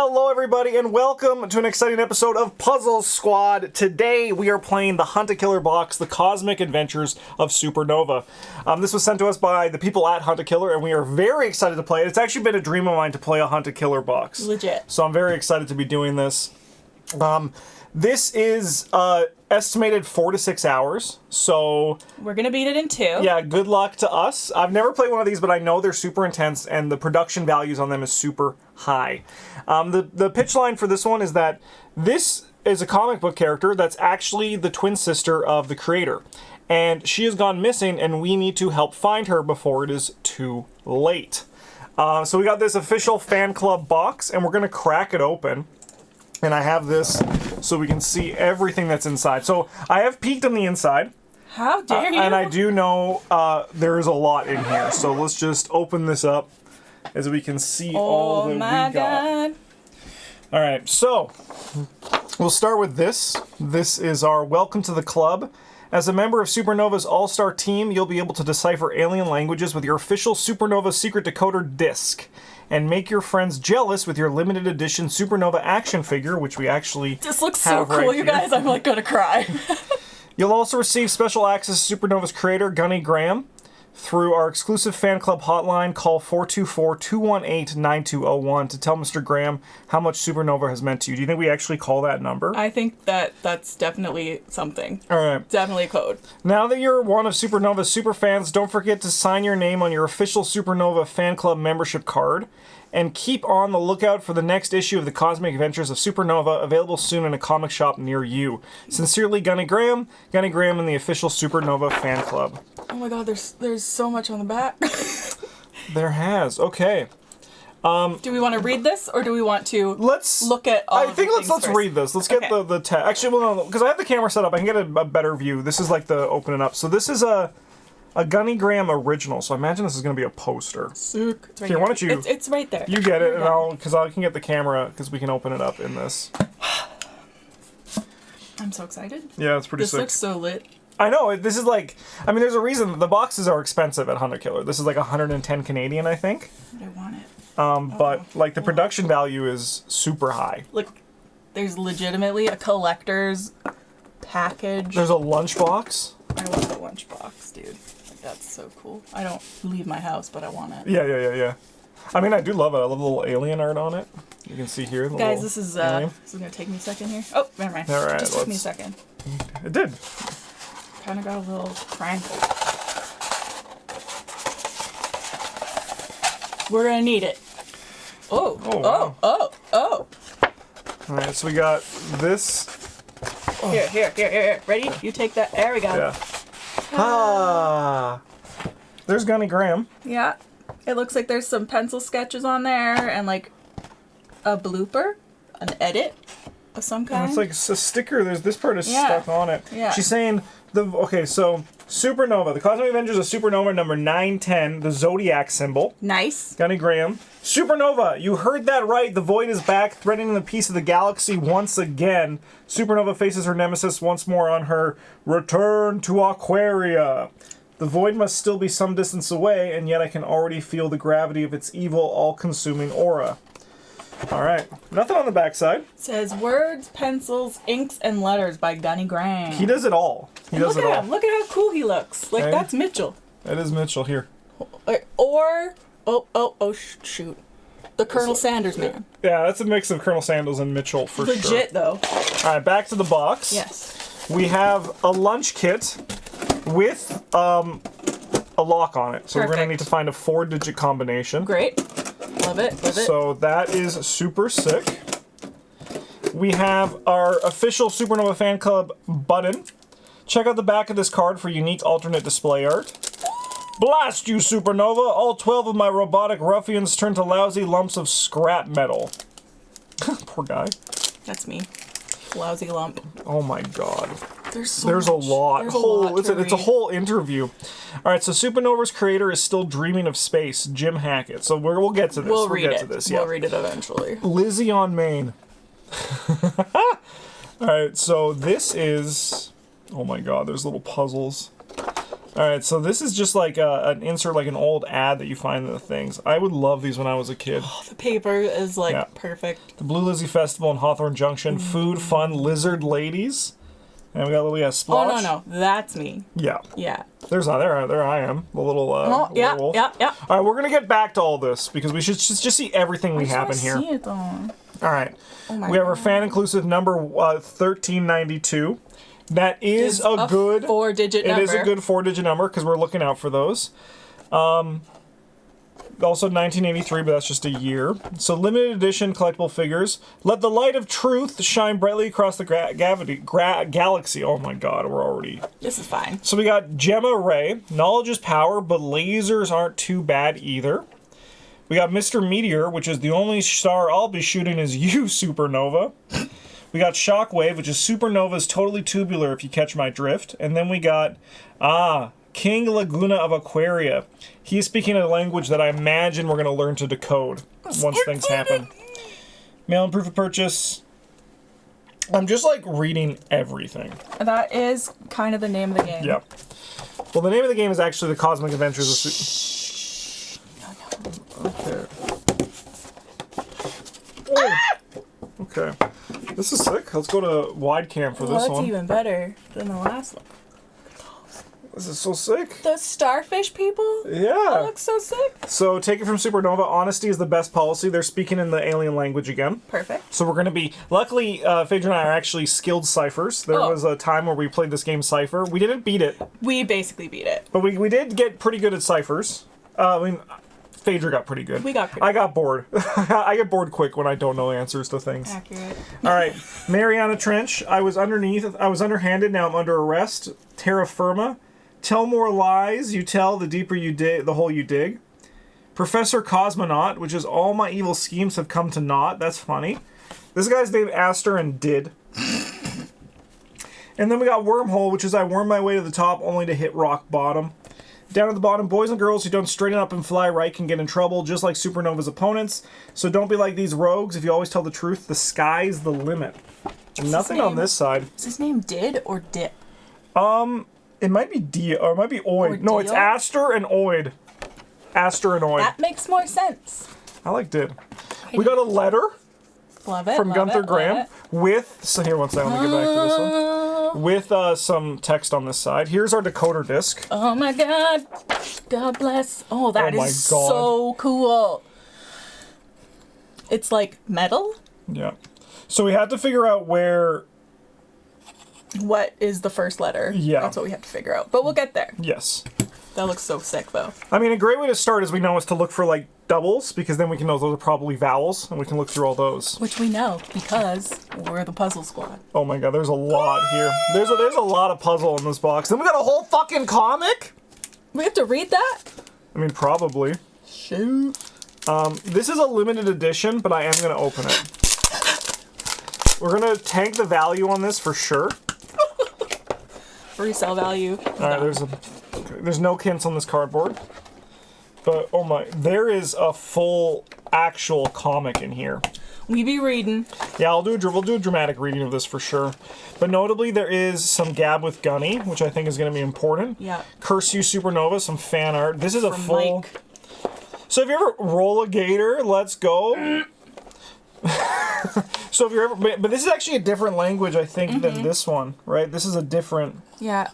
Hello everybody and welcome to an exciting episode of Puzzle Squad. Today we are playing the Hunt a Killer box, the Cosmic Adventures of Supernova. This was sent to us by the people at Hunt a Killer and we are very excited to play it. It's actually been a dream of mine to play a Hunt a Killer box. Legit. So I'm very excited to be doing this. This is estimated 4 to 6 hours, so... We're gonna beat it in 2. Yeah, good luck to us. I've never played one of these, but I know they're super intense, and the production values on them is super high. The pitch line for this one is that this is a comic book character that's actually the twin sister of the creator. And she has gone missing, and we need to help find her before it is too late. So we got this official fan club box, and we're going to crack it open. And I have this so we can see everything that's inside. So I have peeked on the inside. How dare you? And I do know there is a lot in here. So let's just open this up as we can see all that we got. God. All right, so we'll start with this. This is our welcome to the club. As a member of Supernova's all-star team, you'll be able to decipher alien languages with your official Supernova secret decoder disc. And make your friends jealous with your limited edition Supernova action figure, which we actually This looks so cool, right you guys. I'm like gonna cry. You'll also receive special access to Supernova's creator, Gunny Graham, through our exclusive fan club hotline. Call 424-218-9201 to tell Mr. Graham how much Supernova has meant to you. Do you think we actually call that number? I think that's definitely something. All right. Definitely a code. Now that you're one of Supernova's superfans, don't forget to sign your name on your official Supernova fan club membership card. And keep on the lookout for the next issue of the Cosmic Adventures of Supernova, available soon in a comic shop near you. Sincerely, Gunny Graham and the official Supernova fan club. Oh my god, there's so much on the back. There has. Okay. Do we want to read this, or do we want to look at all I think let's read this. Let's get the text. Actually, well, no, because I have the camera set up. I can get a better view. This is like the opening up. So this is a Gunny Graham original, so I imagine this is going to be a poster. Sick. It's right here, why don't you... It's right there. You get it, and because I can get the camera, because we can open it up in this. I'm so excited. Yeah, it's pretty sick. This looks so lit. I know, this is like... I mean, there's a reason the boxes are expensive at Hunt a Killer. This is like 110 Canadian, I think. I want it. But, like, the production value is super high. Look, there's legitimately a collector's package. There's a lunchbox. I want the lunchbox, dude. That's so cool. I don't leave my house, but I want it. Yeah. I mean, I do love it. I love the little alien art on it. You can see here. Guys, this is gonna take me a second here. Oh, never mind. All right, just took me a second. It did. Kind of got a little cranky. We're gonna need it. Oh. All right, so we got this. Oh. Here. Ready? You take that. There we go. Yeah. There's Gunny Graham. Yeah. It looks like there's some pencil sketches on there and like a blooper, an edit of some kind. And it's like a sticker. There's this part is stuck on it. Yeah. She's saying so Supernova, the Cosmic Adventures of Supernova number 910, the Zodiac symbol. Nice. Gunny Graham. Supernova, you heard that right. The Void is back, threatening the peace of the galaxy once again. Supernova faces her nemesis once more on her return to Aquaria. The Void must still be some distance away, and yet I can already feel the gravity of its evil, all-consuming aura. All right. Nothing on the backside. It says words, pencils, inks, and letters by Gunny Graham. He does it all. Look at him. Look at how cool he looks. Like, that's Mitchell. That is Mitchell here. Shoot. The Colonel Sanders man. Yeah, that's a mix of Colonel Sanders and Mitchell for sure. Legit, though. All right, back to the box. Yes. We have a lunch kit with a lock on it. So We're going to need to find a 4-digit combination. Great. Love it. So that is super sick. We have our official Supernova Fan Club button. Check out the back of this card for unique alternate display art. Blast you, Supernova! All 12 of my robotic ruffians turn to lousy lumps of scrap metal. Poor guy. That's me. Lousy lump. Oh my god. There's a lot. It's a whole interview. All right, so Supernova's creator is still dreaming of space, Jim Hackett. So we'll get to this. We'll read it eventually. Lizzie on Maine. All right, so this is... Oh my god, there's little puzzles. All right, so this is just like an insert, like an old ad that you find in the things. I would love these when I was a kid. Oh, the paper is like perfect. The Blue Lizzie Festival in Hawthorne Junction. Food, fun, lizard ladies. And we got Splotch. Oh, no, that's me. Yeah. Yeah. There I am. The little werewolf. Yeah. All right, we're going to get back to all this because we should just see everything we have in here. See it, though. All right. Oh my we have our God. fan-inclusive number 1392. That is a good 4-digit number. It is a good 4-digit number because we're looking out for those. Also 1983, but that's just a year. So limited edition collectible figures. Let the light of truth shine brightly across the galaxy. Oh my God, we're already... This is fine. So we got Gemma Ray. Knowledge is power, but lasers aren't too bad either. We got Mr. Meteor, which is the only star I'll be shooting is you, Supernova. We got Shockwave, which is Supernova's totally tubular, if you catch my drift. And then we got, King Laguna of Aquaria. He's speaking a language that I imagine we're going to learn to decode once things happen. Mail and proof of purchase. I'm just, like, reading everything. That is kind of the name of the game. Yeah. Well, the name of the game is actually the Cosmic Adventures of Supernova. Okay. Oh. Okay. This is sick. Let's go to wide cam for this that's one. even better than the last one. This is so sick. The starfish people? Yeah. That looks so sick. So take it from Supernova. Honesty is the best policy. They're speaking in the alien language again. Perfect. So we're going to be... Luckily, Phaedra and I are actually skilled ciphers. There was a time where we played this game cipher. We didn't beat it. We basically beat it. But we did get pretty good at ciphers. Phaedra got pretty good. We got pretty I got bored. I get bored quick when I don't know answers to things. Accurate. All right. Mariana Trench. I was underhanded. Now I'm under arrest. Terra Firma. Tell more lies you tell, the deeper you dig, the hole you dig. Professor Cosmonaut, which is all my evil schemes have come to naught. That's funny. This guy's named Aster and Did. And then we got Wormhole, which is I worm my way to the top only to hit rock bottom. Down at the bottom, boys and girls who don't straighten up and fly right can get in trouble, just like Supernova's opponents. So don't be like these rogues. If you always tell the truth, the sky's the limit. Nothing on this side. Is his name Did or Dip? It might be D, or it might be Oid. Or No, it's Dio? Aster and Oid. Aster and Oid. That makes more sense. I like Did. We got a letter Love it. from love Gunther it, Graham love with... So here, one second, let me get back to this one. With some text on this side. Here's our decoder disc. Oh my God. God bless. Oh, that Oh my is God. so cool. It's like metal? Yeah. So we had to figure out where... What is the first letter? Yeah. That's what we have to figure out. But we'll get there. Yes. That looks so sick, though. I mean, a great way to start, as we know, is to look for, like, doubles, because then we can know those are probably vowels, and we can look through all those. Which we know, because we're the puzzle squad. Oh my God, there's a lot here. There's a lot of puzzle in this box. Then we got a whole fucking comic? We have to read that? I mean, probably. Shoot. This is a limited edition, but I am going to open it. We're going to tank the value on this for sure. Resale value. Alright, there's no kints on this cardboard. But, oh my, there is a full actual comic in here. We be reading. Yeah, we'll do a dramatic reading of this for sure. But notably, there is some Gab with Gunny, which I think is going to be important. Yeah. Curse You Supernova, some fan art. This is a From full... Mike. So if you ever roll a gator, let's go. So if you're ever... But this is actually a different language, I think, than this one, right? This is a different... Yeah.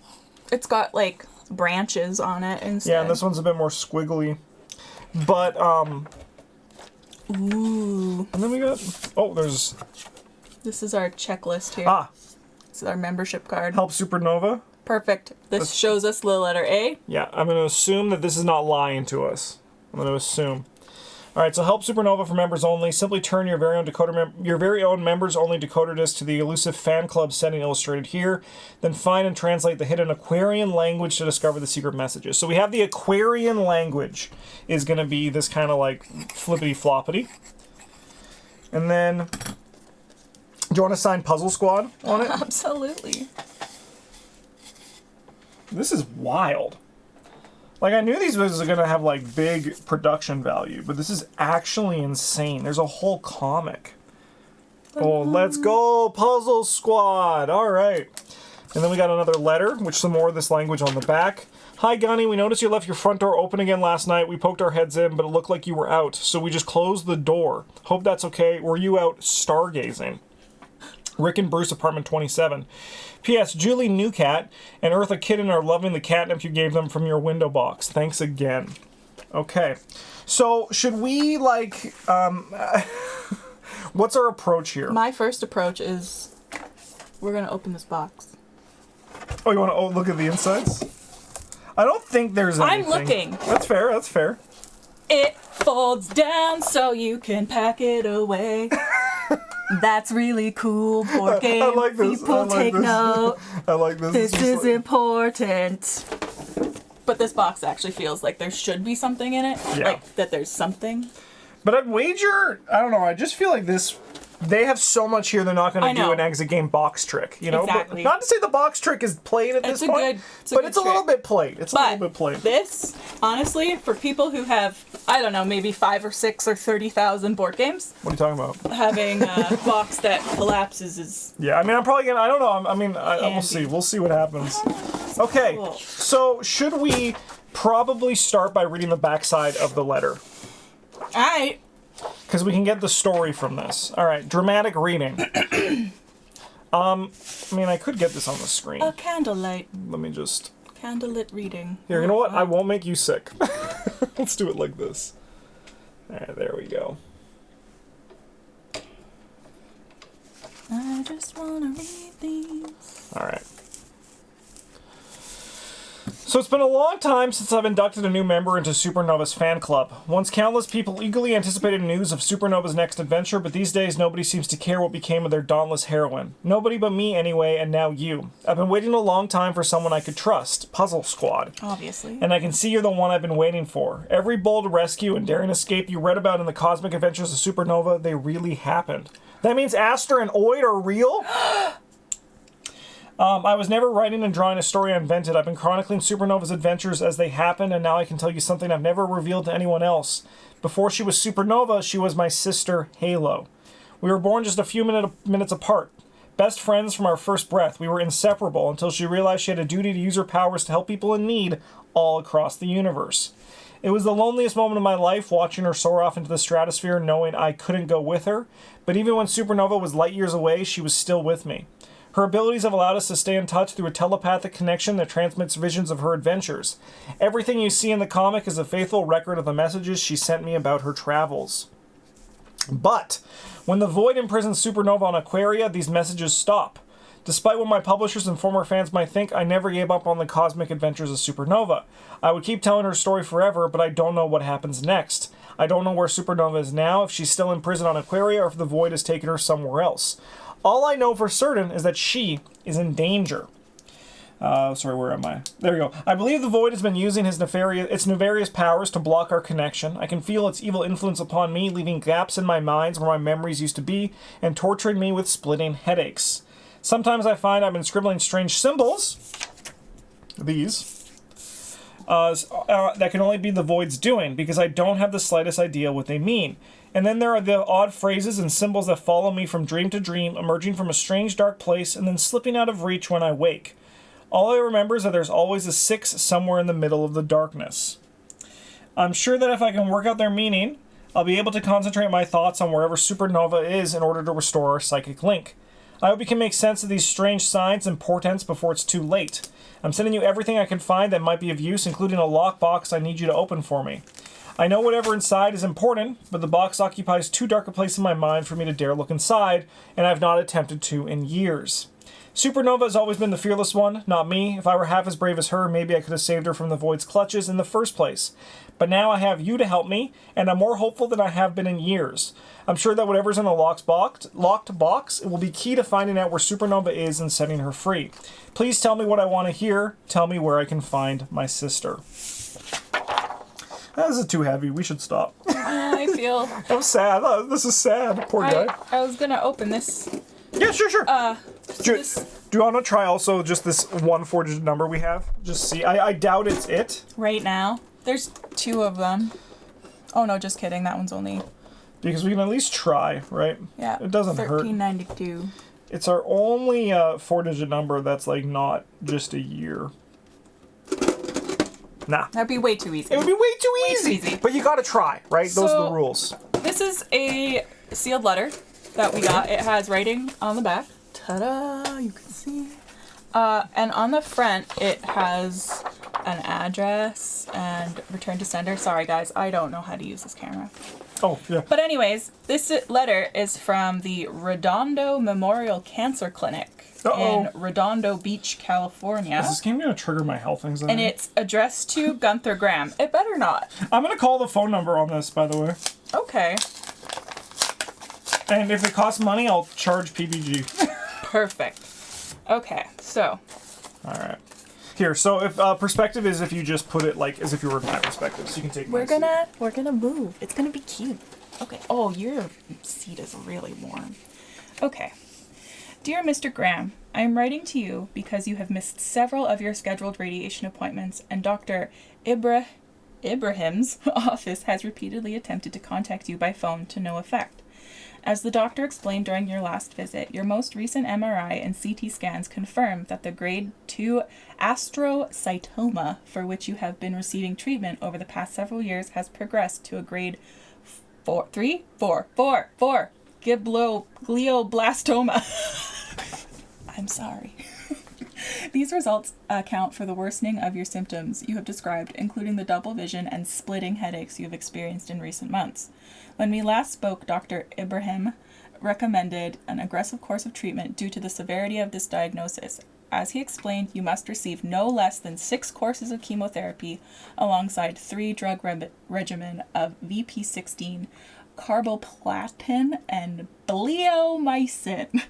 It's got, like, branches on it instead. Yeah, and this one's a bit more squiggly. But, Ooh. And then we got... Oh, there's... This is our checklist here. Ah, This is our membership card. Help Supernova. Perfect. This shows us the letter A. Yeah, I'm going to assume that this is not lying to us. I'm going to assume. All right, so Help Supernova for members only. Simply turn your very own members only decoder disc to the elusive fan club setting illustrated here. Then find and translate the hidden Aquarian language to discover the secret messages. So we have the Aquarian language is going to be this kind of like flippity floppity. And then, do you want to sign Puzzle Squad on it? Absolutely. This is wild. Like, I knew these was going to have, like, big production value, but this is actually insane. There's a whole comic. Oh, let's go, Puzzle Squad! All right. And then we got another letter, which some more of this language on the back. Hi, Gunny. We noticed you left your front door open again last night. We poked our heads in, but it looked like you were out, so we just closed the door. Hope that's okay. Were you out stargazing? Rick and Bruce, apartment 27. P.S. Julie Newcat and Eartha Kitten are loving the catnip you gave them from your window box. Thanks again. Okay. So, should we, like, what's our approach here? My first approach is we're going to open this box. Oh, you want to look at the insides? I don't think there's anything. I'm looking. That's fair, that's fair. It folds down so you can pack it away. That's really cool. Board game. I like this. People take note. I like this. This is important. But this box actually feels like there should be something in it. Yeah. Like that there's something. But I'd wager, I don't know, I just feel like this, they have so much here they're not going to do an exit game box trick, you know? Exactly. But not to say the box trick is played at this point, but it's a little bit played. It's a little bit played. This, honestly, for people who have, I don't know, maybe 5 or 6 or 30,000 board games. What are you talking about? Having a box that collapses is... Yeah, I mean, I'm probably going to, I don't know, we'll see. We'll see what happens. Okay, Cool. so should we probably start by reading the backside of the letter? Alright. Because we can get the story from this. Alright, dramatic reading. I mean, I could get this on the screen. A candlelight. Let me just... Candlelit reading. Here, you know what? I won't make you sick. Let's do it like this. Alright, there we go. I just wanna read these. Alright. So it's been a long time since I've inducted a new member into Supernova's fan club. Once countless people eagerly anticipated news of Supernova's next adventure, but these days nobody seems to care what became of their dauntless heroine. Nobody but me anyway, and now you. I've been waiting a long time for someone I could trust. Puzzle Squad. Obviously. And I can see you're the one I've been waiting for. Every bold rescue and daring escape you read about in the Cosmic Adventures of Supernova, they really happened. That means Aster and Oid are real? I was never writing and drawing a story I invented. I've been chronicling Supernova's adventures as they happened, and now I can tell you something I've never revealed to anyone else. Before she was Supernova, she was my sister, Halo. We were born just a few minutes apart. Best friends from our first breath. We were inseparable until she realized she had a duty to use her powers to help people in need all across the universe. It was the loneliest moment of my life, watching her soar off into the stratosphere, knowing I couldn't go with her. But even when Supernova was light years away, she was still with me. Her abilities have allowed us to stay in touch through a telepathic connection that transmits visions of her adventures. Everything you see in the comic is a faithful record of the messages she sent me about her travels. But when the Void imprisons Supernova on Aquaria, these messages stop. Despite what my publishers and former fans might think, I never gave up on the Cosmic Adventures of Supernova. I would keep telling her story forever, but I don't know what happens next. I don't know where Supernova is now, if she's still in prison on Aquaria, or if the Void has taken her somewhere else. All I know for certain is that she is in danger. Sorry, where am I? There we go. I believe the Void has been using its nefarious powers to block our connection. I can feel its evil influence upon me, leaving gaps in my minds where my memories used to be, and torturing me with splitting headaches. Sometimes I find I've been scribbling strange symbols, these, that can only be the Void's doing, because I don't have the slightest idea what they mean. And then there are the odd phrases and symbols that follow me from dream to dream, emerging from a strange dark place and then slipping out of reach when I wake. All I remember is that there's always a 6 somewhere in the middle of the darkness. I'm sure that if I can work out their meaning, I'll be able to concentrate my thoughts on wherever Supernova is in order to restore our psychic link. I hope you can make sense of these strange signs and portents before it's too late. I'm sending you everything I can find that might be of use, including a lockbox I need you to open for me. I know whatever inside is important, but the box occupies too dark a place in my mind for me to dare look inside, and I've not attempted to in years. Supernova has always been the fearless one, not me. If I were half as brave as her, maybe I could have saved her from the Void's clutches in the first place. But now I have you to help me, and I'm more hopeful than I have been in years. I'm sure that whatever's in the locked box, it will be key to finding out where Supernova is and setting her free. Please tell me what I want to hear. Tell me where I can find my sister. This is too heavy. We should stop. I feel... I'm sad. This is sad. Poor guy. I was gonna open this. Yeah, sure. Do This you want to try also just this 1 4-digit number we have? Just see. I doubt it's it. right now. There's 2 of them. Oh no, just kidding. That one's only... Because we can at least try, right? Yeah. It doesn't hurt. 1392. It's our only 4-digit number that's like not just a year. Nah. That'd be way too easy. It would be way too Way too easy. easy. But you gotta try, right? Those are the rules. This is a sealed letter that we got. It has writing on the back. Ta-da! You can see. And on the front, it has an address and return to sender. Sorry, guys. I don't know how to use this camera. Oh, yeah. But anyways, this letter is from the Redondo Memorial Cancer Clinic in Redondo Beach, California. Is this game going to trigger my health anxiety? And it's addressed to Gunther Graham. It better not. I'm going to call the phone number on this, by the way. Okay. And if it costs money, I'll charge PBG. Perfect. Okay, so. All right. Here, so if perspective is if you just put it like as if you were in my perspective, so you can take my seat. We're gonna move. It's gonna be cute. Okay. Oh, your seat is really warm. Okay. Dear Mr. Graham, I am writing to you because you have missed several of your scheduled radiation appointments, and Dr. Ibrahim's office has repeatedly attempted to contact you by phone to no effect. As the doctor explained during your last visit, your most recent MRI and CT scans confirm that the grade 2 astrocytoma for which you have been receiving treatment over the past several years has progressed to a grade 4 glioblastoma. I'm sorry. These results account for the worsening of your symptoms you have described, including the double vision and splitting headaches you have experienced in recent months. When we last spoke, Dr. Ibrahim recommended an aggressive course of treatment due to the severity of this diagnosis. As he explained, you must receive no less than 6 courses of chemotherapy alongside 3 drug regimen of VP16, carboplatin, and bleomycin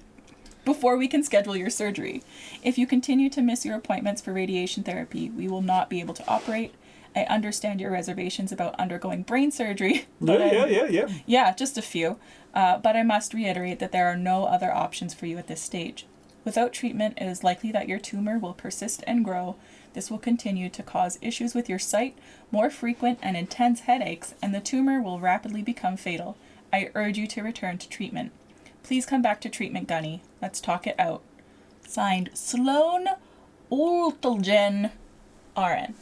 before we can schedule your surgery. If you continue to miss your appointments for radiation therapy, we will not be able to operate. I understand your reservations about undergoing brain surgery. Yeah, just a few. But I must reiterate that there are no other options for you at this stage. Without treatment, it is likely that your tumor will persist and grow. This will continue to cause issues with your sight, more frequent and intense headaches, and the tumor will rapidly become fatal. I urge you to return to treatment. Please come back to treatment, Gunny. Let's talk it out. Signed, Sloan Ultelgen, RN.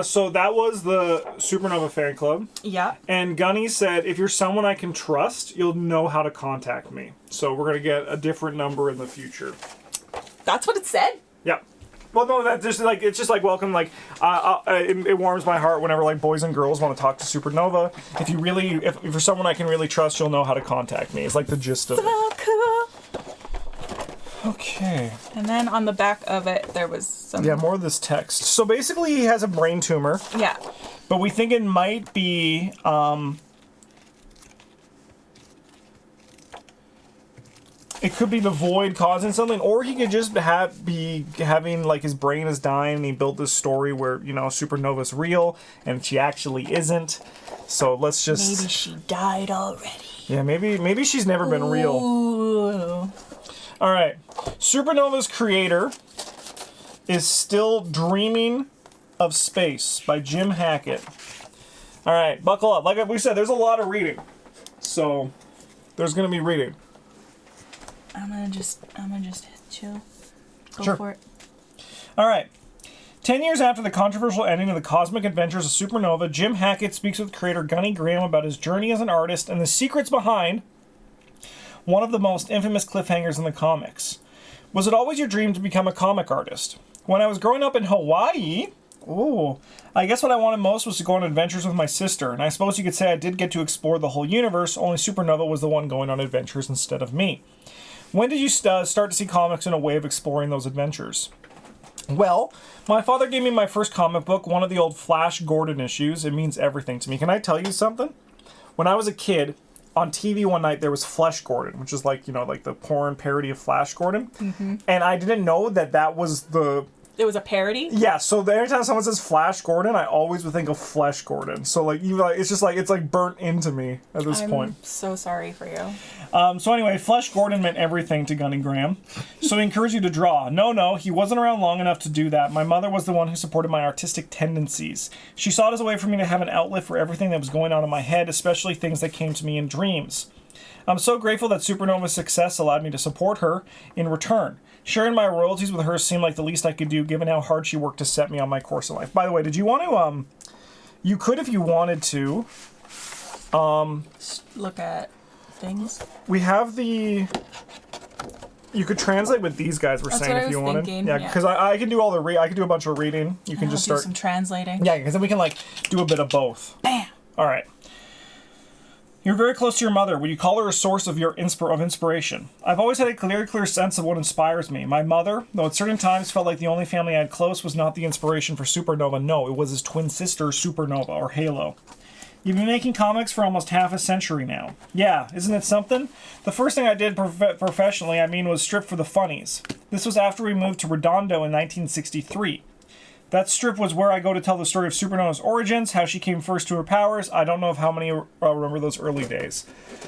So that was the Supernova fan club. Yeah. And Gunny said, if you're someone I can trust, you'll know how to contact me. So we're going to get a different number in the future. That's what it said? Yeah. Well, no, that just like it's just like welcome. Like, it warms my heart whenever like boys and girls want to talk to Supernova. If you're someone I can really trust, you'll know how to contact me. It's like the gist of it. So cool. Okay. And then on the back of it, there was some... Yeah, more of this text. So basically, he has a brain tumor. Yeah. But we think it might be, it could be the void causing something, or he could just be having, like, his brain is dying, and he built this story where, you know, Supernova's real, and she actually isn't. So let's just... Maybe she died already. Yeah, maybe she's never been real. Ooh. All right. Supernova's creator is Still Dreaming of Space by Jim Hackett. All right, buckle up. Like we said, there's a lot of reading. So there's going to be reading. I'm gonna just chill. Go Sure. for it. All right. 10 years after the controversial ending of the Cosmic Adventures of Supernova, Jim Hackett speaks with creator Gunny Graham about his journey as an artist and the secrets behind one of the most infamous cliffhangers in the comics. Was it always your dream to become a comic artist? When I was growing up in Hawaii, I guess what I wanted most was to go on adventures with my sister, and I suppose you could say I did get to explore the whole universe, only Supernova was the one going on adventures instead of me. When did you start to see comics in a way of exploring those adventures? Well, my father gave me my first comic book, one of the old Flash Gordon issues. It means everything to me. Can I tell you something? When I was a kid, on TV one night there was Flesh Gordon, which is like, you know, like the porn parody of Flash Gordon. Mm-hmm. And I didn't know that was the... It was a parody? Yeah, so every time someone says Flash Gordon, I always would think of Flesh Gordon. So like, even like it's like burnt into me at this point. I'm so sorry for you. So anyway, Flesh Gordon meant everything to Gunny Graham. So he encouraged you to draw. No, he wasn't around long enough to do that. My mother was the one who supported my artistic tendencies. She saw it as a way for me to have an outlet for everything that was going on in my head, especially things that came to me in dreams. I'm so grateful that Supernova's success allowed me to support her in return. Sharing my royalties with her seemed like the least I could do given how hard she worked to set me on my course in life. By the way, did you want to, you could if you wanted to. Look at things. We have the... You could translate what these guys were saying if you wanted. Thinking, yeah, because I can do all the I can do a bunch of reading. You can just do start some translating. Yeah, because then we can like do a bit of both. Bam. All right. You're very close to your mother. Would you call her a source of your inspiration? I've always had a clear sense of what inspires me. My mother, though at certain times felt like the only family I had close, was not the inspiration for Supernova. No, it was his twin sister, Supernova, or Halo. You've been making comics for almost half a century now. Yeah, isn't it something? The first thing I did professionally, was strip for the funnies. This was after we moved to Redondo in 1963. That strip was where I go to tell the story of Supernova's origins, how she came first to her powers. I don't know if how many remember those early days.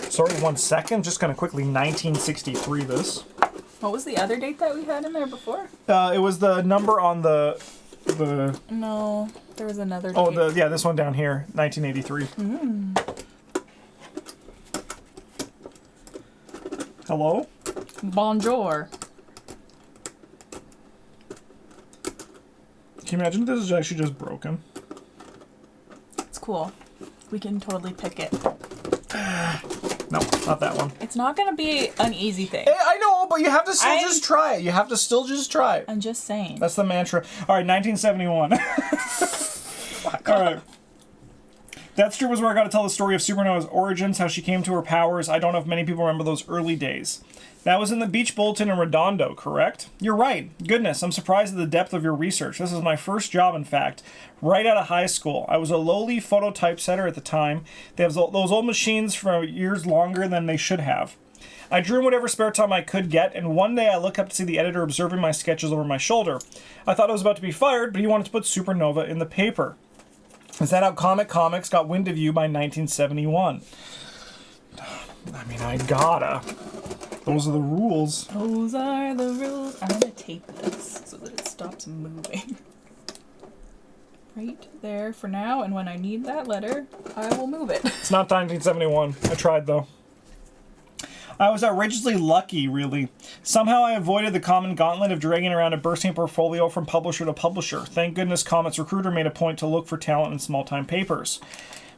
Sorry, 1 second. Just going to quickly 1963 this. What was the other date that we had in there before? It was the number on the... No, there was another date. Oh, this one down here, 1983. Hello? Bonjour. Can you imagine if this is actually just broken? It's cool. We can totally pick it. No, not that one. It's not going to be an easy thing. I know, but you have to still just try it. You have to still just try it. I'm just saying. That's the mantra. All right, 1971. All right. That strip was where I got to tell the story of Supernova's origins, how she came to her powers. I don't know if many people remember those early days. That was in the Beach Bulletin in Redondo, correct? You're right. Goodness, I'm surprised at the depth of your research. This is my first job, in fact, right out of high school. I was a lowly photo typesetter at the time. They have those old machines for years longer than they should have. I drew in whatever spare time I could get, and one day I look up to see the editor observing my sketches over my shoulder. I thought I was about to be fired, but he wanted to put Supernova in the paper. Is that how Comics got wind of you by 1971? I gotta. Those are the rules. Those are the rules. I'm going to tape this so that it stops moving. Right there for now, and when I need that letter, I will move it. It's not 1971. I tried, though. I was outrageously lucky, really. Somehow I avoided the common gauntlet of dragging around a bursting portfolio from publisher to publisher. Thank goodness Comet's recruiter made a point to look for talent in small-time papers.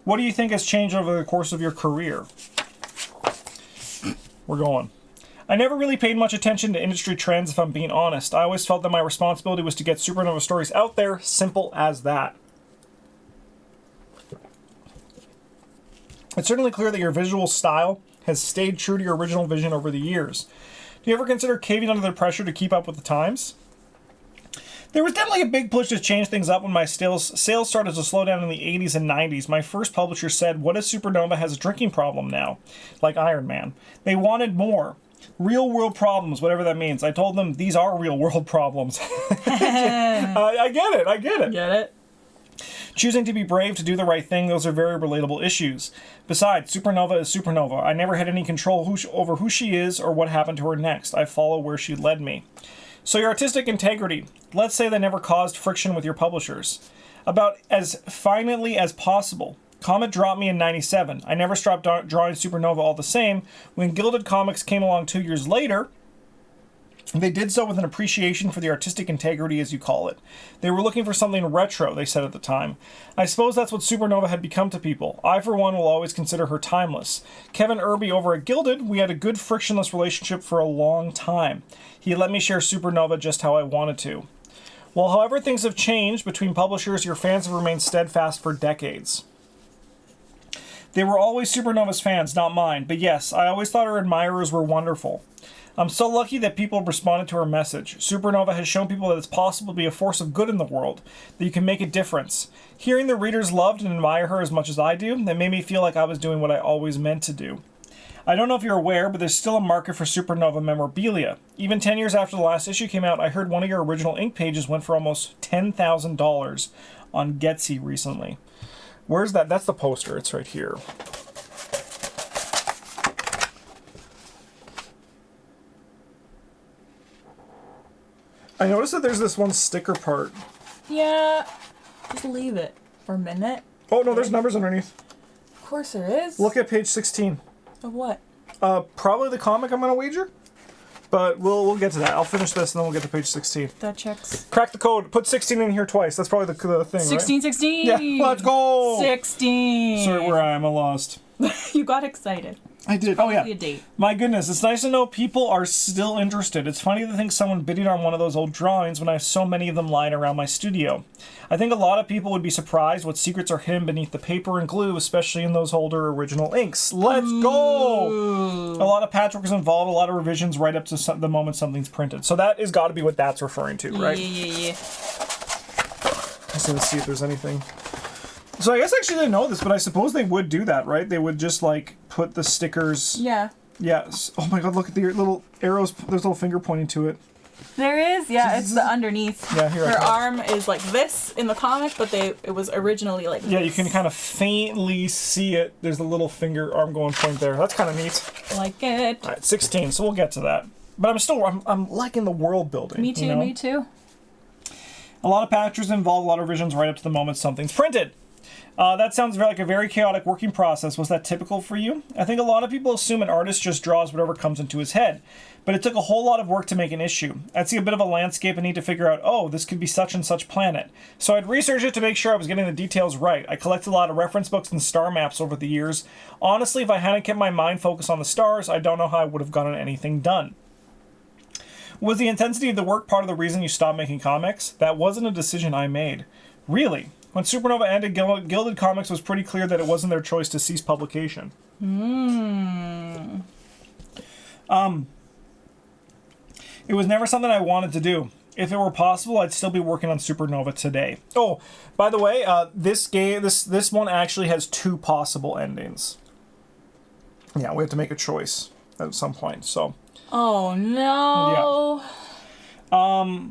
What do you think has changed over the course of your career? We're going. I never really paid much attention to industry trends, if I'm being honest. I always felt that my responsibility was to get Supernova stories out there, simple as that. It's certainly clear that your visual style has stayed true to your original vision over the years. Do you ever consider caving under the pressure to keep up with the times? There was definitely a big push to change things up when my sales started to slow down in the 80s and 90s. My first publisher said, "What if Supernova has a drinking problem now?" Like Iron Man. They wanted more. Real world problems, whatever that means. I told them these are real world problems. I get it. Get it? Choosing to be brave, to do the right thing, those are very relatable issues. Besides, Supernova is Supernova. I never had any control over who she is or what happened to her next. I follow where she led me. So your artistic integrity, let's say that never caused friction with your publishers. About as finally as possible. Comet dropped me in 97. I never stopped drawing Supernova all the same. When Gilded Comics came along 2 years later, they did so with an appreciation for the artistic integrity, as you call it. They were looking for something retro, they said at the time. I suppose that's what Supernova had become to people. I, for one, will always consider her timeless. Kevin Irby over at Gilded, we had a good frictionless relationship for a long time. He let me share Supernova just how I wanted to. Well, however things have changed between publishers, your fans have remained steadfast for decades. They were always Supernova's fans, not mine, but yes, I always thought her admirers were wonderful. I'm so lucky that people responded to her message. Supernova has shown people that it's possible to be a force of good in the world, that you can make a difference. Hearing the readers loved and admire her as much as I do, that made me feel like I was doing what I always meant to do. I don't know if you're aware, but there's still a market for Supernova memorabilia. Even 10 years after the last issue came out, I heard one of your original ink pages went for almost $10,000 on Getsy recently. Where's that? That's the poster. It's right here. I noticed that there's this one sticker part. Yeah, just leave it for a minute. Oh, no, there's numbers underneath. Of course there is. Look at page 16. Of what? Probably the comic I'm going to wager. But we'll get to that. I'll finish this and then we'll get to page 16. That checks. Crack the code. Put 16 in here twice. That's probably the thing, 16, right? 16. Yeah, let's go. 16. Sorry, where I am. I lost. You got excited. I did. Oh, yeah. A date. My goodness, it's nice to know people are still interested. It's funny to think someone bidding on one of those old drawings when I have so many of them lying around my studio. I think a lot of people would be surprised what secrets are hidden beneath the paper and glue, especially in those older original inks. Let's go! A lot of patchwork is involved, a lot of revisions right up to the moment something's printed. So that has got to be what that's referring to, right? Yeah. Let's see if there's anything. So I guess I actually didn't know this, but I suppose they would do that, right? They would just, like, put the stickers... Yeah. Yes. Oh my god, look at the little arrows. There's a little finger pointing to it. There is, yeah, it's the underneath. Yeah, here Her arm is like this in the comic, but it was originally like Yeah, this. you can kind of faintly see it. There's a little finger arm going point there. That's kind of neat. Like it. All right, 16, so we'll get to that. But I'm liking the world building. Me too, you know? me too. A lot of patches involve a lot of revisions right up to the moment something's printed. That sounds like a very chaotic working process. Was that typical for you? I think a lot of people assume an artist just draws whatever comes into his head. But it took a whole lot of work to make an issue. I'd see a bit of a landscape and need to figure out, oh, this could be such and such planet. So I'd research it to make sure I was getting the details right. I collected a lot of reference books and star maps over the years. Honestly, if I hadn't kept my mind focused on the stars, I don't know how I would have gotten anything done. Was the intensity of the work part of the reason you stopped making comics? That wasn't a decision I made. Really? When Supernova ended, Gilded Comics was pretty clear that it wasn't their choice to cease publication. It was never something I wanted to do. If it were possible, I'd still be working on Supernova today. Oh, by the way, this one actually has 2 possible endings. Yeah, we have to make a choice at some point, so... Oh, no. Yeah.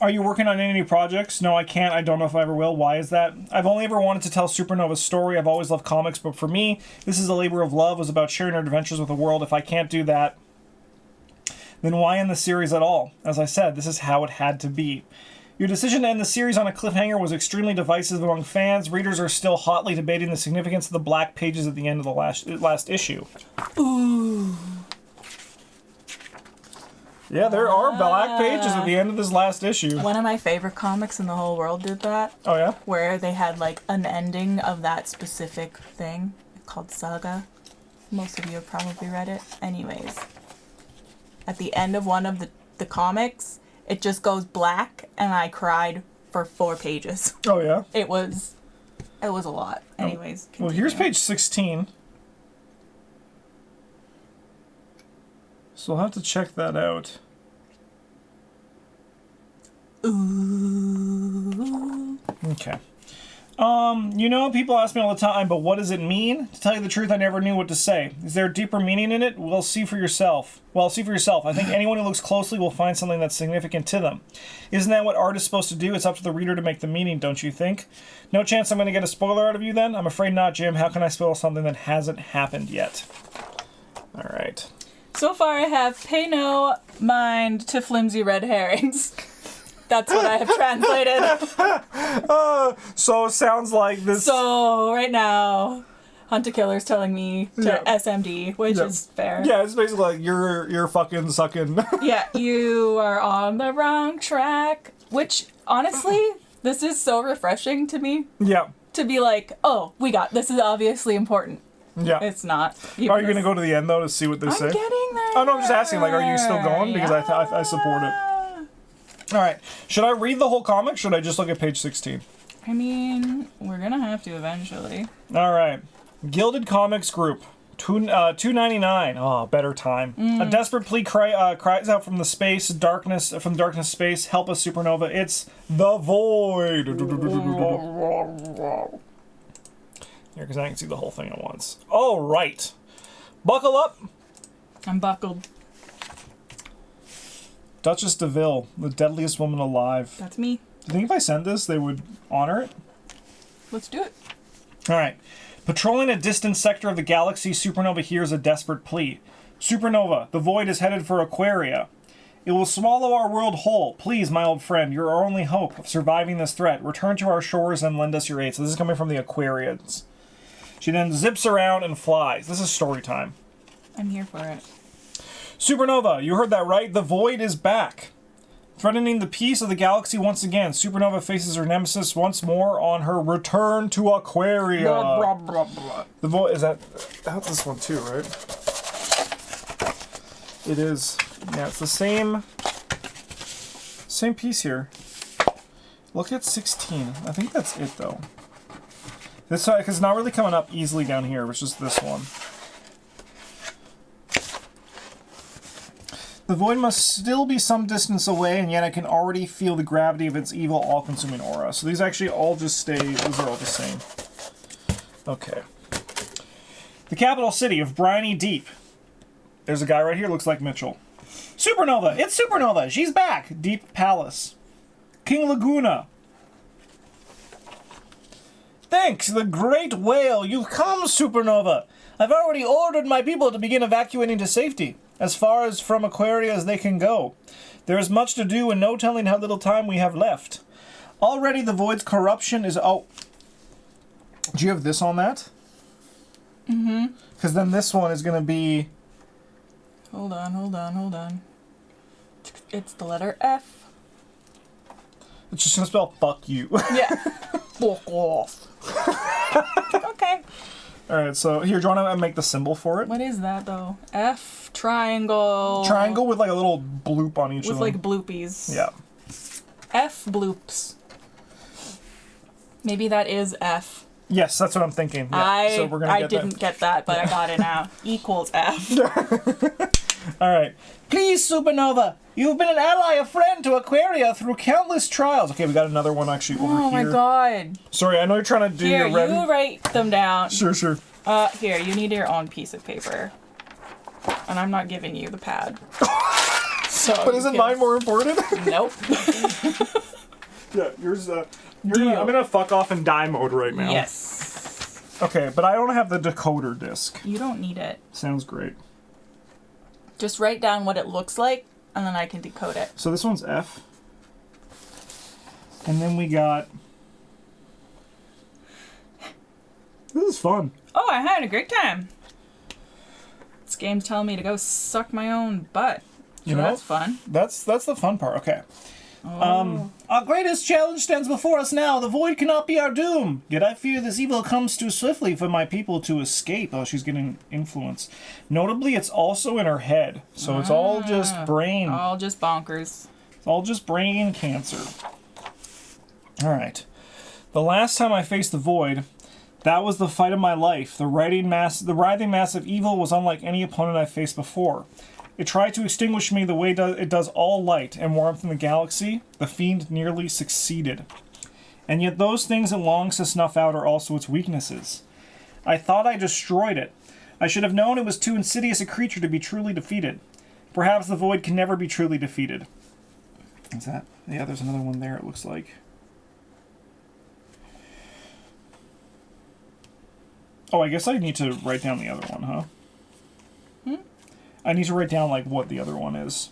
Are you working on any projects? No, I can't. I don't know if I ever will. Why is that? I've only ever wanted to tell Supernova's story. I've always loved comics, but for me, this is a labor of love. It was about sharing our adventures with the world. If I can't do that, then why end the series at all? As I said, this is how it had to be. Your decision to end the series on a cliffhanger was extremely divisive among fans. Readers are still hotly debating the significance of the black pages at the end of the last issue. Ooh. Yeah, there are black pages at the end of this last issue. One of my favorite comics in the whole world did that. Oh, yeah? Where they had, like, an ending of that specific thing called Saga. Most of you have probably read it. Anyways. At the end of one of the comics, it just goes black, and I cried for 4 pages. Oh, yeah? It was a lot. Anyways. Well, here's page 16. So I'll have to check that out. Ooh. Okay. People ask me all the time, but what does it mean? To tell you the truth, I never knew what to say. Is there a deeper meaning in it? Well, see for yourself. I think anyone who looks closely will find something that's significant to them. Isn't that what art is supposed to do? It's up to the reader to make the meaning, don't you think? No chance I'm going to get a spoiler out of you then? I'm afraid not, Jim. How can I spoil something that hasn't happened yet? All right. So far I have pay no mind to flimsy red herrings. That's what I have translated. So it sounds like this... So, right now, Hunt a Killer's telling me to Yeah. SMD, which is fair. Yeah, it's basically like, you're fucking sucking. Yeah, you are on the wrong track. Which, honestly, this is so refreshing to me. Yeah. To be like, oh, this is obviously important. Yeah. It's not. Are you going to go to the end, though, to see what they say? I'm getting there. Oh, no, I'm just asking, like, are you still going? Because I support it. All right. Should I read the whole comic? Should I just look at page 16? I mean, we're going to have to eventually. All right. Gilded Comics Group. $2.99. Oh, better time. A desperate plea cries out from the darkness space. Help us, Supernova. It's the Void. Here, because I can see the whole thing at once. All right. Buckle up. I'm buckled. Duchess DeVille, the deadliest woman alive. That's me. Do you think if I send this, they would honor it? Let's do it. All right. Patrolling a distant sector of the galaxy, Supernova hears a desperate plea. Supernova, the Void is headed for Aquaria. It will swallow our world whole. Please, my old friend, you're our only hope of surviving this threat. Return to our shores and lend us your aid. So this is coming from the Aquarians. She then zips around and flies. This is story time. I'm here for it. Supernova, you heard that right. The void is back. Threatening the peace of the galaxy once again. Supernova faces her nemesis once more on her return to Aquaria. Blah, blah, blah, blah. The void is that. That's this one too, right? It is. Yeah, it's the same piece here. Look at 16. I think that's it though. This because it's not really coming up easily down here. It's just this one. The void must still be some distance away, and yet I can already feel the gravity of its evil, all-consuming aura. So these actually all just stay. These are all the same. Okay. The capital city of Briny Deep. There's a guy right here. Looks like Mitchell. Supernova! It's Supernova! She's back! Deep Palace. King Laguna. Thanks, the great whale! You've come, Supernova! I've already ordered my people to begin evacuating to safety, as far as from Aquaria as they can go. There is much to do and no telling how little time we have left. Already the void's corruption is... Oh. Do you have this on that? Mm-hmm. Because then this one is going to be... Hold on. It's the letter F. It's just going to spell fuck you. Yeah. Fuck off. Okay. Alright, so here, do you want to make the symbol for it? What is that, though? F, triangle. Triangle with like a little bloop on each of them. With like bloopies. Yeah. F bloops. Maybe that is F. Yes, that's what I'm thinking. Yeah. So we're gonna I didn't get that, but I got it now. Equals F. Alright. Please, Supernova, you've been an ally, a friend to Aquaria through countless trials. Okay, we got another one actually over here. Oh my god. Sorry, I know you're trying to do Here, your red... you write them down. Sure. Here, you need your own piece of paper. And I'm not giving you the pad. So But isn't mine more important? Nope. Yeah, yours, I'm gonna fuck off in die mode right now. Yes. Okay, but I don't have the decoder disc. You don't need it. Sounds great. Just write down what it looks like, and then I can decode it. So this one's F. And then we got... This is fun. Oh, I had a great time. This game's telling me to go suck my own butt. So You know? that's fun. That's the fun part. Okay. Oh. Our greatest challenge stands before us now. The void cannot be our doom. Yet I fear this evil comes too swiftly for my people to escape. Oh, she's getting influence. Notably, it's also in her head. So it's all just brain. All just bonkers. It's all just brain cancer. All right. The last time I faced the void, that was the fight of my life. The writhing mass of evil was unlike any opponent I faced before. It tried to extinguish me the way it does all light and warmth in the galaxy. The fiend nearly succeeded. And yet those things it longs to snuff out are also its weaknesses. I thought I destroyed it. I should have known it was too insidious a creature to be truly defeated. Perhaps the void can never be truly defeated. Is that? Yeah, there's another one there, it looks like. Oh, I guess I need to write down the other one, huh? I need to write down, like, what the other one is.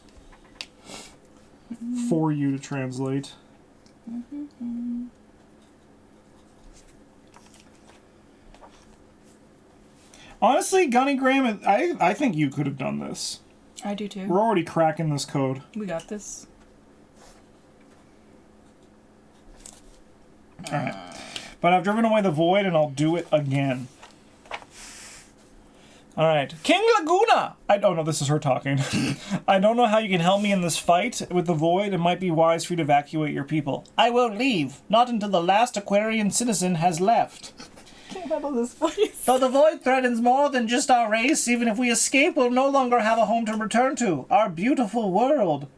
For you to translate. Honestly, Gunny Graham, I think you could have done this. I do too. We're already cracking this code. We got this. Alright. But I've driven away the void, and I'll do it again. Alright. King Laguna! Oh no, this is her talking. I don't know how you can help me in this fight with the void. It might be wise for you to evacuate your people. I won't leave. Not until the last Aquarian citizen has left. Can't handle this voice. Though the void threatens more than just our race, even if we escape, we'll no longer have a home to return to. Our beautiful world.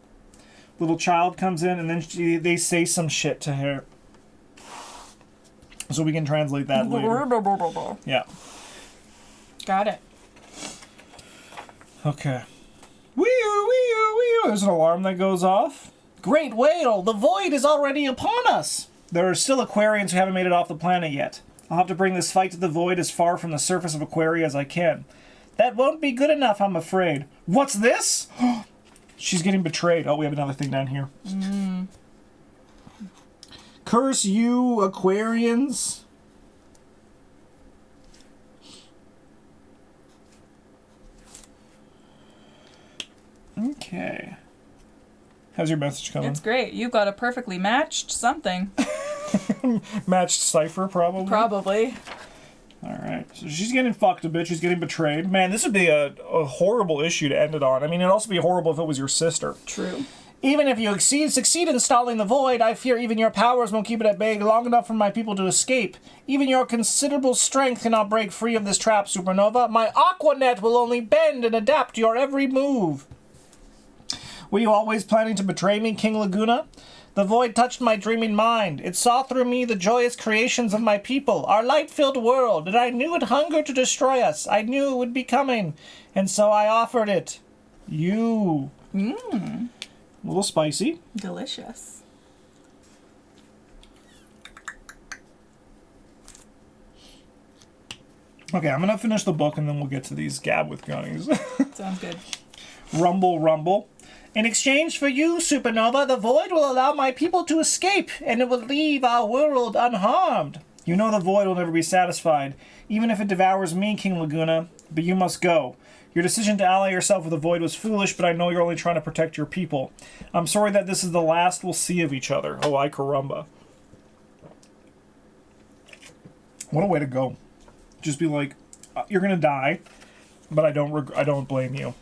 Little child comes in, and then they say some shit to her. So we can translate that later. Yeah. Got it. Okay. Wee-oo. There's an alarm that goes off. Great whale! The void is already upon us! There are still Aquarians who haven't made it off the planet yet. I'll have to bring this fight to the void as far from the surface of Aquaria as I can. That won't be good enough, I'm afraid. What's this? She's getting betrayed. Oh, we have another thing down here. Curse you, Aquarians. Okay. How's your message coming? It's great. You've got a perfectly matched something. Matched cipher, probably? Probably. Alright, so she's getting fucked a bit. She's getting betrayed. Man, this would be a horrible issue to end it on. I mean, it'd also be horrible if it was your sister. True. Even if you succeed in stalling the void, I fear even your powers won't keep it at bay long enough for my people to escape. Even your considerable strength cannot break free of this trap, Supernova. My aqua net will only bend and adapt to your every move. Were you always planning to betray me, King Laguna? The void touched my dreaming mind. It saw through me the joyous creations of my people, our light-filled world, and I knew it hungered to destroy us. I knew it would be coming, and so I offered it. You. Mmm. A little spicy. Delicious. Okay, I'm gonna finish the book and then we'll get to these gab with gunnies. Sounds good. Rumble, rumble. In exchange for you, Supernova, the void will allow my people to escape, and it will leave our world unharmed. You know the void will never be satisfied, even if it devours me, King Laguna, but you must go. Your decision to ally yourself with the void was foolish, but I know you're only trying to protect your people. I'm sorry that this is the last we'll see of each other. Oh, I caramba. What a way to go. Just be like, you're gonna die, but I don't blame you.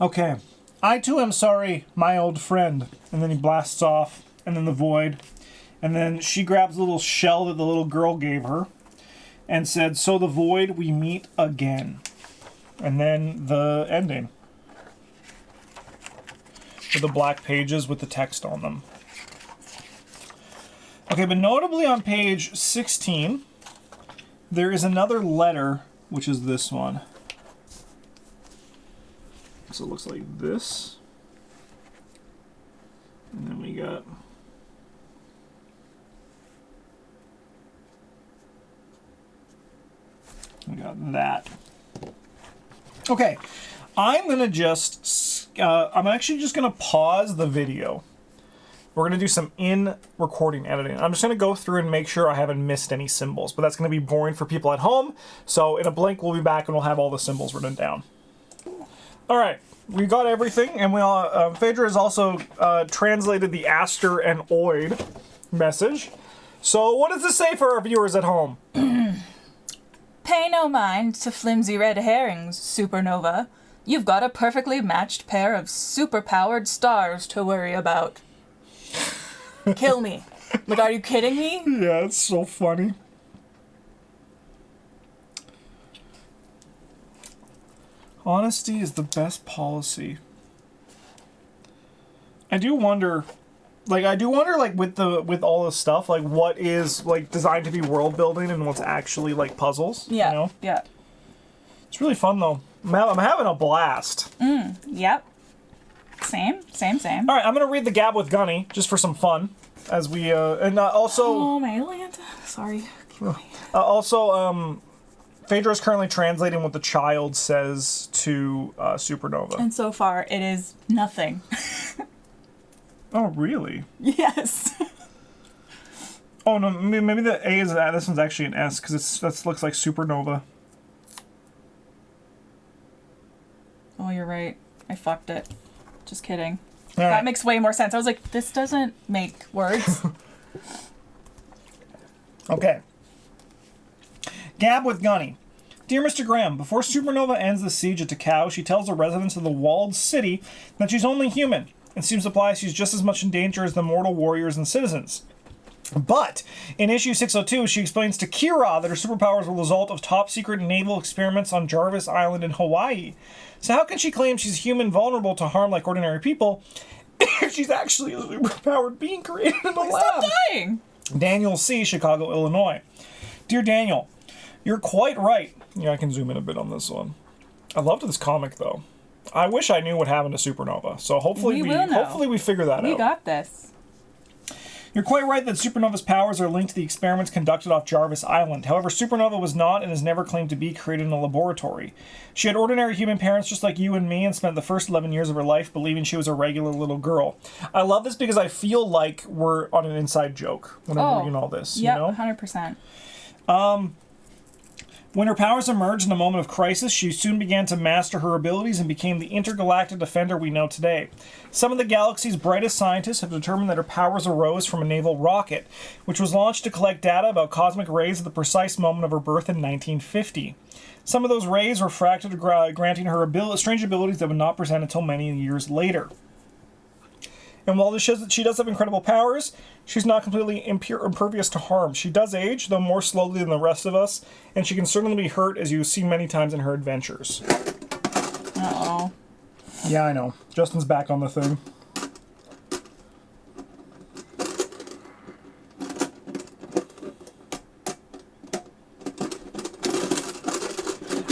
Okay. I too am sorry, my old friend. And then he blasts off, and then the void. And then she grabs a little shell that the little girl gave her and said, so the void, we meet again. And then the ending. With the black pages with the text on them. Okay, but notably on page 16, there is another letter, which is this one. So it looks like this. And then we got... We got that. Okay, I'm gonna I'm actually just gonna pause the video. We're gonna do some in-recording editing. I'm just gonna go through and make sure I haven't missed any symbols, but that's gonna be boring for people at home. So in a blink, we'll be back and we'll have all the symbols written down. All right, we got everything, and Phaedra has also translated the Aster and Oid message. So what does this say for our viewers at home? Pay no mind to flimsy red herrings, Supernova. You've got a perfectly matched pair of super-powered stars to worry about. Kill me. Like, are you kidding me? Yeah, it's so funny. Honesty is the best policy. I do wonder, like, with all this stuff, like, what is, like, designed to be world building and what's actually, like, puzzles. Yeah, you know? yeah. It's really fun, though. I'm having a blast. Yep. Same. All right, I'm going to read the Gab with Gunny, just for some fun, as we, and also... Oh, my Atlanta. Sorry. Phaedra is currently translating what the child says to Supernova. And so far, it is nothing. Oh, really? Yes. Oh, no, maybe the A is this one's actually an S, because that looks like Supernova. Oh, you're right. I fucked it. Just kidding. All right. That makes way more sense. I was like, this doesn't make words. Okay. Gab with Gunny. Dear Mr. Graham, before Supernova ends the siege at Takao, she tells the residents of the walled city that she's only human, and seems to imply she's just as much in danger as the mortal warriors and citizens. But, in issue 602, she explains to Kira that her superpowers were the result of top-secret naval experiments on Jarvis Island in Hawaii. So how can she claim she's human vulnerable to harm like ordinary people if she's actually a superpowered being created in a lab? Stop dying! Daniel C., Chicago, Illinois. Dear Daniel, you're quite right. Yeah, I can zoom in a bit on this one. I loved this comic, though. I wish I knew what happened to Supernova. So hopefully we figure that out. We got this. You're quite right that Supernova's powers are linked to the experiments conducted off Jarvis Island. However, Supernova was not and is never claimed to be created in a laboratory. She had ordinary human parents just like you and me and spent the first 11 years of her life believing she was a regular little girl. I love this because I feel like we're on an inside joke when I'm reading all this. Yeah, you know? 100%. When her powers emerged in a moment of crisis, she soon began to master her abilities and became the intergalactic defender we know today. Some of the galaxy's brightest scientists have determined that her powers arose from a naval rocket, which was launched to collect data about cosmic rays at the precise moment of her birth in 1950. Some of those rays refracted, granting her strange abilities that would not present until many years later. And while this shows that she does have incredible powers, she's not completely impervious to harm. She does age, though more slowly than the rest of us, and she can certainly be hurt, as you've seen many times in her adventures. Uh-oh. Yeah, I know. Justin's back on the thing.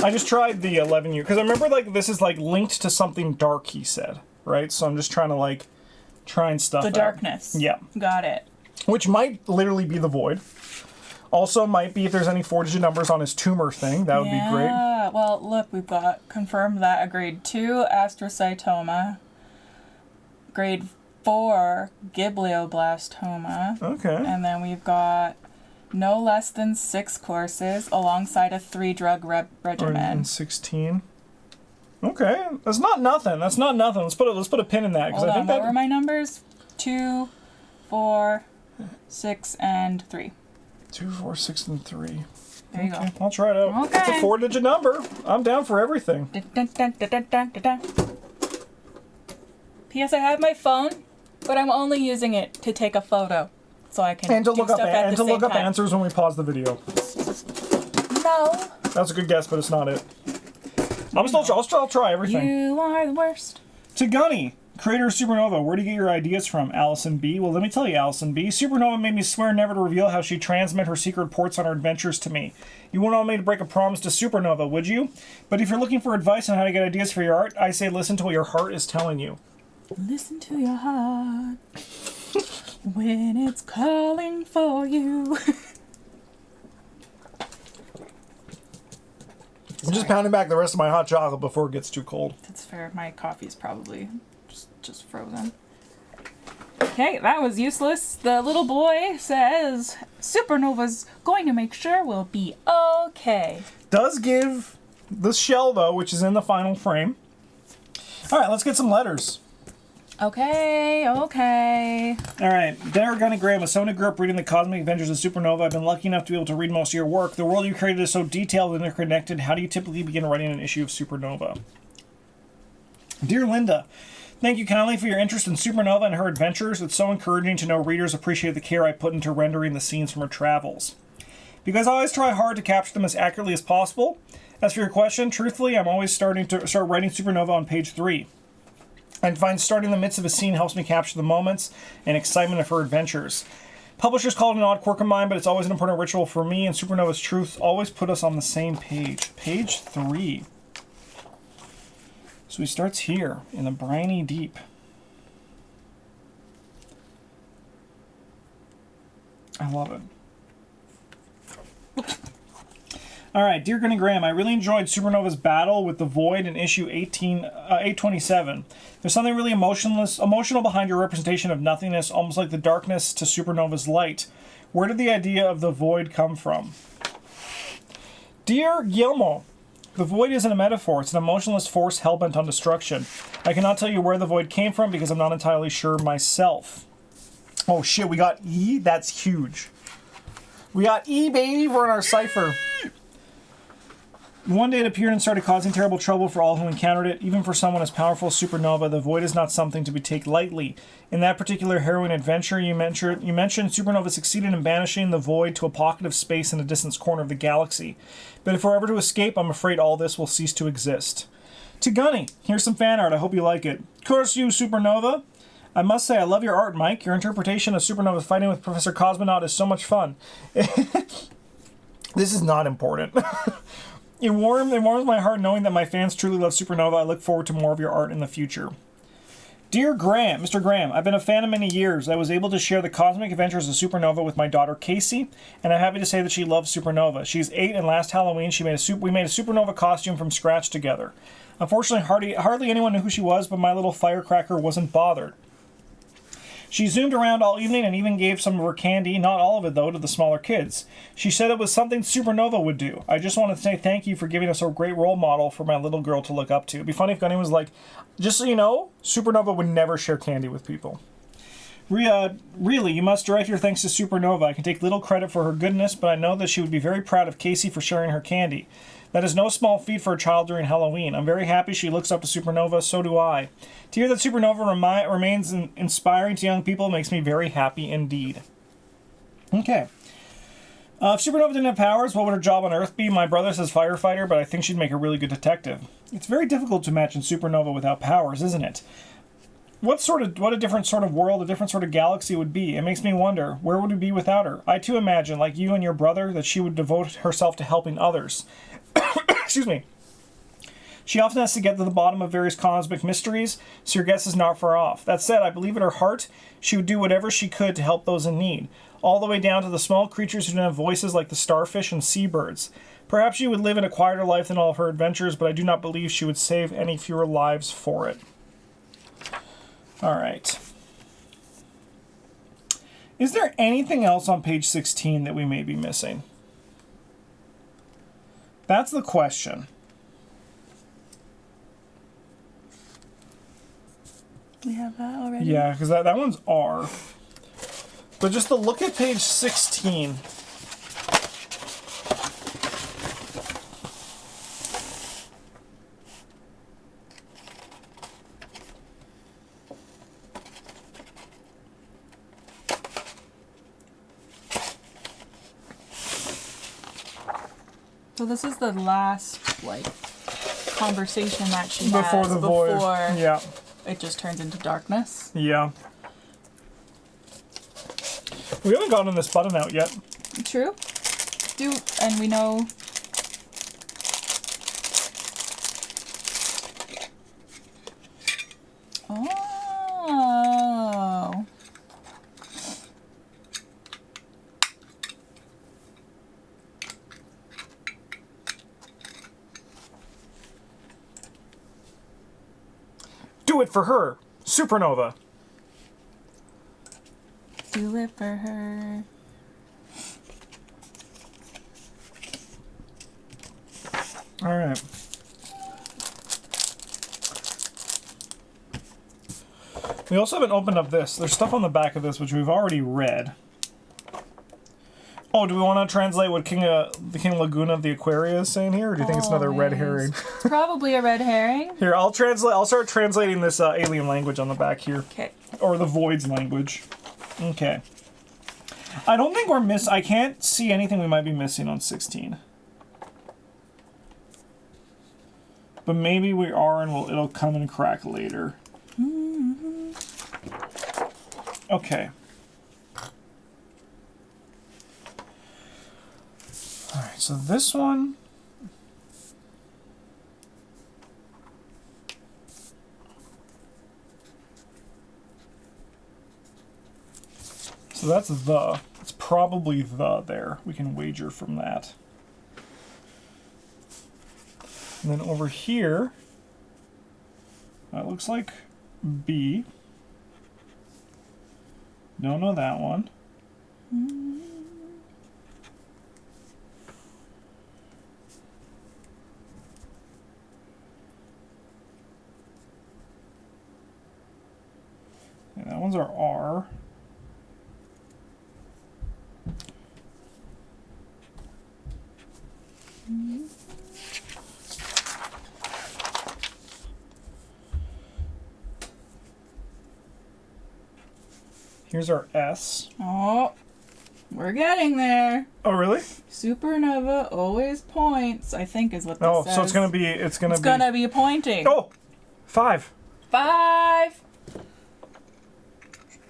I just tried the 11-year, because I remember, like, this is, like, linked to something dark, he said, right? So I'm just trying to, like, try and stuff The out. darkness. Yeah. Got it. Which might literally be the void. Also might be if there's any 4-digit numbers on his tumor thing. That would be great. Yeah. Well, look, we've got confirmed that a grade 2 astrocytoma, grade 4 giblioblastoma. Okay. And then we've got no less than 6 courses alongside a 3-drug regimen. And 16. Okay, that's not nothing. That's not nothing. Let's put a pin in that, because Hold I on, think what that were my numbers? 2, 4, 6, and 3. 2, 4, 6, and 3. There you Okay, I'll try it out. Okay. It's a 4-digit number. I'm down for everything. go. Dun, dun, dun, dun, dun, dun, dun. P.S. I have my phone, but I'm only using it to take a photo, so I can And to do look up stuff at the same time. answers when we pause the video. No, That's a good guess, but it's not it. I'll try everything. you are the worst. To Gunny, creator of Supernova, where do you get your ideas from? Allison B. Well, let me tell you, Allison B. Supernova made me swear never to reveal how she transmit her secret reports on her adventures to me. You wouldn't want me to break a promise to Supernova, would you? But if you're looking for advice on how to get ideas for your art, I say listen to what your heart is telling you. Listen to your heart when it's calling for you. I'm just pounding back the rest of my hot chocolate before it gets too cold. That's fair. My coffee's probably just frozen. Okay, that was useless. The little boy says Supernova's going to make sure we'll be okay. Does give the shell, though, which is in the final frame. All right, let's get some letters. Okay. All right, Dear Gunny Graham, as someone who grew up reading the Cosmic Adventures of Supernova, I've been lucky enough to be able to read most of your work. The world you created is so detailed and interconnected. How do you typically begin writing an issue of Supernova? Dear Linda, thank you kindly for your interest in Supernova and her adventures. It's so encouraging to know readers appreciate the care I put into rendering the scenes from her travels, because I always try hard to capture them as accurately as possible. As for your question, truthfully, I'm always starting to start writing Supernova on page 3. I find starting in the midst of a scene helps me capture the moments and excitement of her adventures. Publishers call it an odd quirk of mine, but it's always an important ritual for me, and Supernova's truths always put us on the same page. Page 3. So he starts here, in the briny deep. I love it. Alright, Dear Gunny Graham, I really enjoyed Supernova's battle with the Void in issue 827. There's something really emotional behind your representation of nothingness, almost like the darkness to Supernova's light. Where did the idea of the Void come from? Dear Guillermo, the Void isn't a metaphor, it's an emotionless force hell-bent on destruction. I cannot tell you where the Void came from because I'm not entirely sure myself. Oh shit, we got E? That's huge. We got E, baby, we're in our cipher. One day it appeared and started causing terrible trouble for all who encountered it. Even for someone as powerful as Supernova, the Void is not something to be taken lightly. In that particular harrowing adventure, you mentioned Supernova succeeded in banishing the Void to a pocket of space in a distant corner of the galaxy. But if we're ever to escape, I'm afraid all this will cease to exist. To Gunny, here's some fan art. I hope you like it. Curse you, Supernova! I must say, I love your art, Mike. Your interpretation of Supernova fighting with Professor Cosmonaut is so much fun. This is not important. It warms my heart knowing that my fans truly love Supernova. I look forward to more of your art in the future. Dear Graham, Mr. Graham, I've been a fan of many years. I was able to share the Cosmic Adventures of Supernova with my daughter Casey, and I'm happy to say that she loves Supernova. She's 8, and last Halloween we made a Supernova costume from scratch together. Unfortunately, hardly anyone knew who she was, but my little firecracker wasn't bothered. She zoomed around all evening and even gave some of her candy, not all of it though, to the smaller kids. She said it was something Supernova would do. I just want to say thank you for giving us a great role model for my little girl to look up to. It'd be funny if Gunny was like, just so you know, Supernova would never share candy with people. Really, you must direct your thanks to Supernova. I can take little credit for her goodness, but I know that she would be very proud of Casey for sharing her candy. That is no small feat for a child during Halloween. I'm very happy she looks up to Supernova, so do I. To hear that Supernova remains inspiring to young people makes me very happy indeed. Okay. If Supernova didn't have powers, what would her job on Earth be? My brother says firefighter, but I think she'd make a really good detective. It's very difficult to imagine Supernova without powers, isn't it? What a different sort of world, a different sort of galaxy would be. It makes me wonder, where would we be without her? I too imagine, like you and your brother, that she would devote herself to helping others. Excuse me. She often has to get to the bottom of various cosmic mysteries, so your guess is not far off. That said, I believe in her heart she would do whatever she could to help those in need, all the way down to the small creatures who don't have voices like the starfish and seabirds. Perhaps she would live in a quieter life than all of her adventures, but I do not believe she would save any fewer lives for it. All right. Is there anything else on page 16 that we may be missing? That's the question. We have that already? Yeah, because that one's R. But just to look at page 16. So this is the last, conversation that she Before has the void. before Yeah. it just turns into darkness. Yeah. We haven't gotten this button out yet. True. And we know... Oh. Do it for her. Supernova. Do it for her. All right. We also haven't opened up this. There's stuff on the back of this which we've already read. Oh, do we want to translate what the King Laguna of the Aquaria is saying here, or do you think it's another red herring? It's probably a red herring. Here, I'll start translating this alien language on the back here. Okay. Or the Void's language. Okay. I don't think I can't see anything we might be missing on 16. But maybe we are, and it'll come and crack later. Okay. Alright, so this one... So that's the. It's probably the there. We can wager from that. And then over here, that looks like B. Don't know that one. Yeah, that one's our R. Here's our S. Oh, we're getting there. Oh, really? Supernova always points, I think is what this says. So it's gonna be pointing. Oh, 5. 5.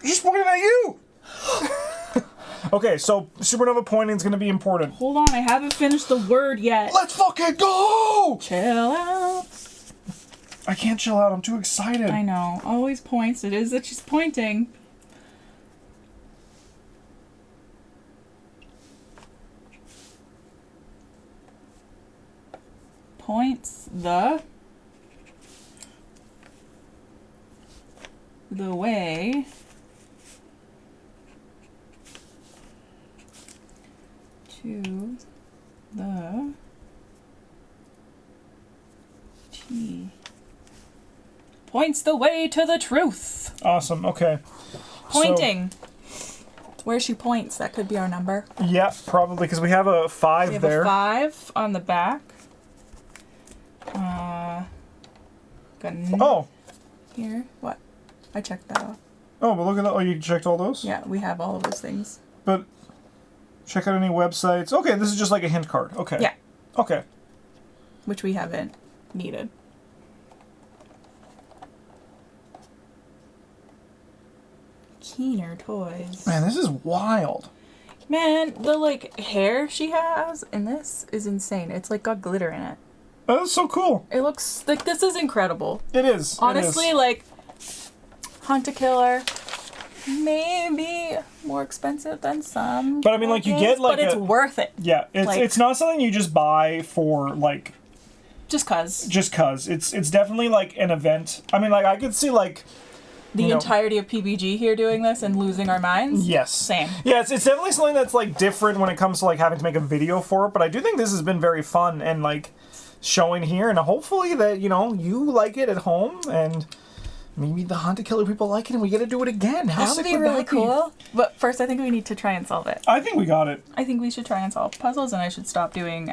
Just pointed at you. Okay, so Supernova pointing is gonna be important. Hold on, I haven't finished the word yet. Let's fucking go! Chill out. I can't chill out. I'm too excited. I know. Always points. It is that she's pointing. Points the way points the way to the truth. Awesome. Okay. Pointing. Where she points, that could be our number. Yeah, probably, because we have a 5 We have there. a 5 on the back. Got Oh. here. What? I checked that off. Oh, but look at that. Oh, you checked all those? Yeah, we have all of those things. But check out any websites. Okay, this is just like a hint card. Okay. Yeah. Okay. Which we haven't needed. Keener toys. Man, this is wild. Man, the like hair she has in this is insane. It's like got glitter in it. Oh, that's so cool. It looks like this is incredible. It is. Honestly, it is. like Hunt a Killer, maybe more expensive than some. But I mean, like, you get, like, but it's worth it. Yeah, it's like- it's not something you just buy for like Just cause just cause. It's definitely like an event. I mean, like, I could see like the you know- entirety of PBG here doing this and losing our minds. yes, Same. Yeah, it's definitely something that's like different when it comes to like having to make a video for it. But I do think this has been very fun and like showing here, and hopefully that you like it at home and. Maybe the Hunt a Killer people like it and we get to do it again. How That would sick be would really that be? cool. But first, I think we need to try and solve it. I think we got it. I think we should try and solve puzzles, and I should stop doing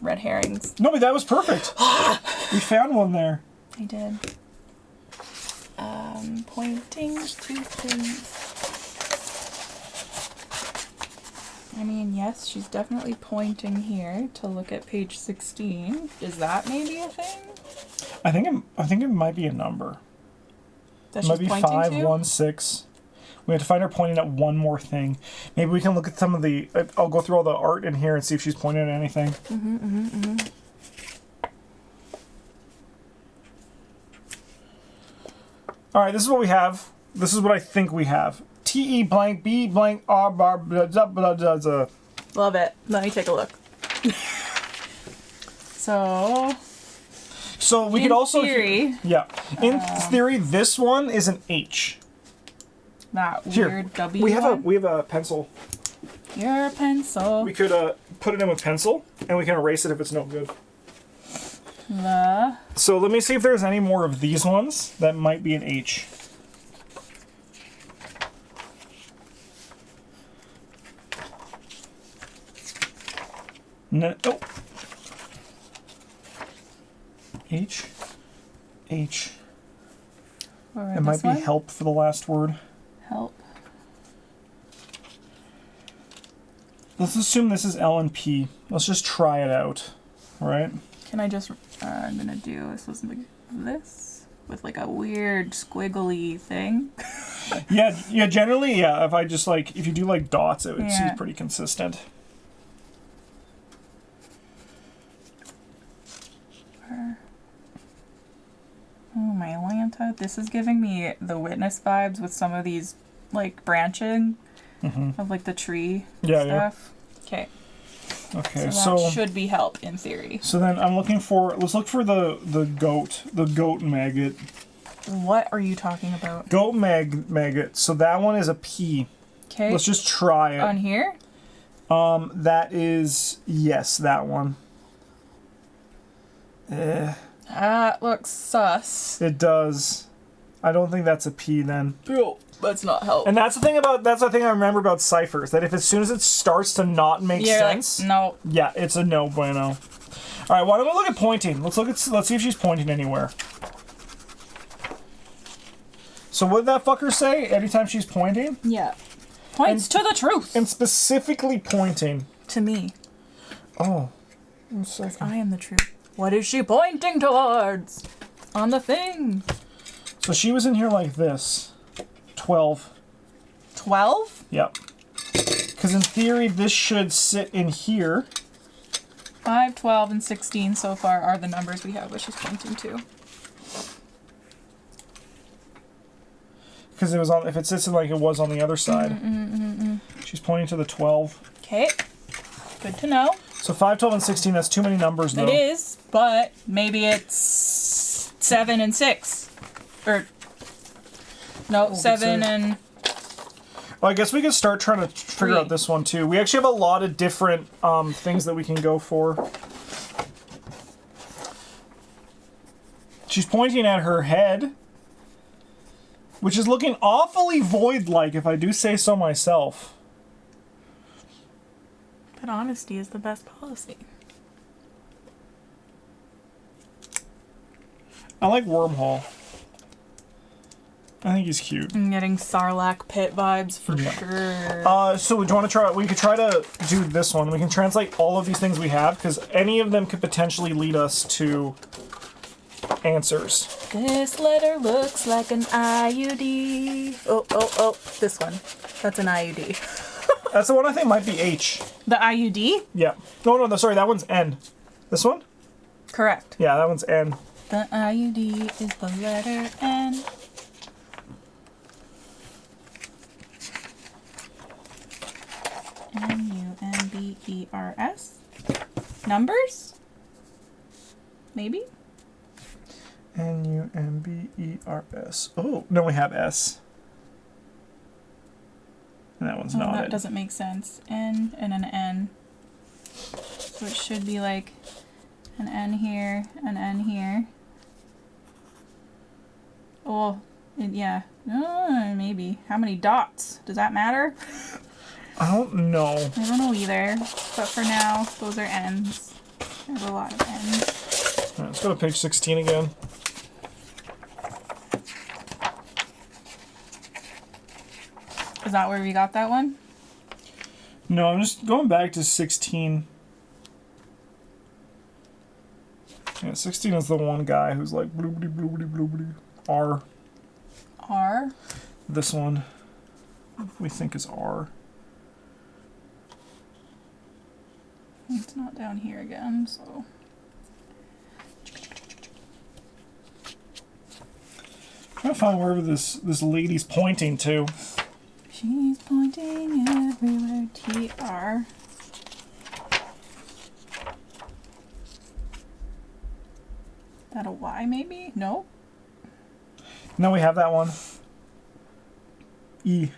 red herrings. No, but that was perfect. We found one there. I did. Pointing to things. I mean, yes, she's definitely pointing here to look at page 16. Is that maybe a thing? I think it might be a number. That It she's might be pointing 5, to? 1, 6. We have to find her pointing at one more thing. Maybe we can look at some of the. I'll go through all the art in here and see if she's pointing at anything. All right, this is what we have. This is what I think we have. TE blank B blank R bar blah, blah, blah, blah, blah. Love it. Let me take a look. So, So we in could also. theory, Yeah. In theory, this one is an H. that Here, weird W we have one. a pencil. Your pencil. We could put it in with pencil, and we can erase it if it's no good. The So let me see if there's any more of these ones that might be an H. No. Oh. H. H. or It might this be one? help for the last word. Help. Let's assume this is L and P. Let's just try it out. Right? Can I just? I'm gonna do something like this with like a weird squiggly thing. Yeah, generally, yeah, if I just like, if you do like dots, it Yeah. seems pretty consistent. Oh my Lanta, this is giving me the Witness vibes with some of these like branching of like the tree Yeah, stuff. Okay, Okay, so that should be help in theory. So then I'm looking for, let's look for the goat maggot. What are you talking about? Goat maggot. So that one is a P. Okay, Let's just try on it. here. That is, yes, that one. That looks sus. It does. I don't think that's a P then. Bro, that's not help. And that's the thing I remember about ciphers, that if as soon as it starts to not make sense, like, no. yeah, it's a no bueno. All right, why don't we look at pointing? Let's see if she's pointing anywhere. So what did that fucker say? Every time she's pointing? Yeah. Points to the truth. And specifically pointing. To me. Oh. I am the truth. What is she pointing towards? On the thing. So she was in here like this. 12. 12? Yep. Because in theory, this should sit in here. 5, 12, and 16 so far are the numbers we have what she's pointing to. Because it was on, if it sits in like it was on the other side. She's pointing to the 12. Okay. Good to know. So 5, 12, and 16, that's too many numbers though. It is, but maybe it's 7 and 6. Or, no, 7 and... Well, I guess we could start trying to figure 3. out this one too. We actually have a lot of different things that we can go for. She's pointing at her head. which is looking awfully void-like, if I do say so myself. But honesty is the best policy. I like Wormhole. I think he's cute. I'm getting Sarlacc pit vibes for sure. So do you want to try? We could try to do this one. We can translate all of these things we have, because any of them could potentially lead us to answers. This letter looks like an IUD. Oh, this one. That's an IUD. That's the one I think might be H. The IUD? Yeah. No, sorry, that one's N. This one? Correct. Yeah, that one's N. The IUD is the letter N. Numbers? Numbers? Maybe? Numbers. Oh, no, we have S. And that one's not. That doesn't make sense. N and an N. So it should be like an N here, an N here. Oh, yeah. Maybe. How many dots? Does that matter? I don't know. I don't know either. But for now, those are N's. There's a lot of N's. All right, let's go to page 16 again. Is that where we got that one? No, I'm just going back to 16. Yeah, 16 is the one guy who's like bloobity bloobity bloobity. R. R? This one we think is R. It's not down here again, so. Trying to find wherever this lady's pointing to. She's pointing everywhere. TR. That a Y maybe? No? No, we have that one. E.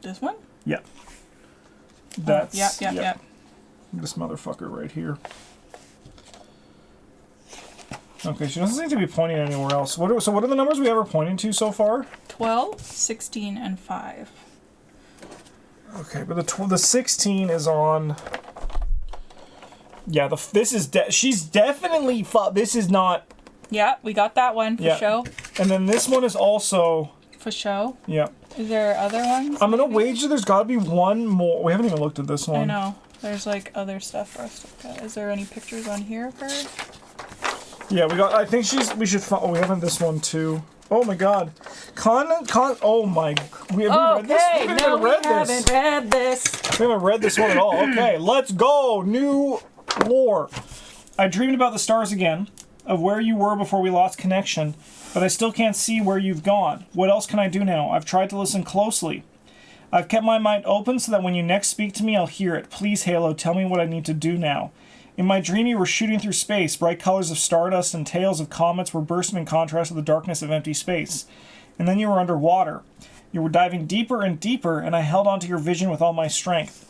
This one? Yeah. That's Yep. This motherfucker right here. Okay, she doesn't seem to be pointing anywhere else. So what are the numbers we ever pointing to so far? 12, 16, and 5. Okay, but the 16 is on. Yeah, she's definitely this is not. Yeah, we got that one for show. And then this one is also. For show. Yeah. Is there other ones? I'm gonna wager there's got to be one more. We haven't even looked at this one. I know. There's like other stuff for us to look at. Is there any pictures on here for her? Yeah, we got. I think we should. Oh, we have this one too. Oh my God, Oh my. We read this. We haven't read this. We haven't read this one at all. Okay, let's go. New lore. I dreamed about the stars again, of where you were before we lost connection, but I still can't see where you've gone. What else can I do now? I've tried to listen closely. I've kept my mind open so that when you next speak to me, I'll hear it. Please, Halo, tell me what I need to do now. In my dream, you were shooting through space. Bright colors of stardust and tails of comets were bursting in contrast to the darkness of empty space. And then you were underwater. You were diving deeper and deeper, and I held onto your vision with all my strength.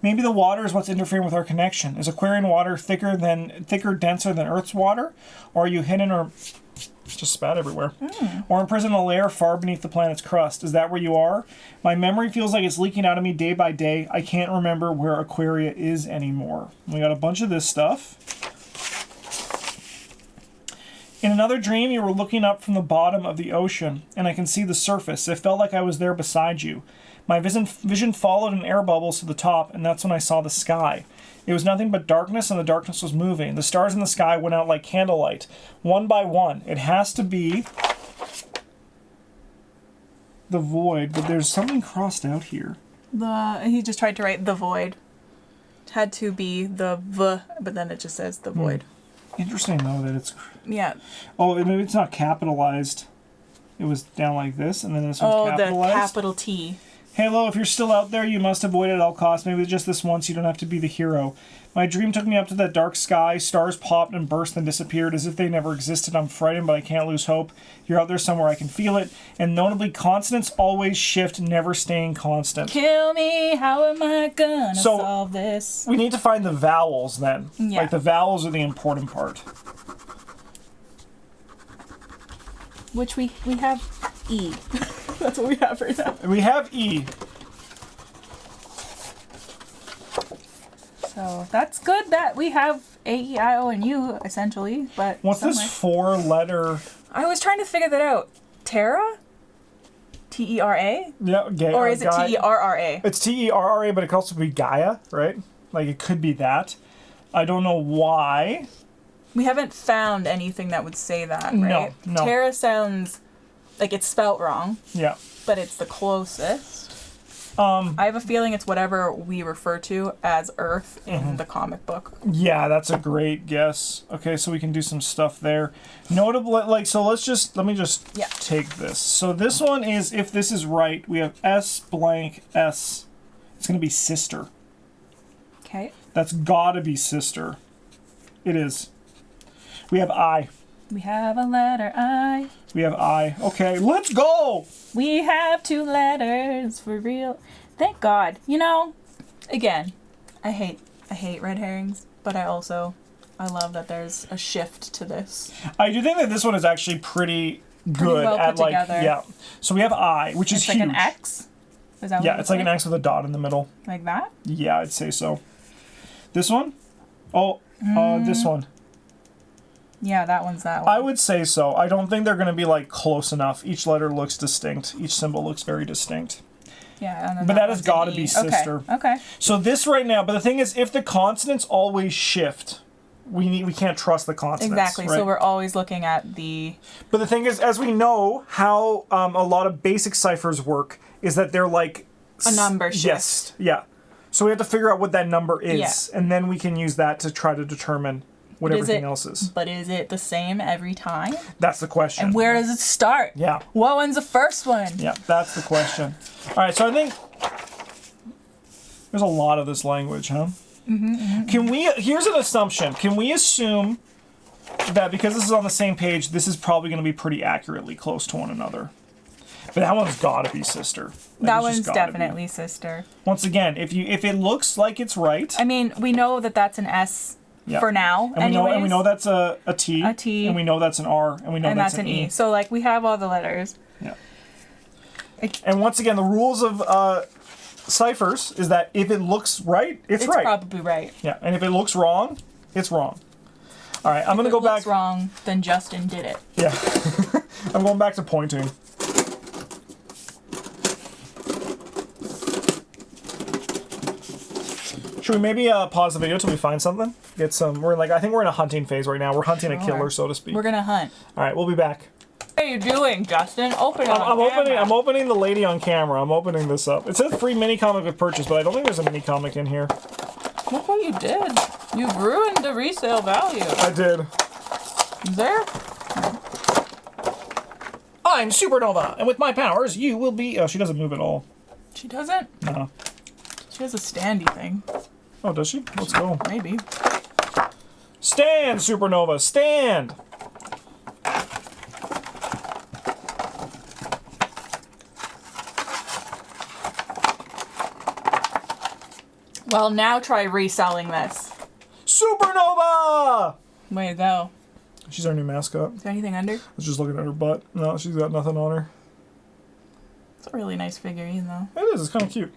Maybe the water is what's interfering with our connection. Is Aquarian water thicker, denser than Earth's water? Or are you hidden or... Just spat everywhere. Or imprisoned in a layer far beneath the planet's crust. Is that where you are? My memory feels like it's leaking out of me day by day. I can't remember where Aquaria is anymore. We got a bunch of this stuff. In another dream, you were looking up from the bottom of the ocean, and I can see the surface. It felt like I was there beside you. My vision followed in air bubbles to the top, and that's when I saw the sky. It was nothing but darkness, and the darkness was moving. The stars in the sky went out like candlelight, one by one. It has to be the void, but there's something crossed out here. He just tried to write the void. It had to be the V, but then it just says the void. Interesting, though, that it's... Yeah. Oh, maybe it's not capitalized. It was down like this, and then this one's capitalized. Oh, the capital T. Halo, if you're still out there, you must avoid it at all costs. Maybe just this once, you don't have to be the hero. My dream took me up to that dark sky. Stars popped and burst and disappeared as if they never existed. I'm frightened, but I can't lose hope. You're out there somewhere. I can feel it. And notably, consonants always shift, never staying constant. Kill me. How am I gonna solve this? We need to find the vowels then. Yeah. Like, the vowels are the important part. Which we have E. That's what we have right now. We have E. So that's good that we have A, E, I, O, and U, essentially. But what's this 4-letter? I was trying to figure that out. Terra? T-E-R-A? Yeah, Or is it T-E-R-R-A? It's T-E-R-R-A, but it could also be Gaia, right? Like, it could be that. I don't know why. We haven't found anything that would say that, right? No. Terra sounds like it's spelt wrong. Yeah. But it's the closest. I have a feeling it's whatever we refer to as Earth in the comic book. Yeah, that's a great guess. Okay, so we can do some stuff there. Notable, like, so let me just take this. So this one is, if this is right, we have S blank S. It's going to be sister. Okay. That's gotta be sister. It is. We have I. We have a letter I. We have I. Okay, let's go! We have 2 letters for real. Thank God. You know, again, I hate red herrings, but I love that there's a shift to this. I do think that this one is actually pretty good well at put like together. yeah. So we have I, which is It's like huge. an X? Is that what Yeah, it's like an X with a dot in the middle. Like that? Yeah, I'd say so. This one? Oh, this one. Yeah, that one's that one. I would say so. I don't think they're going to be like close enough. Each letter looks distinct. Each symbol looks very distinct. Yeah, and then But that has one's got an to be E. sister. Okay. So this right now, but the thing is, if the consonants always shift, we can't trust the consonants. Exactly. Right? So we're always looking at the. But the thing is, as we know, how a lot of basic ciphers work is that they're like A number shift. Yes. Yeah. So we have to figure out what that number is, Yeah. and then we can use that to try to determine what everything else is. But is it the same every time? That's the question. And where does it start? Yeah. What one's the first one? Yeah, that's the question. All right, so I think there's a lot of this language, huh? Can we? Here's an assumption. Can we assume that because this is on the same page, this is probably going to be pretty accurately close to one another? But that one's got to be sister. Like, That one's definitely sister. Once again, if it looks like it's right, I mean, we know that that's an S for now. and we know that's a T. A T. And we know that's an R, and we know that's an E. So like we have all the letters. Yeah. And once again, the rules of ciphers is that if it looks right, it's right. It's probably right. Yeah, and if it looks wrong, it's wrong. All right, I'm going to go back. If it looks wrong, then Justin did it. Yeah. I'm going back to pointing. Should we maybe pause the video till we find something? Get some. I think we're in a hunting phase right now. We're hunting a killer, so to speak. We're gonna hunt. All right, we'll be back. What are you doing, Justin? Open it. I'm opening the lady on camera. I'm opening this up. It says free mini comic with purchase, but I don't think there's a mini comic in here. Look what you did. You've ruined the resale value. I did. Is there? I'm Supernova, and with my powers, you will be. Oh, she doesn't move at all. She doesn't? No. She has a standy thing. Oh, does she? Let's go. Maybe. Stand, Supernova, stand! Well, now try reselling this. Supernova! Way to go. She's our new mascot. Is there anything under? I was just looking at her butt. No, she's got nothing on her. It's a really nice figurine, though. It is. It's kind of cute.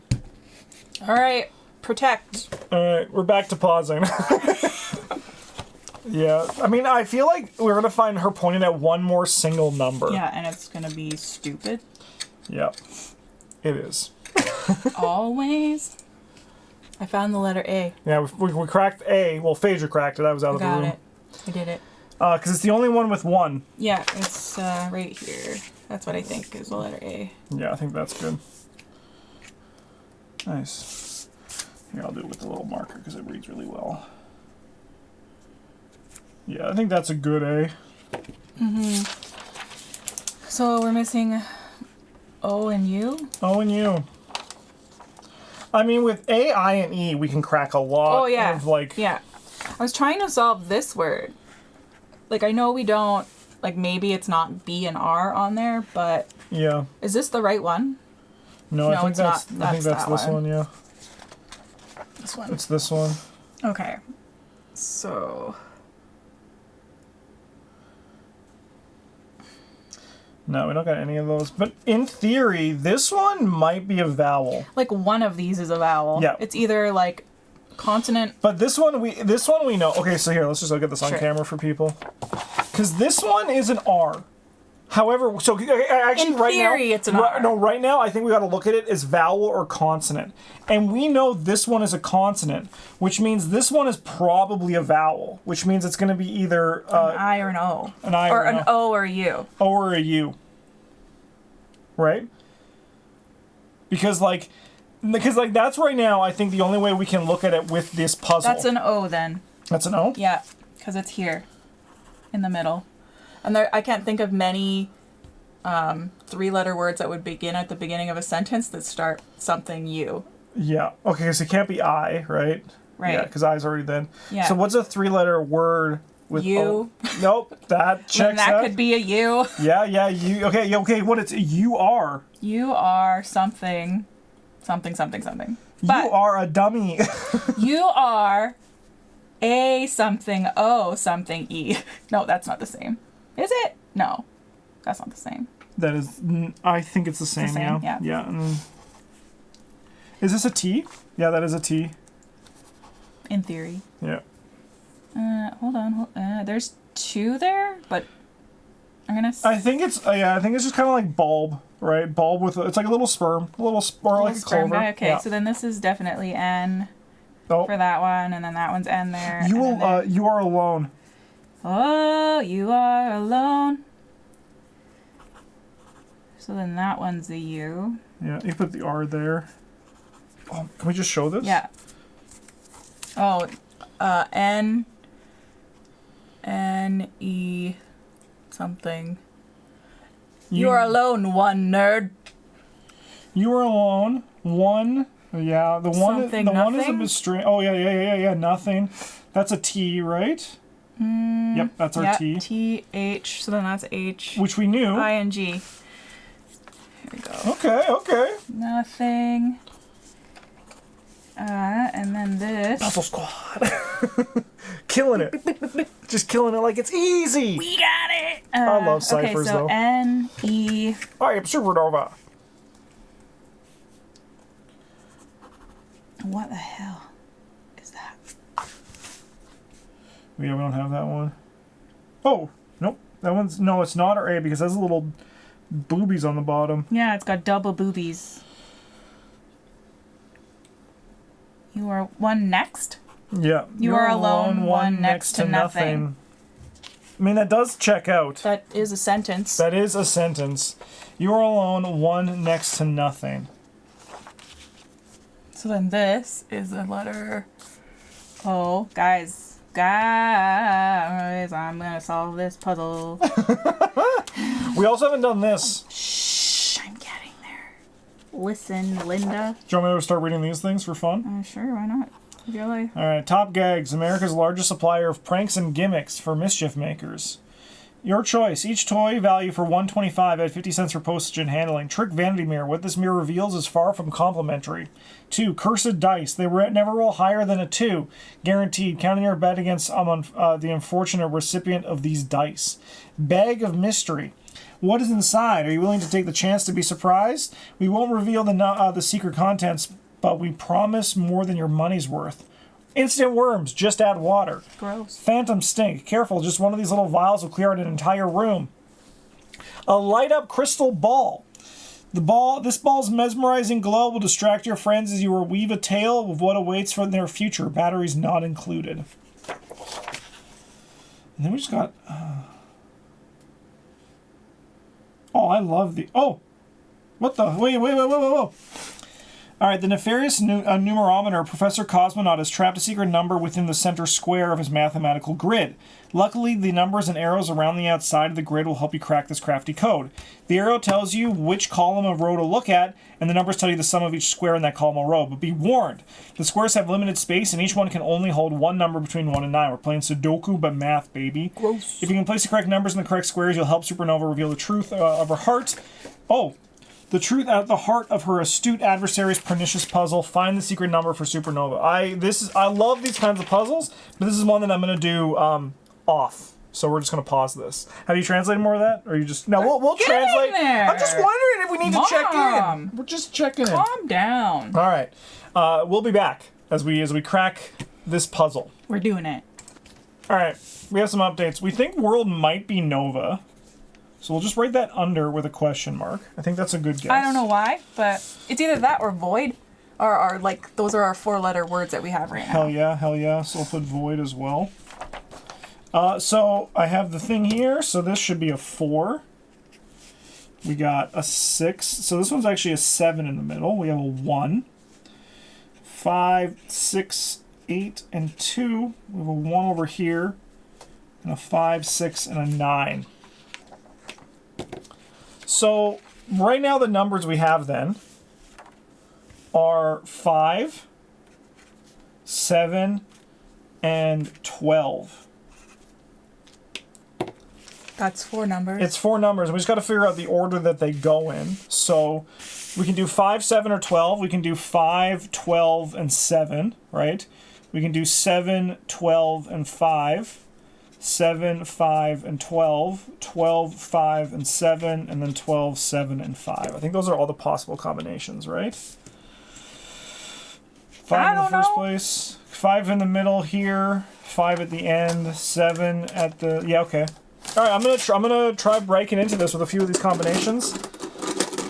All right. Protect. All right, we're back to pausing. Yeah, I mean, I feel like we're going to find her pointing at one more single number. Yeah, and it's going to be stupid. Yeah, it is. Always. I found the letter A. Yeah, we cracked A. Well, Phaedra cracked it. I was out of the room. Got it. I did it. Because it's the only one with one. Yeah, it's right here. That's what I think is the letter A. Yeah, I think that's good. Nice. Here, I'll do it with a little marker because it reads really well. Yeah, I think that's a good A. So we're missing O and U? O and U. I mean, with A, I, and E, we can crack a lot of, like... Yeah. I was trying to solve this word. Like, I know we don't... Like, maybe it's not B and R on there, but... Yeah. Is this the right one? No, I think it's that's, not. I think that's this one, yeah. This one. It's this one. Okay. So... No, we don't got any of those. But in theory, this one might be a vowel. Like one of these is a vowel. Yeah. It's either like consonant. But this one we know. Okay, so here, let's just look at this on camera for people. Because this one is an R. However, so actually In right theory, now, it's an R. No, right now I think we got to look at it as vowel or consonant, and we know this one is a consonant, which means this one is probably a vowel, which means it's going to be either An I or an O. an I or or an O or a U. O or a U, right? Because that's right now I think the only way we can look at it with this puzzle. That's an O then. That's an O? Yeah, because it's here in the middle. And I can't think of many 3-letter words that would begin at the beginning of a sentence that start something U. Yeah. Okay, so it can't be I, right? Right. Yeah, because I's already then. Yeah. So what's a 3-letter word with U. O? Nope, that checks Then that out. could be a U. Yeah, you. Okay, what it's you are. You are something. You But are a dummy. you are a something, O something, E. No, that's not the same. Is it? No, that's not the same. That is, I think it's the same, same, yeah. yeah. Is this a T? Yeah, that is a T. In theory. Yeah. Hold on. There's 2 there, but I'm gonna. I think it's just kind of like bulb, right? Bulb with it's like a little sperm, or like a sperm clover. guy. Okay, Yeah. so then this is definitely N Oh, for that one, and then that one's N there. you and will. then there. You are alone. Oh, you are alone. So then that one's a U. Yeah, you put the R there. Oh, can we just show this? Yeah. Oh, N E something. You are alone, one nerd. You are alone. One. Yeah, the one. Something, the one is a nothing? bit strange. Oh yeah. Nothing. That's a T, right? Yep, that's our T. T-H, so then that's H. Which we knew. I-N-G. Here we go. Okay. Nothing. And then this. Puzzle Squad. Killing it. Just killing it like it's easy. We got it! I love ciphers, okay, so though. N-E... I am Supernova. What the hell is that? We don't have that one. Oh, nope. That one's... No, it's not our A because it has little boobies on the bottom. Yeah, it's got double boobies. You are one next? Yeah. You are alone, one next to nothing. I mean, that does check out. That is a sentence. That is a sentence. You are alone, one next to nothing. So then this is a letter O. Guys, I'm gonna solve this puzzle. We also haven't done this. Shh, I'm getting there. Listen, Linda. Do you want me to start reading these things for fun? Sure, why not? Your life. All right, Top Gags, America's largest supplier of pranks and gimmicks for mischief makers. Your choice. Each toy value for $1.25 at 50 cents for postage and handling. Trick Vanity Mirror. What this mirror reveals is far from complimentary. 2. Cursed Dice. They never roll higher than a 2. Guaranteed. Counting your bet against the unfortunate recipient of these dice. Bag of Mystery. What is inside? Are you willing to take the chance to be surprised? We won't reveal the secret contents, but we promise more than your money's worth. Instant worms, just add water. Gross. Phantom stink. Careful, just one of these little vials will clear out an entire room. A light-up crystal ball. This ball's mesmerizing glow will distract your friends as you weave a tale of what awaits for their future. Batteries not included. And then we just got... Oh, I love the... Oh! What the... Wait. All right, the nefarious numerometer, Professor Cosmonaut, has trapped a secret number within the center square of his mathematical grid. Luckily, the numbers and arrows around the outside of the grid will help you crack this crafty code. The arrow tells you which column of row to look at, and the numbers tell you the sum of each square in that column or row. But be warned, the squares have limited space, and each one can only hold one number between 1 and 9. We're playing Sudoku, but math, baby. Gross. If you can place the correct numbers in the correct squares, you'll help Supernova reveal the truth of her heart. Oh! The truth at the heart of her astute adversary's pernicious puzzle. Find the secret number for Supernova. I love these kinds of puzzles, but this is one that I'm gonna do off. So we're just going to pause this. Have you translated more of that? Or you just... No, we'll Get translate. in there. I'm just wondering if we need to check Mom. in. We're just checking in. Calm down. All right. We'll be back as we crack this puzzle. We're doing it. All right. We have some updates. We think world might be Nova. So we'll just write that under with a question mark. I think that's a good guess. I don't know why, but it's either that or void. Or like, those are our 4-letter words that we have right now. Hell yeah, hell yeah. So we'll put void as well. So I have the thing here. So this should be a 4. We got a 6. So this one's actually a 7 in the middle. We have a 1. 5, 6, 8, and 2. We have a 1 over here. And a 5, 6, and a 9. So right now the numbers we have then are 5, 7, and 12. That's 4 numbers. It's 4 numbers. We just got to figure out the order that they go in. So we can do 5, 7, or 12. We can do 5, 12, and 7, right? We can do 7, 12, and 5. 7, 5, and 12. 12, 5, and 7. And then 12, 7, and 5. I think those are all the possible combinations, right? 5 in the first place. 5 in the middle here. 5 at the end. 7 at the... Yeah, okay. All right, I'm gonna try breaking into this with a few of these combinations.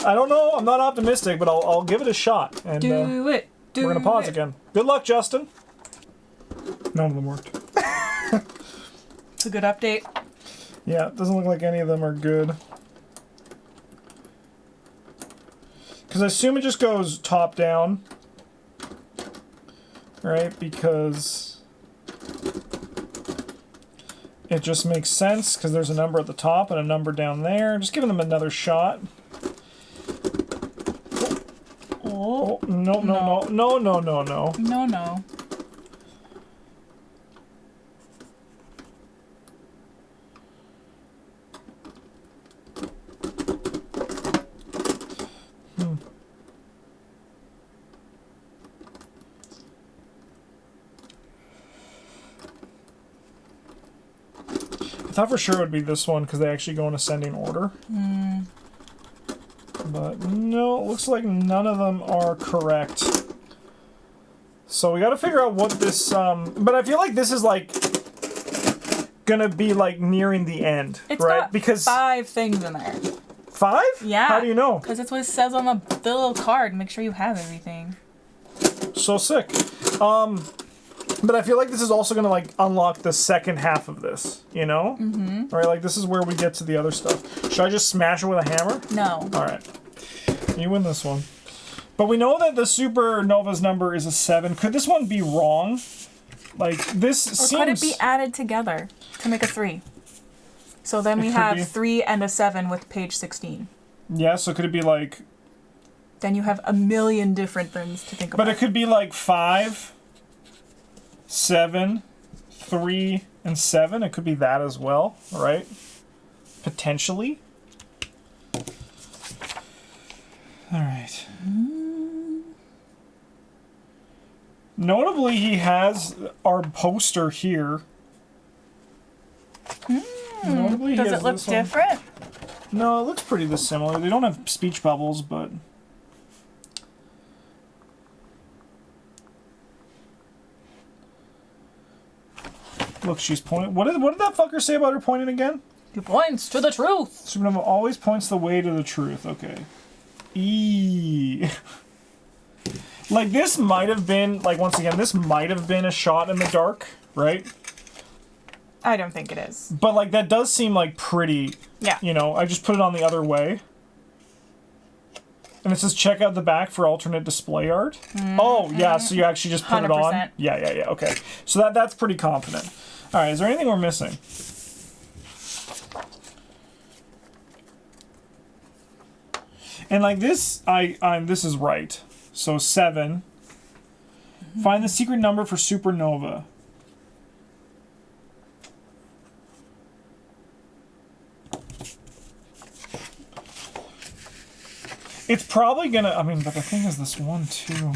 I don't know. I'm not optimistic, but I'll give it a shot. And Do it. we're gonna pause again. Good luck, Justin. None of them worked. It's a good update. Yeah, it doesn't look like any of them are good. Because I assume it just goes top down, right? Because it just makes sense because there's a number at the top and a number down there. Just giving them another shot. Oh, no. No. I thought for sure it would be this one because they actually go in ascending order. But no, it looks like none of them are correct. So we got to figure out what this... but I feel like this is like gonna be like nearing the end, It's right? got Because 5 things in there. 5? Yeah. How do you know? Because it's what it says on the little card. Make sure you have everything. So sick. But I feel like this is also gonna like unlock the second half of this, you know? Mm-hmm. Right, like this is where we get to the other stuff. Should I just smash it with a hammer? No. All right. You win this one. But we know that the supernova's number is a 7. Could this one be wrong? Like this Or seems... could it be added together to make a 3? So then we have be. 3 and a 7 with page 16. Yeah, so could it be like... Then you have a million different things to think about. But it could be like 5, 7, 3, and 7. It could be that as well, right? Potentially. All right. Notably, he has our poster here. Notably, Does he has it look this one. different? No, it looks pretty similar. They don't have speech bubbles, but... Look, she's pointing... What did that fucker say about her pointing again? He points to the truth. Supernova always points the way to the truth. Okay. E. Like, this might have been... Like, once again, this might have been a shot in the dark, right? I don't think it is. But, like, that does seem, like, pretty... Yeah. You know, I just put it on the other way. And it says, check out the back for alternate display art. Mm-hmm. Oh, yeah, so you actually just put it on? 100%. Yeah, okay. So that's pretty confident. All right, is there anything we're missing? And, like, this, this is right. So 7. Mm-hmm. Find the secret number for supernova. It's probably gonna, I mean, but the thing is this one too.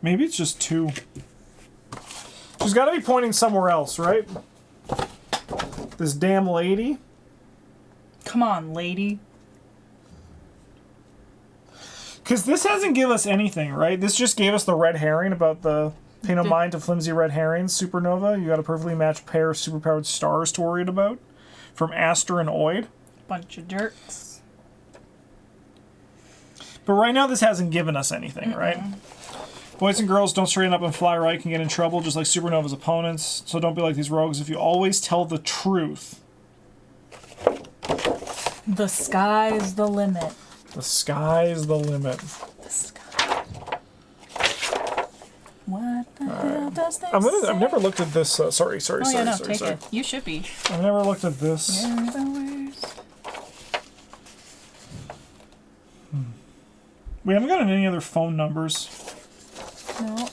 Maybe it's just 2. She's got to be pointing somewhere else, right? This damn lady. Come on, lady. Because this hasn't given us anything, right? This just gave us the red herring about the pay no mind to flimsy red herrings, supernova. You got a perfectly matched pair of superpowered stars to worry about. From Aster and Oid. Bunch of jerks. But right now this hasn't given us anything, right? Boys and girls, don't straighten up and fly right, can get in trouble just like Supernova's opponents. So don't be like these rogues if you always tell the truth. The sky's the limit. The sky's the limit. The sky. What the hell does this I've never looked at this. Sorry. Oh yeah, no, take it. You should be. I've never looked at this. You're the worst. We haven't gotten any other phone numbers. No,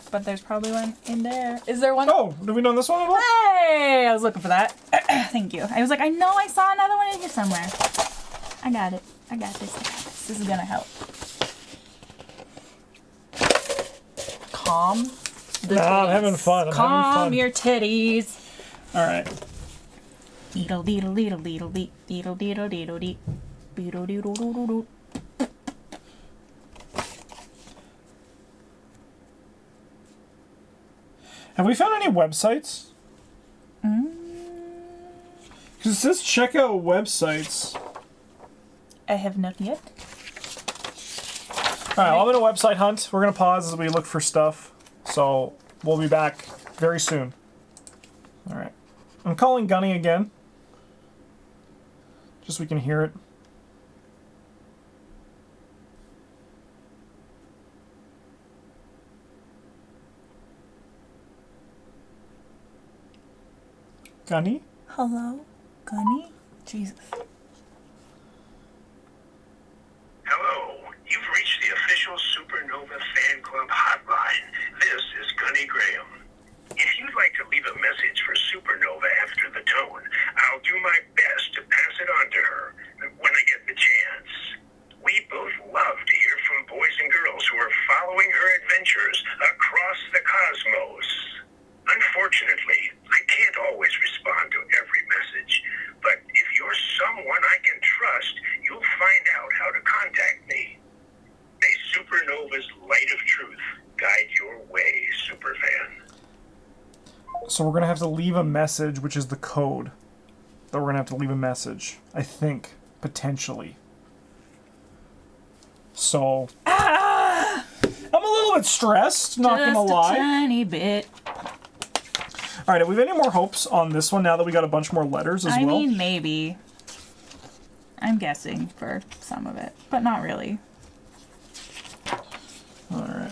but there's probably one in there. Is there one? Oh, did we know this one at all? Hey! I was looking for that. Thank you. I was like, I know I saw another one in here somewhere. I got it. I got this. This is gonna help. Calm. I'm having fun. Calm your titties. All right. Deedle deedle deedle deedle dee deedle deedle deedle dee deedle deedle deedle doo. Have we found any websites? Because it says check out websites. I have not yet. All right, I'm in a website hunt. We're going to pause as we look for stuff. So we'll be back very soon. All right. I'm calling Gunny again. Just so we can hear it. Gunny? Hello? Gunny? Jesus. Hello, you've reached the official Supernova Fan Club hotline. This is Gunny Graham. If you'd like to leave a message for Supernova after the tone, I'll do my best to pass it on to her when I get the chance. We both love to hear from boys and girls who are following her adventures across the cosmos. Unfortunately, I can't always respond to every message, but if you're someone I can trust, you'll find out how to contact me. May Supernova's light of truth guide your way, Superfan. So we're going to have to leave a message, which is the code. That we're going to have to leave a message. I think. Potentially. So... I'm a little bit stressed, not going to lie. Just a tiny bit. All right, have we have any more hopes on this one now that we got a bunch more letters as well? I mean, maybe. I'm guessing for some of it, but not really. All right.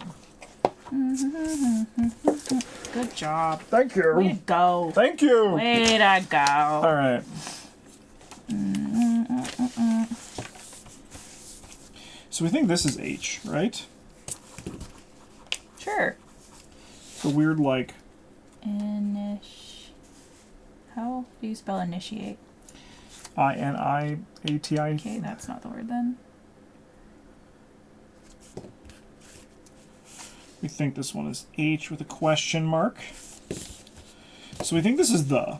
Good job. Thank you. Way to go. Thank you. Way to go. All right. So we think this is H, right? Sure. The weird, like... How do you spell initiate? I-N-I-A-T-I. Okay, that's not the word then. We think this one is H with a question mark. So we think this is the...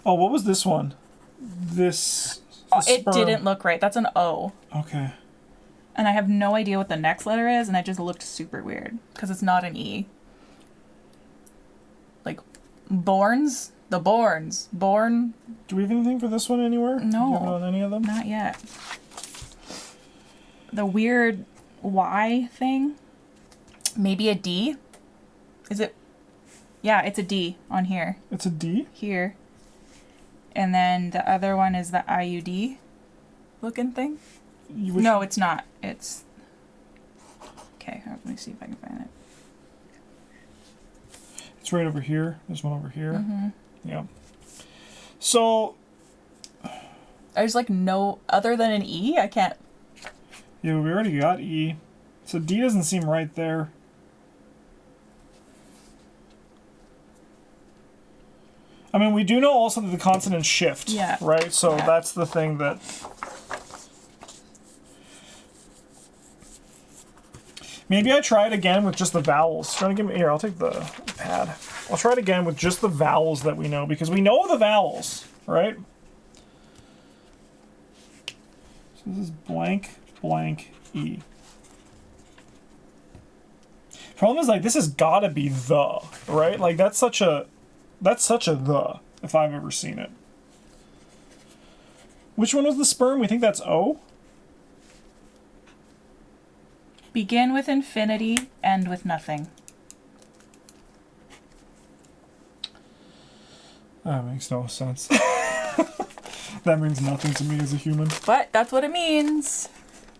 Oh, what was this one? This... Oh, it sperm. didn't look right. That's an O. Okay. And I have no idea what the next letter is, and it just looked super weird. Because it's not an E. Like, Borns? The Borns. Born? Do we have anything for this one anywhere? No. Do you have it on any of them? Not yet. The weird Y thing? Maybe a D? Is it? Yeah, it's a D on here. It's a D? Here. And then the other one is the IUD looking thing? No, it's not. It's... Okay, let me see if I can find it. It's right over here. There's one over here. Mm-hmm. Yeah. So... There's like no... Other than an E, I can't... Yeah, we already got E. So D doesn't seem right there. I mean, we do know also that the consonants shift. Yeah. Right? So Yeah. that's the thing that... Maybe I try it again with just the vowels. Trying to give me here. I'll take the pad. I'll try it again with just the vowels that we know because we know the vowels, right? So this is blank, blank, E. Problem is, like, this has got to be the, right? Like, that's such a the, if I've ever seen it. Which one was the sperm? We think that's O? Begin with infinity, end with nothing. That makes no sense. That means nothing to me as a human. But that's what it means.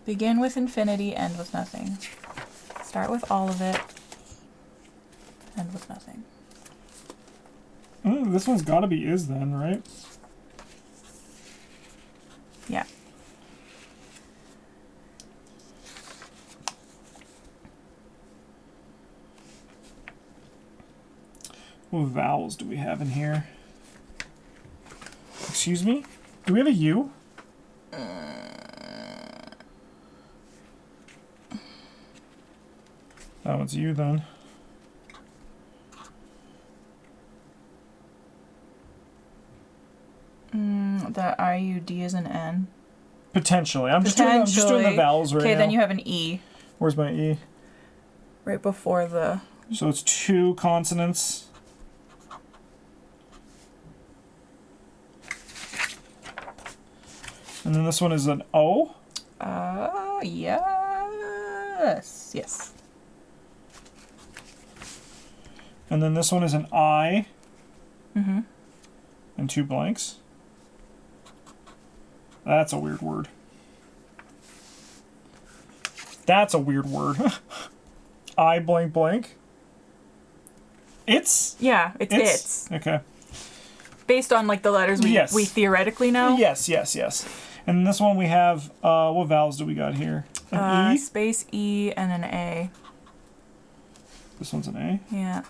Begin with infinity, end with nothing. Start with all of it, end with nothing. This one's got to be is then, right? Yeah. What vowels do we have in here? Excuse me? Do we have a U? That one's U then. The IUD is an N. Potentially. I'm just doing the vowels right now. Okay, then you have an E. Where's my E? Right before the... So it's 2 consonants. And then this one is an O? Yes. Yes. And then this one is an I. Mm-hmm. And 2 blanks. That's a weird word. That's a weird word. I blank blank. It's? Yeah, it's. Okay. Based on, like, the letters we theoretically know? Yes. And this one we have, what vowels do we got here? An E? Space E and an A. This one's an A? Yeah.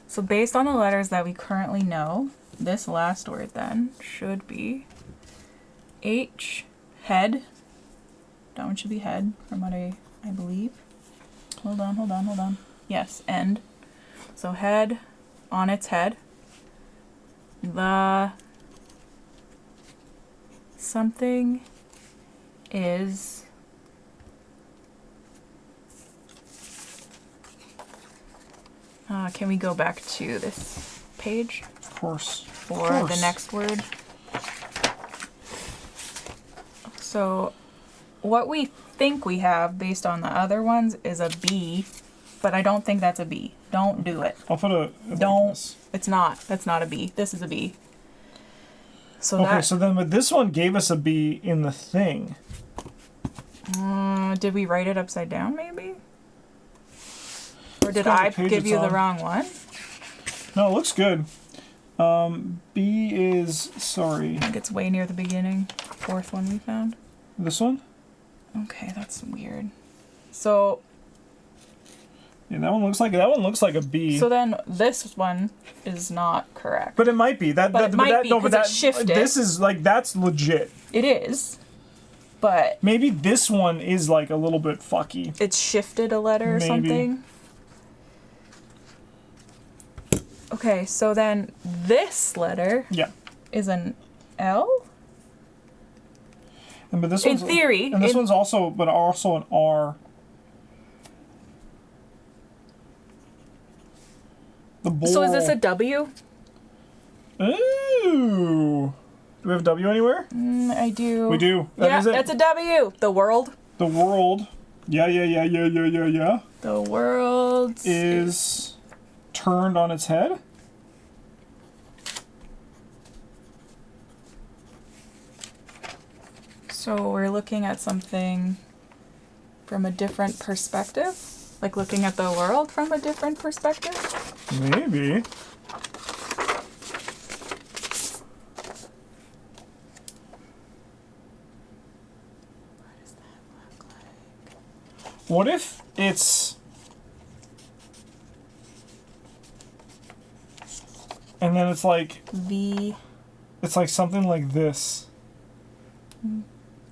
So based on the letters that we currently know, this last word then should be H, head. That one should be head, from what I believe. Hold on. Yes, end. So head, on its head. The something is can we go back to this page? Of course. For the next word. So what we think we have based on the other ones is a B, but I don't think that's a B. Don't do it. I'll put a don't. Like this. It's not. That's not a B. This is a B. So okay, so then but this one gave us a B in the thing. Did we write it upside down maybe? Or did I give you the wrong one? No, it looks good. B is, sorry. I think it's way near the beginning. Fourth one we found. This one? Okay, that's weird. So... yeah, that one looks like a B. So then this one is not correct. But it might be. It's shifted. This is, like, that's legit. It is. But... maybe this one is, like, a little bit fucky. It's shifted a letter or something. Okay, so then this letter is an L? But this in theory. And this one's also an R. The bowl. So is this a W? Ooh. Do we have a W anywhere? I do. We do. That's a W. The world. The world. Yeah. The world is turned on its head. So we're looking at something from a different perspective? Like looking at the world from a different perspective? Maybe. What does that look like? What if it's... and then it's like... it's like something like this.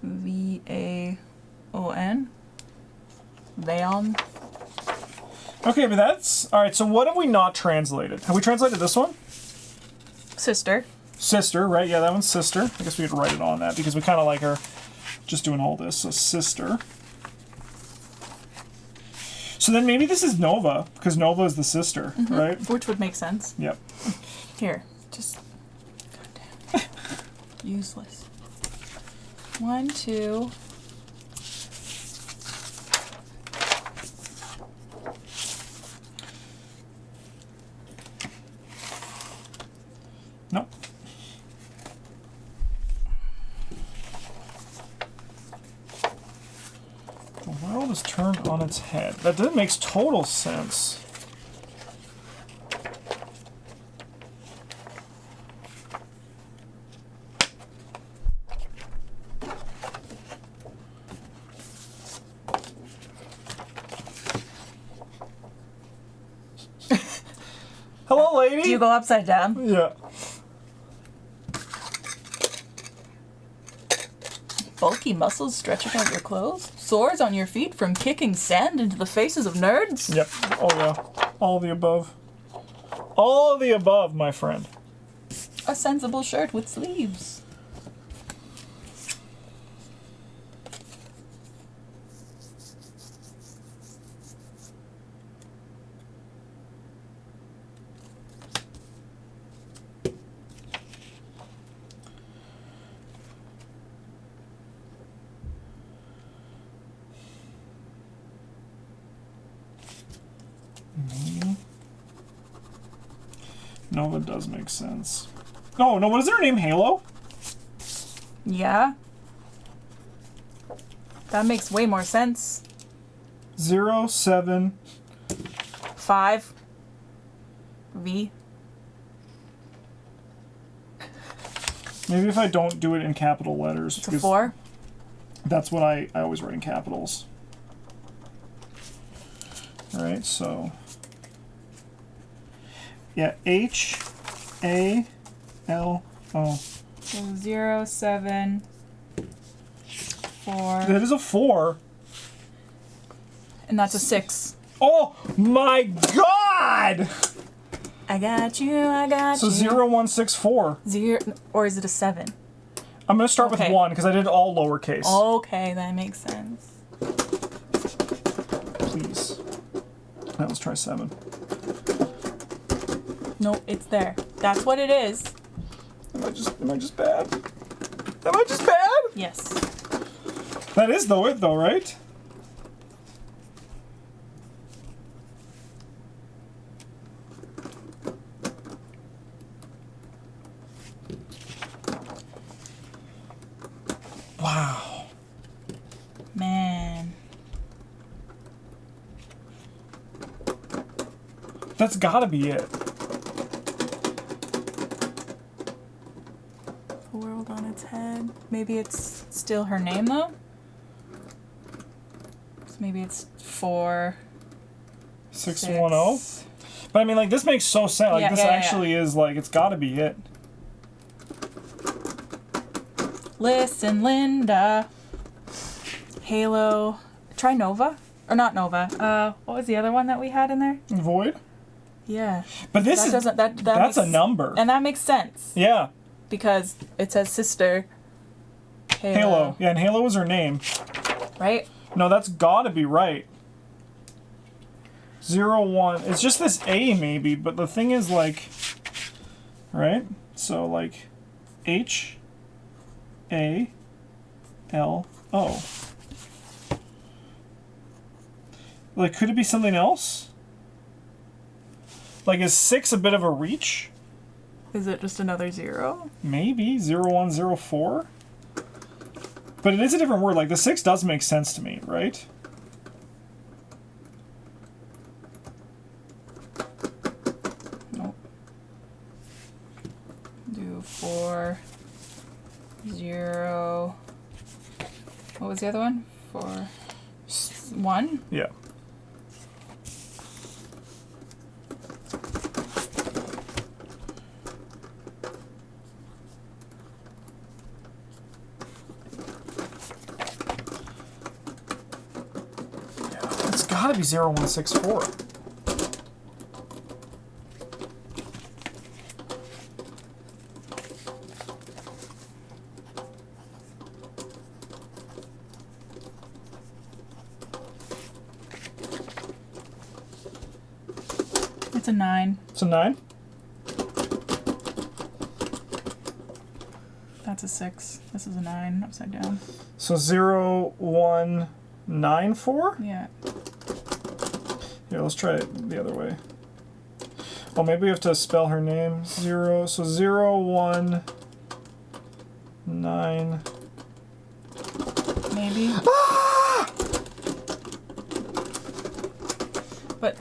VAON? Theon. Okay, but that's... Alright, so what have we not translated? Have we translated this one? Sister. Sister, right? Yeah, that one's sister. I guess we could write it on that because we kind of like her just doing all this. So sister. So then maybe this is Nova, because Nova is the sister, right? Which would make sense. Yep. Here, just... Goddamn. Useless. 1, 2... Nope. The world is turned on its head. That makes total sense. Hello, lady. Do you go upside down? Yeah. Bulky muscles stretching out your clothes? Sores on your feet from kicking sand into the faces of nerds? Yep. Oh, yeah. All the above. All the above, my friend. A sensible shirt with sleeves. Nova does make sense. No, what is her name? Halo? Yeah. That makes way more sense. 0, 7. 5. V. Maybe if I don't do it in capital letters. It's a 4. That's what I always write in capitals. Alright, so... Yeah, H-A-L-O. So 0, 7, 4. That is a 4. And that's a 6. Oh my god! I got you, I got So you. 0, 1, 6, 4. 0, or is it a 7? I'm going to start with Okay. 1 because I did all lowercase. Okay, that makes sense. Please. Now let's try 7. Nope, it's there. That's what it is. Am I just bad? Am I just bad? Yes. That is it though, right? Wow. Man. That's gotta be it. The world on its head. Maybe it's still her name though? So maybe it's 4, 610. But I mean, like, this makes so sense. Like, Yeah, this yeah, actually is, like, it's gotta be it. Listen, Linda. Halo. Try Nova? Or not Nova. What was the other one that we had in there? Void? Yeah. But this That is... doesn't that that's makes, a number. And that makes sense. Yeah. Because it says sister. Halo. Yeah, and Halo was her name. Right? No, that's gotta be right. 0, 1. It's just this A, maybe, but the thing is, like... Right? So, like... H... A... L... O. Like, could it be something else? Like, is 6 a bit of a reach? Is it just another 0? Maybe. 0, 1, 0, 4? But it is a different word. Like, the 6 does make sense to me, right? Nope. Do 4, 0. What was the other one? 4, 1? Yeah. gotta be 0164. It's a 9. It's a 9? That's a 6. This is a 9 upside down. So 0194? Yeah. Here, let's try it the other way. Oh, maybe we have to spell her name. 0, so 019. Maybe. Ah! But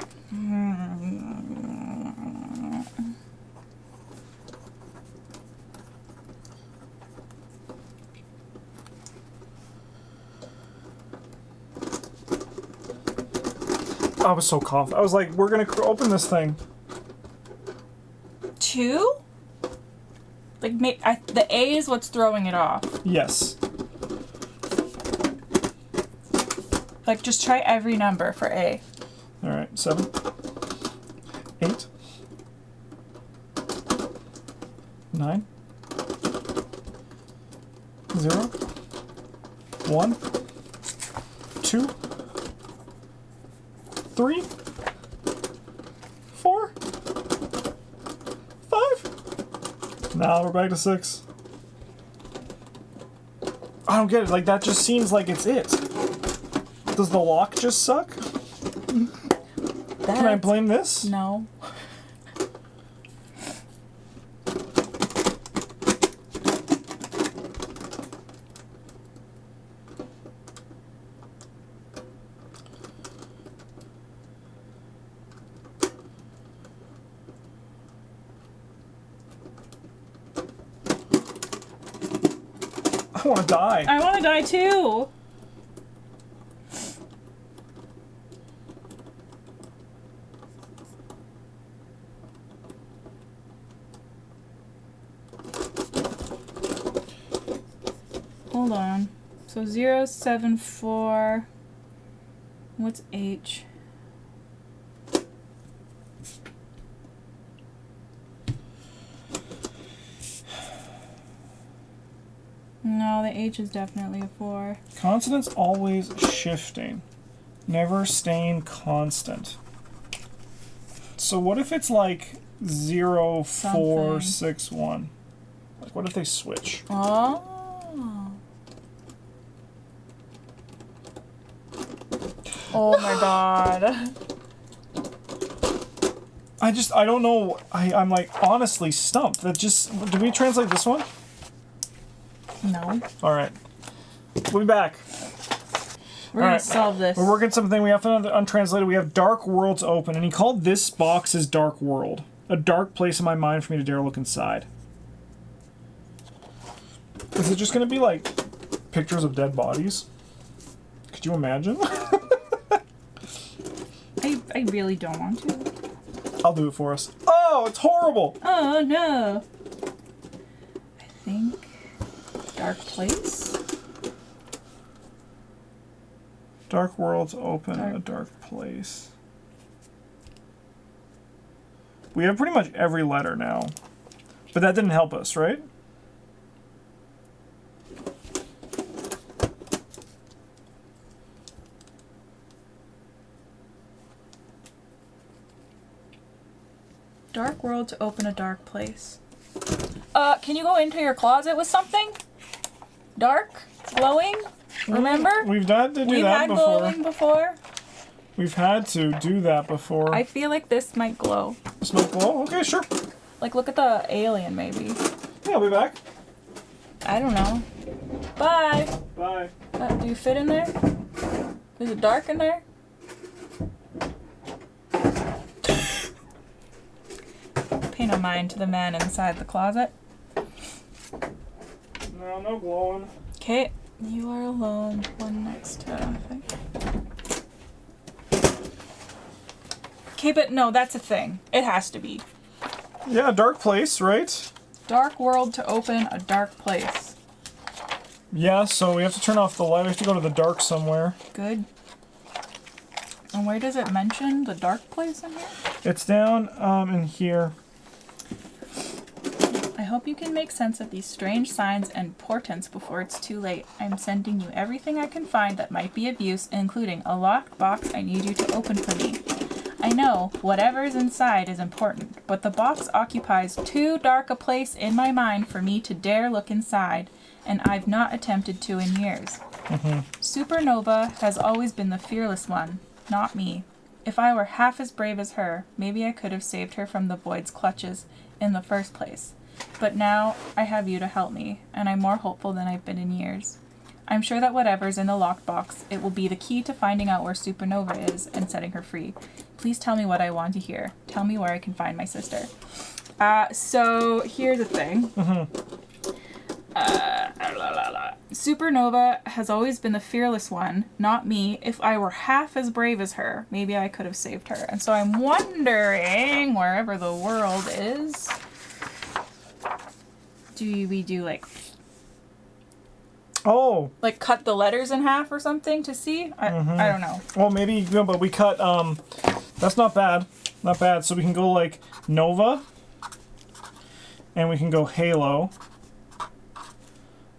I was so confident. I was like, we're gonna open this thing. 2? Like, the A is what's throwing it off. Yes. Like, just try every number for A. All right, 7, 8, 9, 0, 1, 2, 3, 4, 5. Now we're back to 6. I don't get it. Like, that just seems like it's it. Does the lock just suck? Can I blame this? No. I want to die. I want to die too. Hold on. So 074. What's H? No, the H is definitely a 4. Consonants always shifting, never staying constant. So what if it's like 0461? Like, what if they switch? Oh. Oh my god. I don't know. I'm like honestly stumped. That just, did we translate this one? No. All right. We'll be back. We're gonna Alright. solve this. We're working something. We have to untranslated. We have Dark Worlds open, and he called this box his Dark World. A dark place in my mind for me to dare look inside. Is it just going to be like pictures of dead bodies? Could you imagine? I really don't want to. I'll do it for us. Oh, it's horrible! Oh no. I think dark place. Dark Worlds open, a dark place. We have pretty much every letter now. But that didn't help us, right? Dark world to open a dark place. Can you go into your closet with something? Dark? Glowing? Remember? We've had to do We've that had before. glowing before. We've had to do that before. I feel like this might glow. Smoke glow? Okay, sure. Like, look at the alien, maybe. Yeah, I'll be back. I don't know. Bye. Bye. Do you fit in there? Is it dark in there? Pay no mind to the man inside the closet. No, no glowing. Okay, you are alone. One next to, I think. Okay, but no, that's a thing. It has to be. Yeah, dark place, right? Dark world to open a dark place. Yeah, so we have to turn off the light. We have to go to the dark somewhere. Good. And where does it mention the dark place in here? It's down in here. I hope you can make sense of these strange signs and portents before it's too late. I'm sending you everything I can find that might be of use, including a locked box I need you to open for me. I know whatever's inside is important, but the box occupies too dark a place in my mind for me to dare look inside, and I've not attempted to in years. Supernova has always been the fearless one, not me. If I were half as brave as her, maybe I could have saved her from the void's clutches in the first place. But now I have you to help me, and I'm more hopeful than I've been in years. I'm sure that whatever's in the locked box, it will be the key to finding out where Supernova is and setting her free. Please tell me what I want to hear. Tell me where I can find my sister. So here's the thing. Supernova has always been the fearless one, not me. If I were half as brave as her, maybe I could have saved her. And so I'm wondering, wherever the world is, do we do like cut the letters in half or something to see? I don't know. Well, maybe, no, but we cut, that's not bad. Not bad. So we can go like Nova, and we can go Halo.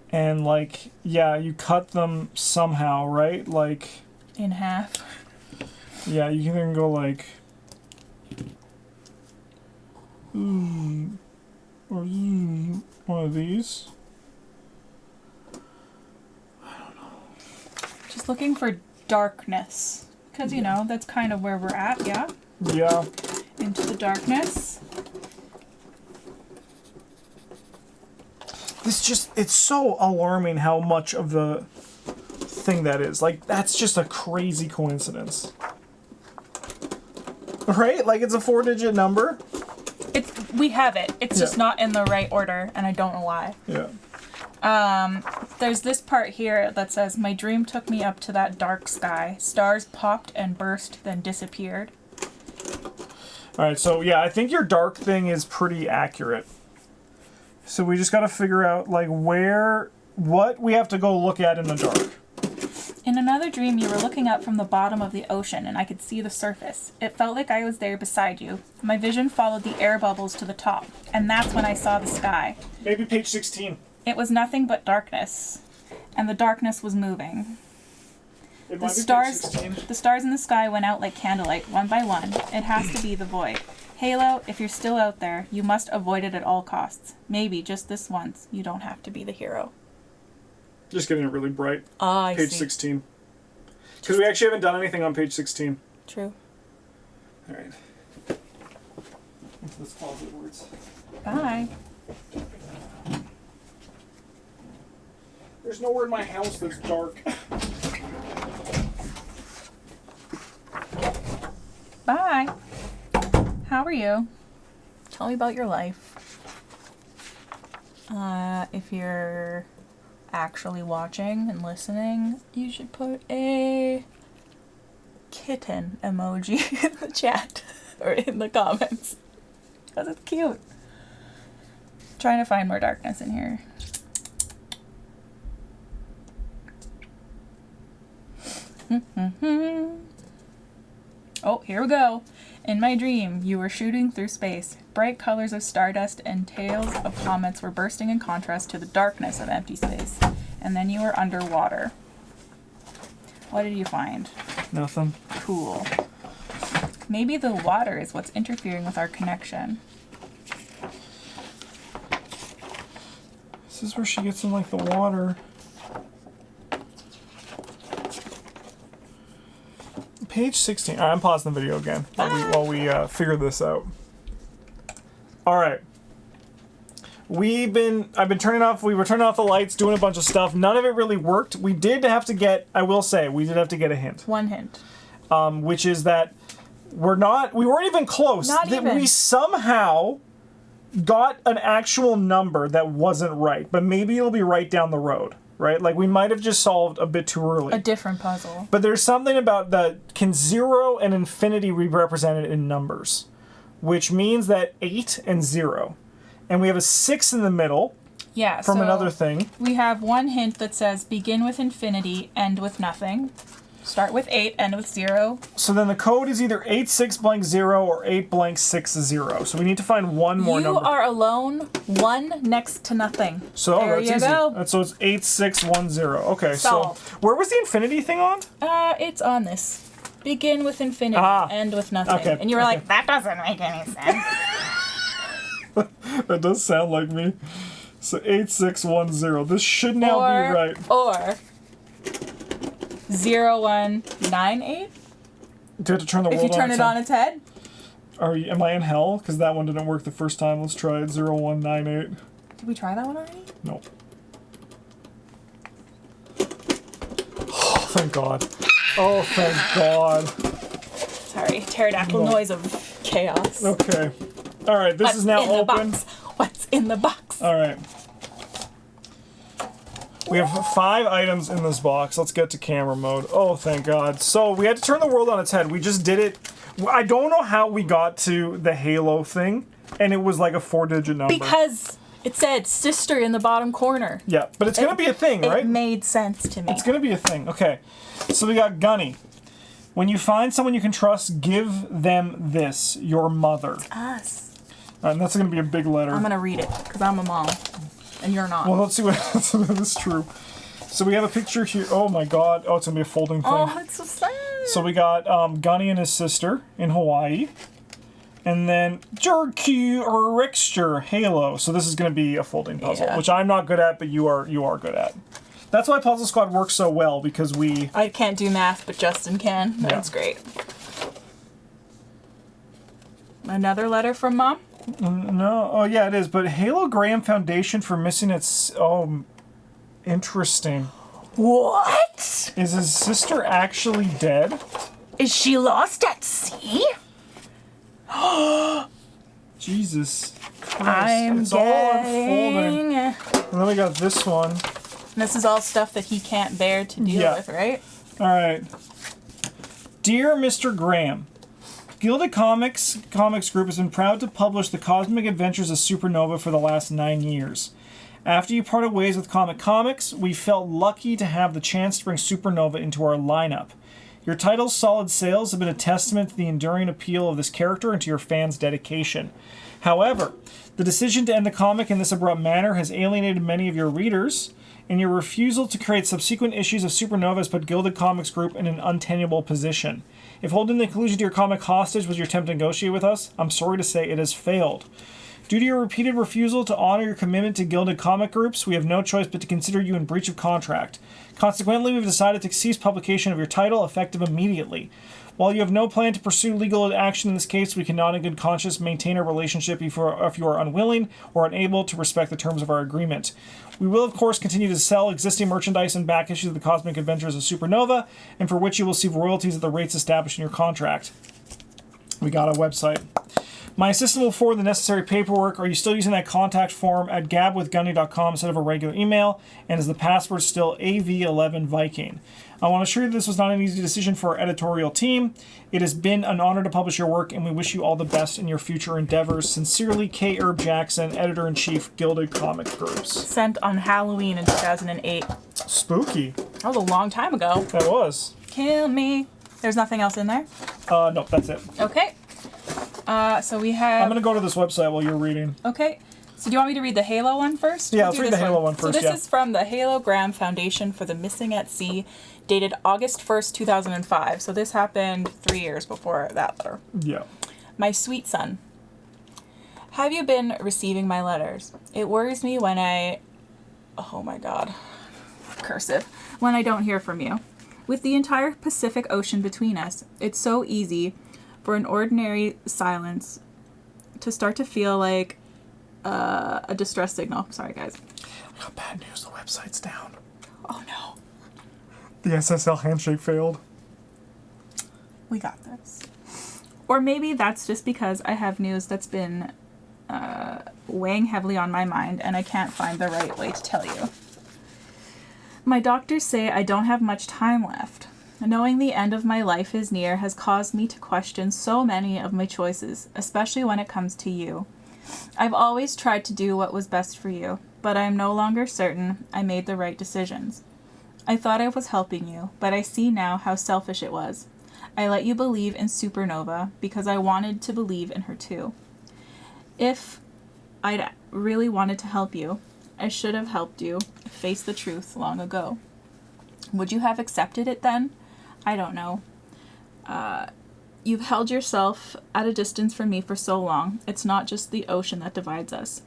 And like, yeah, you cut them somehow, right? Like, in half. Yeah, you can even go like, or one of these. Just looking for darkness. Because, you know, that's kind of where we're at, yeah? Yeah. Into the darkness. It's so alarming how much of the thing that is. Like, that's just a crazy coincidence. Right? Like, it's a 4-digit number. We have it. It's just not in the right order, and I don't know why. Yeah. There's this part here that says, my dream took me up to that dark sky. Stars popped and burst, then disappeared. Alright, so yeah, I think your dark thing is pretty accurate. So we just gotta figure out, like, what we have to go look at in the dark. In another dream, you were looking up from the bottom of the ocean, and I could see the surface. It felt like I was there beside you. My vision followed the air bubbles to the top, and that's when I saw the sky. Maybe page 16. It was nothing but darkness, and the darkness was moving. It The might be stars, page 16. the stars in the sky went out like candlelight, one by one. It has to be the void. Halo, if you're still out there, you must avoid it at all costs. Maybe just this once, you don't have to be the hero. Just getting it really bright. I Page see. 16. Because we actually haven't done anything on page 16. True. Alright. Into this closet words. Bye. There's nowhere in my house that's dark. Bye. How are you? Tell me about your life. If you're actually watching and listening, you should put a kitten emoji in the chat or in the comments. Because it's cute. Trying to find more darkness in here. Oh, here we go. In my dream, you were shooting through space. Bright colors of stardust and tails of comets were bursting in contrast to the darkness of empty space. And then you were underwater. What did you find? Nothing. Cool. Maybe the water is what's interfering with our connection. This is where she gets in, like, the water. Page 16. Alright, I'm pausing the video again while we figure this out. Alright. We were turning off the lights, doing a bunch of stuff. None of it really worked. We did have to get a hint. One hint. Which is that we weren't even close. We somehow got an actual number that wasn't right, but maybe it'll be right down the road. Right? Like, we might have just solved a bit too early. A different puzzle. But there's something about can 0 and infinity be represented in numbers? Which means that 8 and 0. And we have a 6 in the middle. Yeah. From another thing. We have one hint that says begin with infinity, end with nothing. Start with 8, end with 0. So then the code is either 8600 or 860. So we need to find one more You number. are alone, 1 next to nothing. So there that's you easy. go. So it's 8610. Okay, Solved. so where was the infinity thing on? It's on this. Begin with infinity, end with nothing. Okay, And you were like, that doesn't make any sense. That does sound like me. So 8610. This should now be right. Or 0198. Do you have to turn the world If you turn it on its head. Am I in hell? Because that one didn't work the first time. Let's try it. 0198. Did we try that one already? No. Oh, thank God. Oh, thank God. Sorry, pterodactyl noise of chaos. Okay. All right, this is now in the open. box? What's in the box? All right. We have 5 items in this box. Let's get to camera mode. Oh, thank God. So we had to turn the world on its head. We just did it. I don't know how we got to the Halo thing, and it was like a 4-digit number. Because it said sister in the bottom corner. Yeah, but it's going to be a thing, right? It made sense to me. It's going to be a thing. Okay. So we got Gunny. When you find someone you can trust, give them this, your mother. Us. And that's going to be a big letter. I'm going to read it, because I'm a mom. And you're not. Well, let's see what is true. So we have a picture here. Oh my God. Oh, it's going to be a folding thing. Oh, it's so sad. So we got Gunny and his sister in Hawaii. And then Jerky or Rixture, Halo. So this is going to be a folding puzzle, Yeah. which I'm not good at, but you are good at. That's why Puzzle Squad works so well, because we... I can't do math, but Justin can. That's great. Another letter from Mom? No. Oh, yeah, it is. But Halo Graham Foundation for missing its... Oh, interesting. What? Is his sister actually dead? Is she lost at sea? Jesus Christ. I'm it's all unfolding. getting... And then we got this one. This is all stuff that he can't bear to deal Yeah. with, right? All right. Dear Mr. Graham, Gilded Comics Group has been proud to publish the Cosmic Adventures of Supernova for the last 9 years. After you parted ways with Comic Comics, we felt lucky to have the chance to bring Supernova into our lineup. Your title's solid sales have been a testament to the enduring appeal of this character and to your fans' dedication. However, the decision to end the comic in this abrupt manner has alienated many of your readers, and your refusal to create subsequent issues of Supernova has put Gilded Comics Group in an untenable position. If holding the conclusion to your comic hostage was your attempt to negotiate with us, I'm sorry to say it has failed. Due to your repeated refusal to honor your commitment to Gilded Comic Groups, we have no choice but to consider you in breach of contract. Consequently, we've decided to cease publication of your title, effective immediately. While you have no plan to pursue legal action in this case, we cannot in good conscience maintain our relationship if you are unwilling or unable to respect the terms of our agreement. We will, of course, continue to sell existing merchandise and back issues of the Cosmic Adventures of Supernova, and for which you will receive royalties at the rates established in your contract. We got a website. My assistant will forward the necessary paperwork. Are you still using that contact form at gabwithgunny.com instead of a regular email? And is the password still AV11Viking? I want to assure you this was not an easy decision for our editorial team. It has been an honor to publish your work, and we wish you all the best in your future endeavors. Sincerely, K. Herb Jackson, Editor-in-Chief, Gilded Comic Groups. Sent on Halloween in 2008. Spooky. That was a long time ago. That was. Kill me. There's nothing else in there? No, that's it. Okay. So we have... I'm going to go to this website while you're reading. Okay. So do you want me to read the Halo one first? Yeah, We'll let's do read the this Halo one first, So this yeah. is from the Halo Graham Foundation for the Missing at Sea, dated August 1st, 2005. So this happened 3 years before that letter. Yeah. My sweet son, have you been receiving my letters? It worries me when I... Oh my god. Cursive. When I don't hear from you. With the entire Pacific Ocean between us, it's so easy for an ordinary silence to start to feel like a distress signal. Sorry, guys. I got bad news. The website's down. Oh no. The SSL handshake failed. We got this. Or maybe that's just because I have news that's been weighing heavily on my mind and I can't find the right way to tell you. My doctors say I don't have much time left. Knowing the end of my life is near has caused me to question so many of my choices, especially when it comes to you. I've always tried to do what was best for you, but I am no longer certain I made the right decisions. I thought I was helping you, but I see now how selfish it was. I let you believe in Supernova because I wanted to believe in her too. If I'd really wanted to help you, I should have helped you face the truth long ago. Would you have accepted it then? I don't know. You've held yourself at a distance from me for so long. It's not just the ocean that divides us.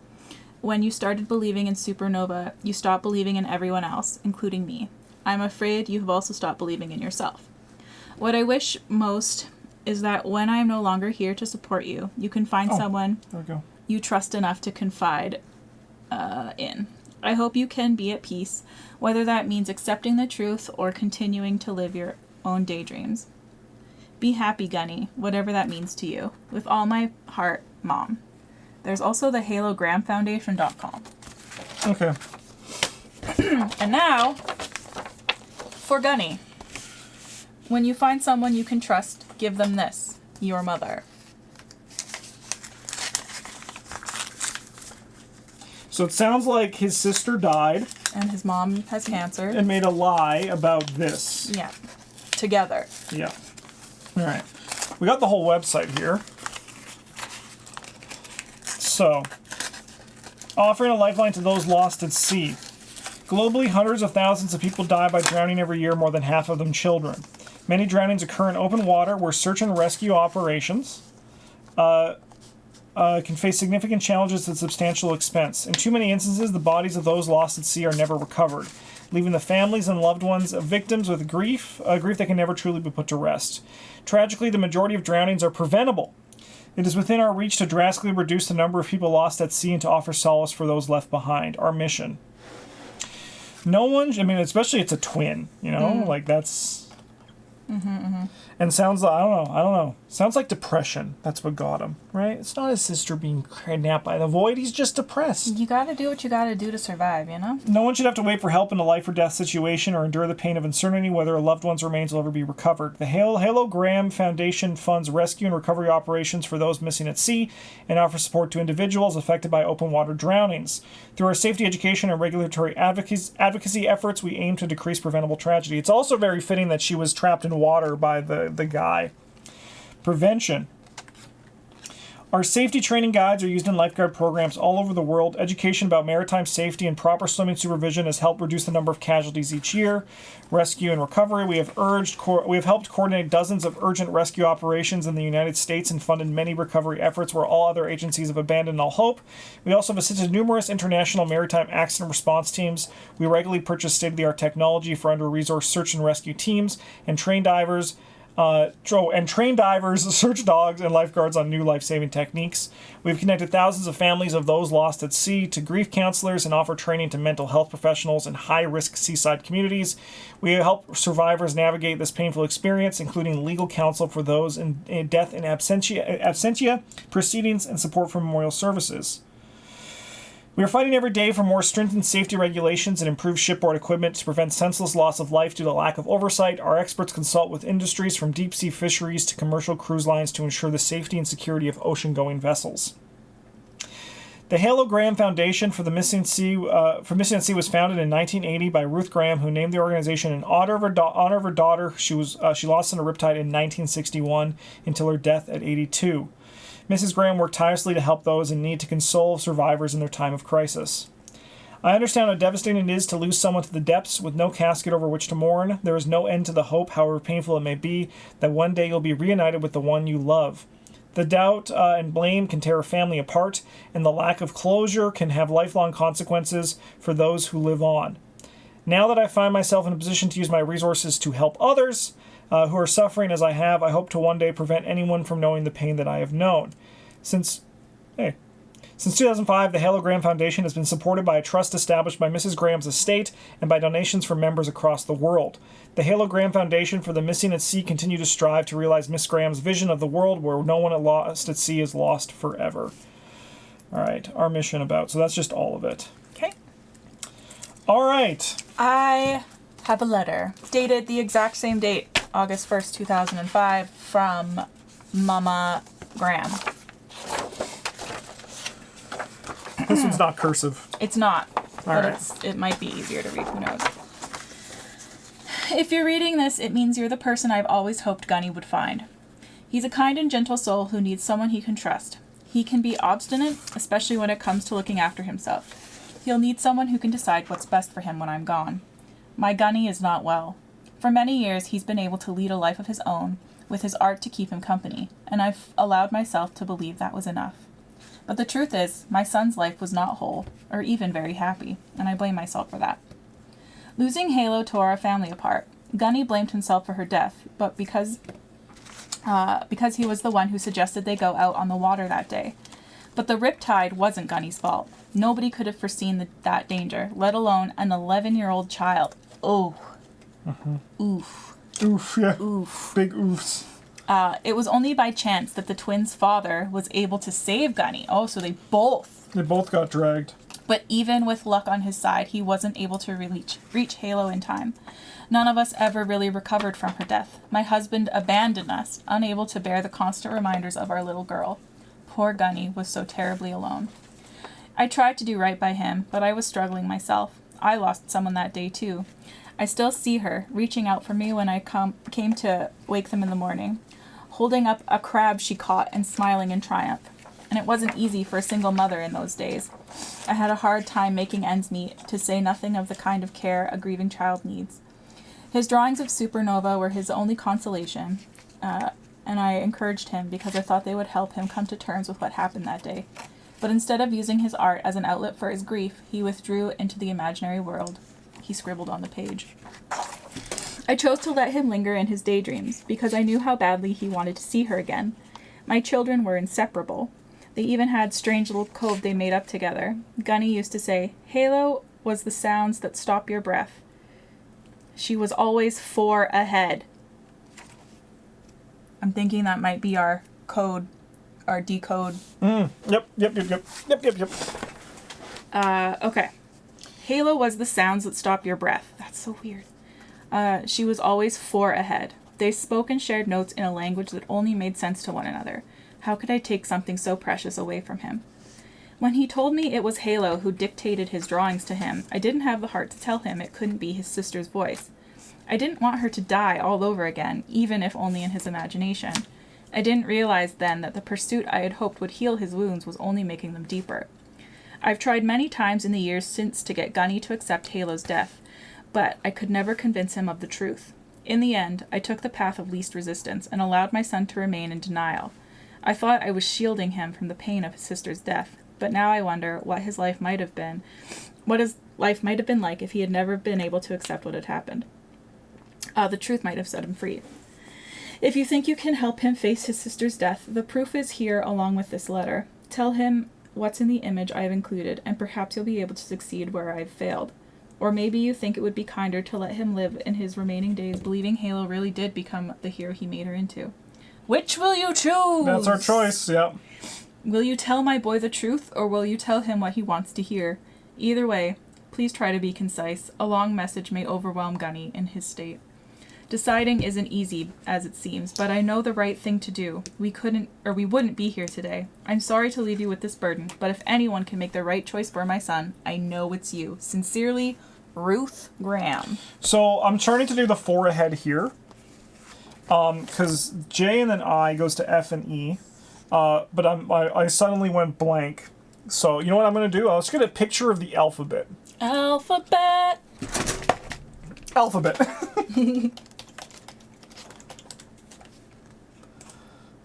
When you started believing in Supernova, you stopped believing in everyone else, including me. I'm afraid you have also stopped believing in yourself. What I wish most is that when I am no longer here to support you, you can find someone There we go. you trust enough to confide in. I hope you can be at peace, whether that means accepting the truth or continuing to live your own daydreams. Be happy, Gunny, whatever that means to you. With all my heart, Mom. There's also the HaloGramFoundation.com. Okay. And now, for Gunny. When you find someone you can trust, give them this. Your mother. So it sounds like his sister died And his mom has cancer. and made a lie about this. Yeah. Together. Yeah. All right. We got the whole website here. So, offering a lifeline to those lost at sea. Globally, hundreds of thousands of people die by drowning every year, more than half of them children. Many drownings occur in open water where search and rescue operations can face significant challenges at substantial expense. In too many instances, the bodies of those lost at sea are never recovered, leaving the families and loved ones of victims with grief that can never truly be put to rest. Tragically, the majority of drownings are preventable. It is within our reach to drastically reduce the number of people lost at sea and to offer solace for those left behind. Our mission. No one, especially it's a twin, like that's... And sounds like, I don't know. Sounds like depression. That's what got him, right? It's not his sister being kidnapped by the void. He's just depressed. You gotta do what you gotta do to survive, you know? No one should have to wait for help in a life or death situation or endure the pain of uncertainty whether a loved one's remains will ever be recovered. The Halogram Foundation funds rescue and recovery operations for those missing at sea and offers support to individuals affected by open water drownings. Through our safety education and regulatory advocacy efforts, we aim to decrease preventable tragedy. It's also very fitting that she was trapped in water by the guy. Prevention. Our safety training guides are used in lifeguard programs all over the world. Education about maritime safety and proper swimming supervision has helped reduce the number of casualties each year. Rescue and recovery. We have helped coordinate dozens of urgent rescue operations in the United States and funded many recovery efforts where all other agencies have abandoned all hope. We also have assisted numerous international maritime accident response teams. We regularly purchase state-of-the-art technology for under-resourced search and rescue teams and train divers, search dogs, and lifeguards on new life-saving techniques. We've connected thousands of families of those lost at sea to grief counselors and offer training to mental health professionals in high-risk seaside communities. We help survivors navigate this painful experience, including legal counsel for those in death in absentia proceedings and support for memorial services. We are fighting every day for more stringent safety regulations and improved shipboard equipment to prevent senseless loss of life due to lack of oversight. Our experts consult with industries from deep-sea fisheries to commercial cruise lines to ensure the safety and security of ocean-going vessels. The Halogram Foundation for the Missing at Sea was founded in 1980 by Ruth Graham, who named the organization in honor of her daughter. She lost in a riptide in 1961 until her death at 82. Mrs. Graham worked tirelessly to help those in need to console survivors in their time of crisis. I understand how devastating it is to lose someone to the depths with no casket over which to mourn. There is no end to the hope, however painful it may be, that one day you'll be reunited with the one you love. The doubt and blame can tear a family apart, and the lack of closure can have lifelong consequences for those who live on. Now that I find myself in a position to use my resources to help others who are suffering as I have, I hope to one day prevent anyone from knowing the pain that I have known. Since 2005, the Halogram Foundation has been supported by a trust established by Mrs. Graham's estate and by donations from members across the world. The Halogram Foundation for the Missing at Sea continue to strive to realize Miss Graham's vision of the world where no one lost at sea is lost forever. All right, our mission about. So that's just all of it. Okay. All right. I have a letter dated the exact same date, August 1st, 2005, from Mama Graham. This one's not cursive. It's not, All but right. it might be easier to read, who knows. If you're reading this, it means you're the person I've always hoped Gunny would find. He's a kind and gentle soul who needs someone he can trust. He can be obstinate, especially when it comes to looking after himself. He'll need someone who can decide what's best for him when I'm gone. My Gunny is not well. For many years, he's been able to lead a life of his own, with his art to keep him company, and I've allowed myself to believe that was enough. But the truth is, my son's life was not whole, or even very happy, and I blame myself for that. Losing Halo tore our family apart. Gunny blamed himself for her death, but because he was the one who suggested they go out on the water that day. But the riptide wasn't Gunny's fault. Nobody could have foreseen that danger, let alone an 11-year-old child. Oh. Oof. Oof, yeah. Oof. Big oofs. It was only by chance that the twins' father was able to save Gunny. Oh, so they both got dragged. But even with luck on his side, he wasn't able to reach Halo in time. None of us ever really recovered from her death. My husband abandoned us, unable to bear the constant reminders of our little girl. Poor Gunny was so terribly alone. I tried to do right by him, but I was struggling myself. I lost someone that day too. I still see her, reaching out for me when I came to wake them in the morning, holding up a crab she caught and smiling in triumph. And it wasn't easy for a single mother in those days. I had a hard time making ends meet, to say nothing of the kind of care a grieving child needs. His drawings of Supernova were his only consolation, and I encouraged him because I thought they would help him come to terms with what happened that day. But instead of using his art as an outlet for his grief, he withdrew into the imaginary world. He scribbled on the page. I chose to let him linger in his daydreams, because I knew how badly he wanted to see her again. My children were inseparable. They even had strange little code they made up together. Gunny used to say, "Halo was the sounds that stop your breath. She was always 4 ahead." I'm thinking that might be our code, our decode. Yep. Okay. Halo was the sounds that stop your breath. That's so weird. She was always 4 ahead. They spoke and shared notes in a language that only made sense to one another. How could I take something so precious away from him? When he told me it was Halo who dictated his drawings to him, I didn't have the heart to tell him it couldn't be his sister's voice. I didn't want her to die all over again, even if only in his imagination. I didn't realize then that the pursuit I had hoped would heal his wounds was only making them deeper. I've tried many times in the years since to get Gunny to accept Halo's death, but I could never convince him of the truth. In the end, I took the path of least resistance and allowed my son to remain in denial. I thought I was shielding him from the pain of his sister's death, but now I wonder what his life might have been like if he had never been able to accept what had happened. The truth might have set him free. If you think you can help him face his sister's death, the proof is here along with this letter. Tell him what's in the image I have included, and perhaps you'll be able to succeed where I've failed. Or maybe you think it would be kinder to let him live in his remaining days believing Halo really did become the hero he made her into. Which will you choose? That's our choice, yeah. Will you tell my boy the truth, or will you tell him what he wants to hear? Either way, please try to be concise. A long message may overwhelm Gunny in his state. Deciding isn't easy, as it seems, but I know the right thing to do. We wouldn't be here today. I'm sorry to leave you with this burden, but if anyone can make the right choice for my son, I know it's you. Sincerely, Ruth Graham. So I'm trying to do the 4 ahead here. Because J and then I goes to F and E. But I suddenly went blank. So you know what I'm going to do? Let's get a picture of the alphabet. Alphabet.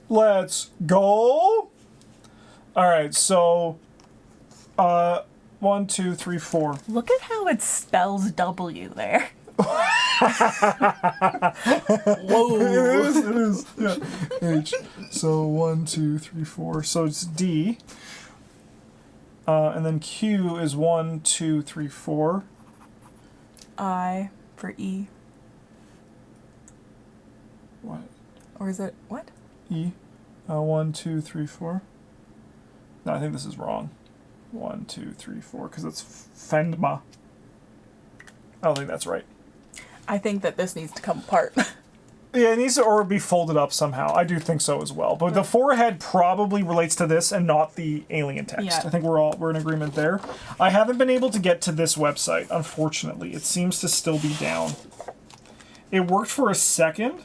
Let's go. All right, so 1, 2, 3, 4. Look at how it spells W there. Whoa. It is. Yeah. H. So 1, 2, 3, 4. So it's D. And then Q is 1, 2, 3, 4. I for E. What? Or is it what? E. 1, 2, 3, 4. No, I think this is wrong. 1, 2, 3, 4, because it's Fendma. I don't think that's right. I think that this needs to come apart. Yeah, it needs to or be folded up somehow. I do think so as well. But the 4 ahead probably relates to this and not the alien text. Yeah. I think we're in agreement there. I haven't been able to get to this website, unfortunately. It seems to still be down. It worked for a second.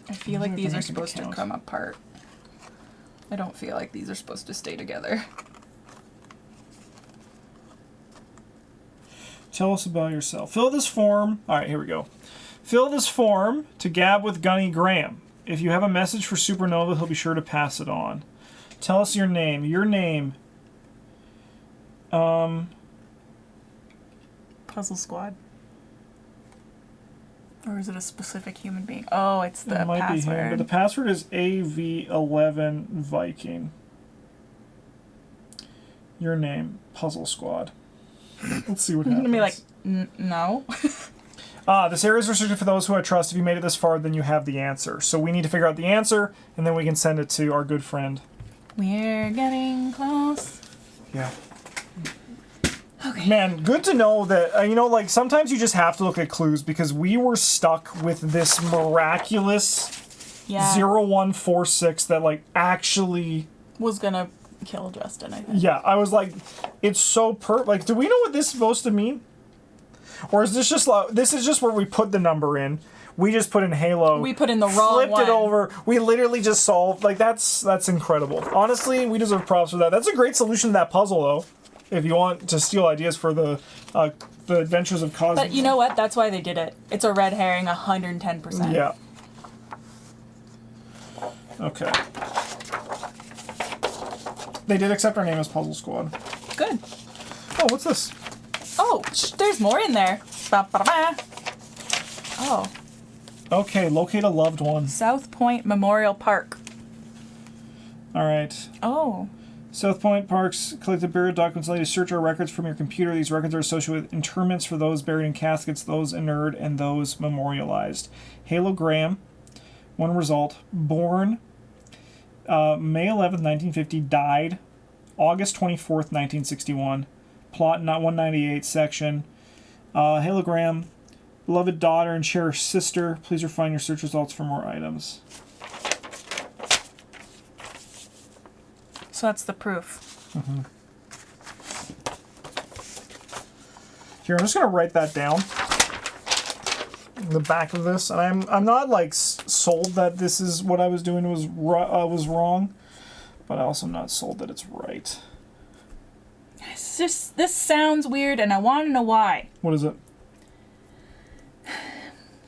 I feel like these are supposed to come apart. I don't feel like these are supposed to stay together. Tell us about yourself. Fill this form. All right, here we go. Fill this form to Gab with Gunny Graham. If you have a message for Supernova, he'll be sure to pass it on. Tell us your name. Your name. Puzzle Squad. Or is it a specific human being? Oh, it's the It might password. be him, but the password is AV11 Viking. Your name, Puzzle Squad. Let's see what happens. I'm gonna be like, no. This area is restricted for those who I trust. If you made it this far, then you have the answer. So we need to figure out the answer, and then we can send it to our good friend. We're getting close. Yeah. Okay. Man, good to know that, you know, like, sometimes you just have to look at clues, because we were stuck with this miraculous 0146 that, like, actually... was gonna kill Justin, I think. Yeah, I was like, it's so like, do we know what this is supposed to mean? Or is this just like, this is just where we put the number in? We just put in Halo. We put in the wrong flipped one. it over. We literally just solved, like, that's incredible. Honestly, we deserve props for that. That's a great solution to that puzzle, though. If you want to steal ideas for the Adventures of Cosmic. But you know what? That's why they did it. It's a red herring 110%. Yeah. Okay. They did accept our name as Puzzle Squad. Good. Oh, what's this? Oh, there's more in there. Ba-ba-ba. Oh. Okay, locate a loved one. South Point Memorial Park. All right. Oh. South Point Parks collected burial documents. Allow you to search our records from your computer. These records are associated with interments for those buried in caskets, those inurned, and those memorialized. Halo Graham, one result, born May 11th, 1950, died August 24th, 1961. Plot not 198 section. Halo Graham, beloved daughter and cherished sister. Please refine your search results for more items. So that's the proof. Mm-hmm. Here, I'm just gonna write that down in the back of this, and I'm not like sold that this is what I was doing was wrong, but I also am not sold that it's right. It's just, this sounds weird, and I want to know why. What is it?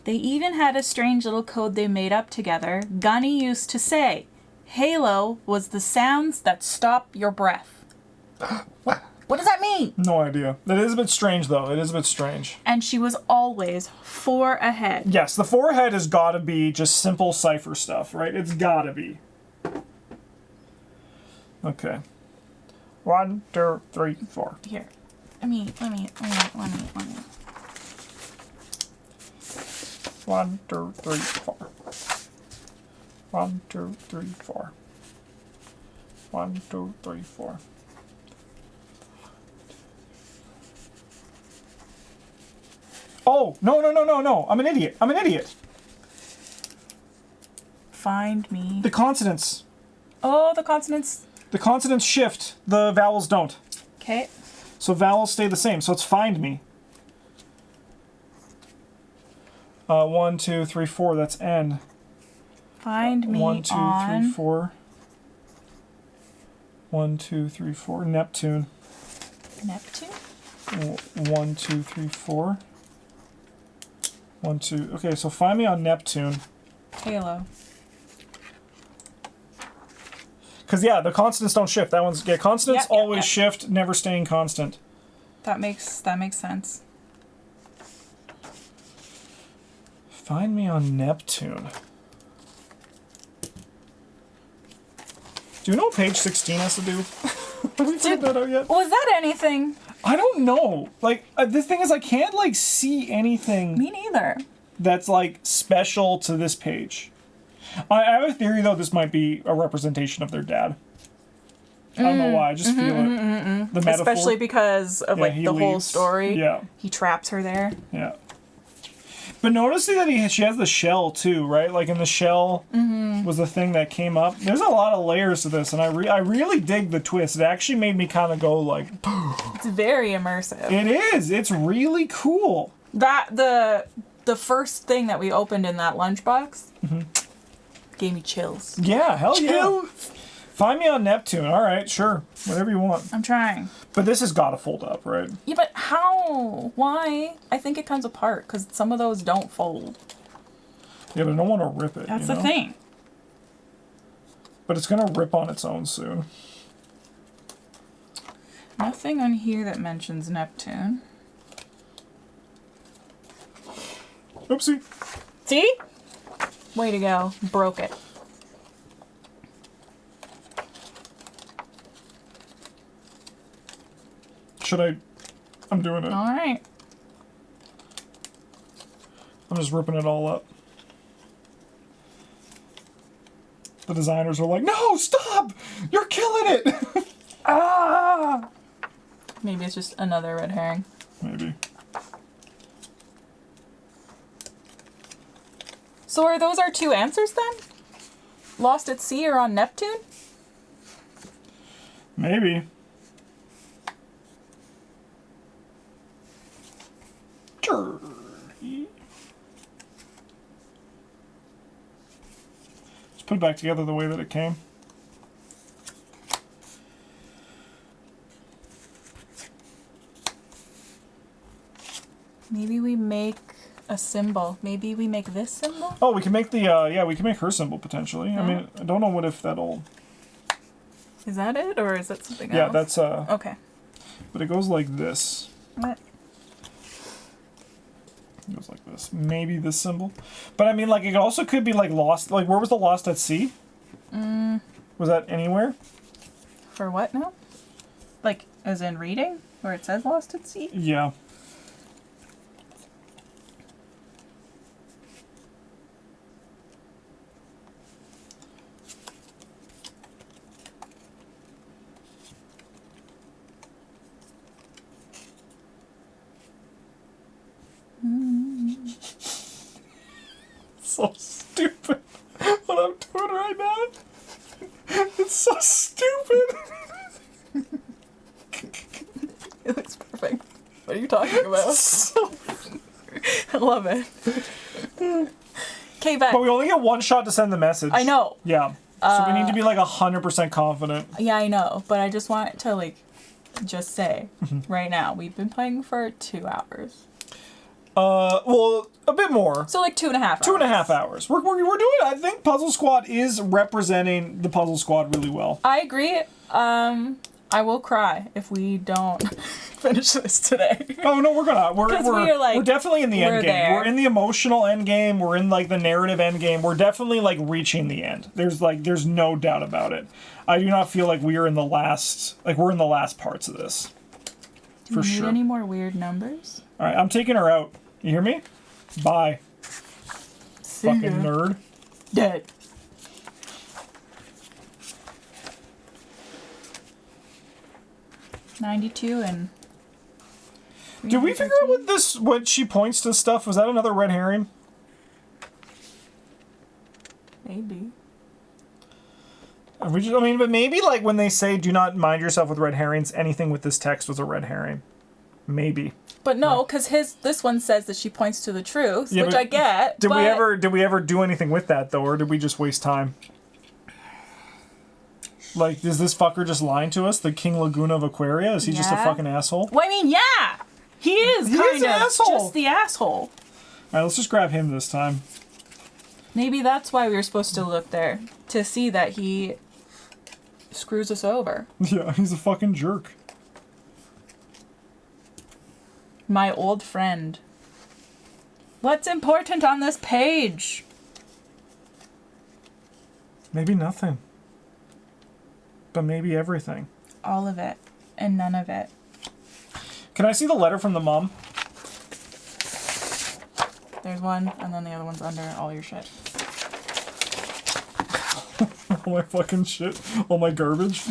They even had a strange little code they made up together. Gunny used to say, Halo was the sounds that stop your breath. What? What does that mean? No idea. That is a bit strange, though. It is a bit strange. And she was always 4 ahead. Yes, the 4 ahead has got to be just simple cipher stuff, right? It's got to be. Okay. 1, 2, 3, 4. Here. Let me. 1, 2, 3, 4. 1, 2, 3, 4. 1, 2, 3, 4. Oh, no. I'm an idiot. Find me. The consonants. Oh, the consonants. The consonants shift. The vowels don't. Okay. So vowels stay the same. So it's find me. 1, 2, 3, 4. That's N. Find me 1, 2, on 3, 4. 1, 2, 3, 4. Neptune. Neptune? 1, 2, 3, 4. 1, 2. Okay, so find me on Neptune. Halo. Because, yeah, the consonants don't shift. That one's... Yeah, consonants always shift, never staying constant. That makes sense. Find me on Neptune. Do you know what page 16 has to do? Have we figured that out yet? Was that anything? I don't know. Like, the thing is, I can't, like, see anything... Me neither. ...that's, like, special to this page. I have a theory, though, this might be a representation of their dad. I don't know why, I just feel it. The metaphor. Especially because of, like, the whole story. Yeah. He traps her there. Yeah. But notice that she has the shell too, right? Like in the shell was the thing that came up. There's a lot of layers to this, and I really dig the twist. It actually made me kind of go like... It's very immersive. It is. It's really cool. That the first thing that we opened in that lunchbox gave me chills. Yeah, hell yeah. Find me on Neptune. All right, sure. Whatever you want. I'm trying. But this has got to fold up, right? Yeah, but how? Why? I think it comes apart because some of those don't fold. Yeah, but I don't want to rip it. That's the thing. But it's going to rip on its own soon. Nothing on here that mentions Neptune. Oopsie. See? Way to go. Broke it. I'm doing it. Alright. I'm just ripping it all up. The designers are like, no, stop! You're killing it! Ah! Maybe it's just another red herring. Maybe. So are those our two answers then? Lost at Sea or on Neptune? Maybe. Just put it back together the way that it came. Maybe we make a symbol. Maybe we make this symbol? Oh, we can make the, yeah, we can make her symbol potentially. I mean, I don't know what if that'll... Is that it, or is that something else? Yeah, that's, Okay. but it goes like this. What? It goes like this. Maybe this symbol. But I mean, like, it also could be, like, lost. Like, where was the Lost at Sea? Was that anywhere? For what now? Like, as in reading? Where it says Lost at Sea? Yeah. So stupid what I'm doing right now. It's so stupid. It looks perfect. What are you talking about? I love it. Okay, But we only get one shot to send the message. I know. Yeah. So we need to be like 100% confident. Yeah, I know. But I just want to, like, just say right now, we've been playing for 2 hours. Well, a bit more. So, like, 2.5 hours. 2.5 hours. We're doing it. I think Puzzle Squad is representing the Puzzle Squad really well. I agree. I will cry if we don't finish this today. Oh no, we're gonna. We're definitely in the end game. there. We're in the emotional end game. We're in like the narrative end game. We're definitely like reaching the end. There's no doubt about it. I do not feel like we're in the last parts of this. Do we need any more weird numbers? All right, I'm taking her out. You hear me? Bye. See Fucking ya. nerd. Dead. $92 and... Did we figure out what she points to stuff? Was that another red herring? Maybe. But maybe like when they say "do not mind yourself with red herrings," anything with this text was a red herring. Maybe. But no, because this one says that she points to the truth, Yeah, which but I get. Did we ever do anything with that though, or did we just waste time? Like, is this fucker just lying to us? The King Laguna of Aquaria? Is he just a fucking asshole? Well, I mean, yeah, he is kind an of asshole. just the asshole. All right, let's just grab him this time. Maybe that's why we were supposed to look there to see that he screws us over. Yeah, he's a fucking jerk. My old friend. What's important on this page? Maybe nothing. But maybe everything. All of it and none of it. Can I see the letter from the mom? There's one, and then the other one's under all your shit. All my fucking shit. All my garbage.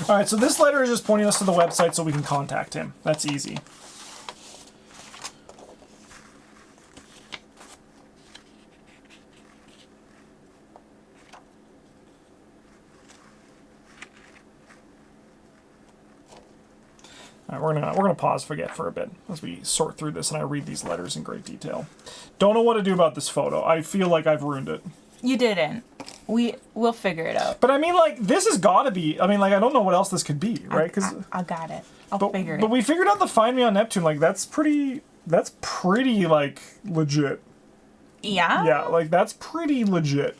All right, so this letter is just pointing us to the website so we can contact him. That's easy. All right, we're gonna pause for a bit as we sort through this and I read these letters in great detail. Don't know what to do about this photo. I feel like I've ruined it. You didn't. We'll figure it out. But I mean, like, this has got to be. I mean, like, I don't know what else this could be, right? Because I got it. I'll figure it. But we figured out the Find Me on Neptune. Like, that's pretty like legit. Yeah. Yeah, like that's pretty legit.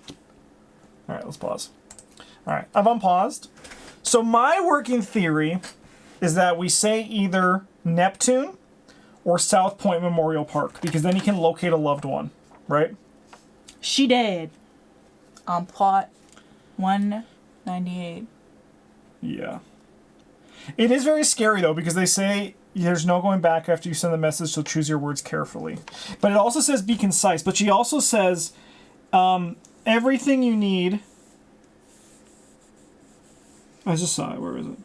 All right, let's pause. All right, I've unpaused. So my working theory is that we say either Neptune or South Point Memorial Park, because then you can locate a loved one, right? She did. On plot 198. Yeah. It is very scary, though, because they say there's no going back after you send the message, so choose your words carefully. But it also says be concise. But she also says everything you need... I just saw it. Where is it?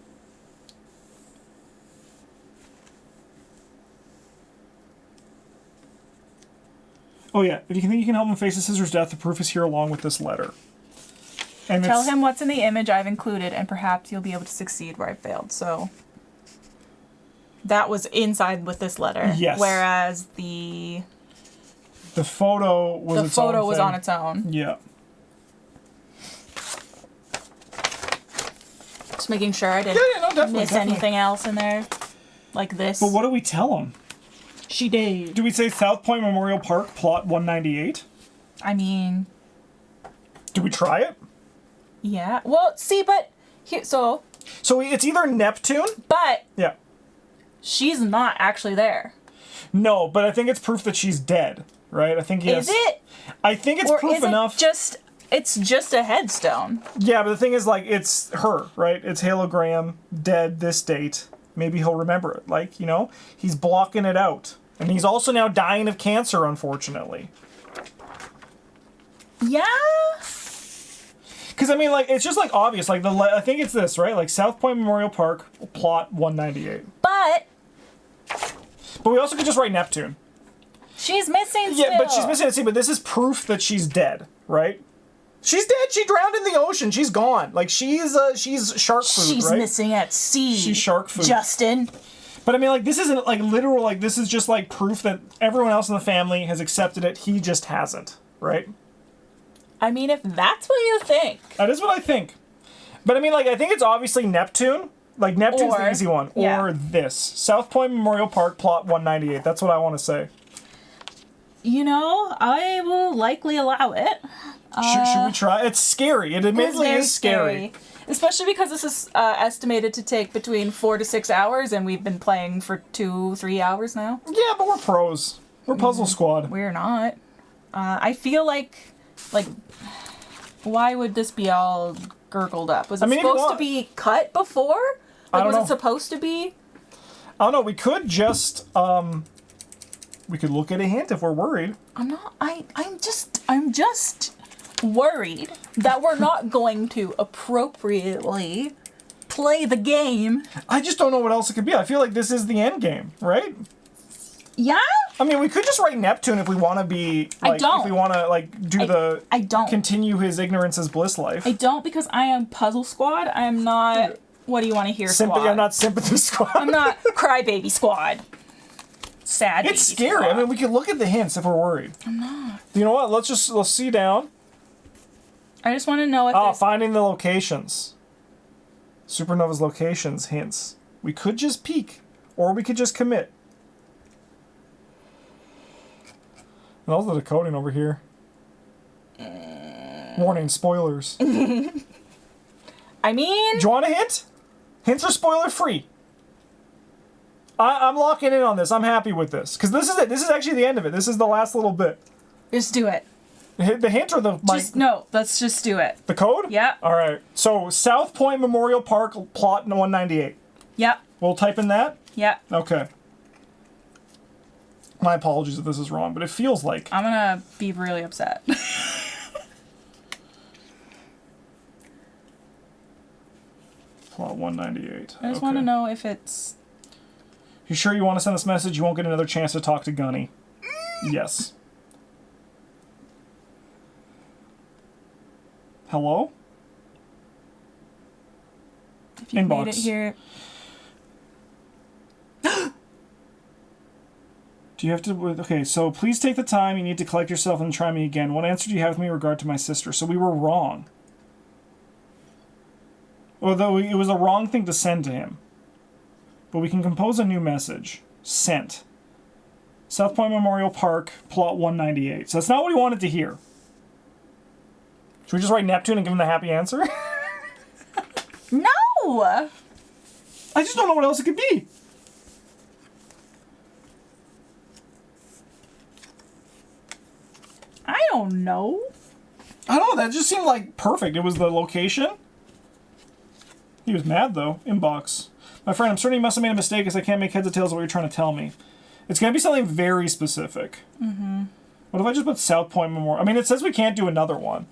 Oh, yeah. If you think you can help him face his sister's death, the proof is here along with this letter. And Tell him what's in the image I've included, and perhaps you'll be able to succeed where I failed. So that was inside with this letter. Yes. Whereas the photo was on its own. Yeah. Just making sure I didn't miss anything else in there, like this. But what do we tell him? She did. Do we say South Point Memorial Park, plot 198? I mean... Do we try it? Yeah. Well, see, but... here, so it's either Neptune... But... Yeah. She's not actually there. No, but I think it's proof that she's dead, right? I think yes. Is it? I think it's proof enough... It's just a headstone. Yeah, but the thing is, like, it's her, right? It's Halogram, dead this date. Maybe he'll remember it. Like, you know, he's blocking it out. And he's also now dying of cancer, unfortunately. Yeah? Because, I mean, like, it's just, like, obvious. Like, I think it's this, right? Like, South Point Memorial Park, plot 198. But we also could just write Neptune. She's missing still. Yeah, but she's missing at sea, but this is proof that she's dead, right? She's dead. She drowned in the ocean. She's gone. Like, she's shark food, She's right? missing at sea. She's shark food. Justin. But I mean, like, this isn't, like, literal, like, this is just, like, proof that everyone else in the family has accepted it. He just hasn't, right? I mean, if that's what you think. That is what I think. But I mean, like, I think it's obviously Neptune. Like, Neptune's the easy one. Yeah. Or this. South Point Memorial Park, plot 198. That's what I want to say. You know, I will likely allow it. Should we try? It's scary. It admittedly is scary. Especially because this is estimated to take between 4 to 6 hours, and we've been playing for 2-3 hours now. Yeah, but we're pros. We're Puzzle Squad. We're not. I feel like, why would this be all gurgled up? Was it supposed to be cut before? Like, was it supposed to be? I don't know. We could just, we could look at a hint if we're worried. I'm just worried that we're not going to appropriately play the game. I just don't know what else it could be. I feel like this is the end game, right? Yeah? I mean, we could just write Neptune if we want to be, like, if we want to, like, do I don't. Continue his ignorance as bliss life. I don't, because I am Puzzle Squad. I am not, what do you want to hear, squad. I'm not Sympathy Squad. I'm not Crybaby Squad. Sad It's scary. Squad. I mean, we could look at the hints if we're worried. I'm not. You know what? Let's see down. I just want to know if finding the locations. Supernova's locations, hints. We could just peek, or we could just commit. And also the decoding over here. Warning, spoilers. I mean... Do you want a hint? Hints are spoiler free. I'm locking in on this. I'm happy with this. Because this is it. This is actually the end of it. This is the last little bit. Just do it. The hint or the... No, let's just do it. The code? Yeah. All right. So, South Point Memorial Park, plot 198. Yep. We'll type in that? Yep. Okay. My apologies if this is wrong, but it feels like... I'm gonna be really upset. Plot 198. I just want to know if it's... You sure you want to send this message? You won't get another chance to talk to Gunny. Yes. Hello? If you made it here... Do you have to... Okay, so please take the time. You need to collect yourself and try me again. What answer do you have with me in regard to my sister? So we were wrong. Although it was a wrong thing to send to him. But we can compose a new message. Sent. South Point Memorial Park, plot 198. So that's not what he wanted to hear. Should we just write Neptune and give him the happy answer? No! I just don't know what else it could be. I don't know. I don't know, that just seemed like perfect. It was the location. He was mad though. Inbox. My friend, I'm certain you must have made a mistake as I can't make heads or tails of what you're trying to tell me. It's going to be something very specific. Mm-hmm. What if I just put South Point Memorial? I mean, it says we can't do another one.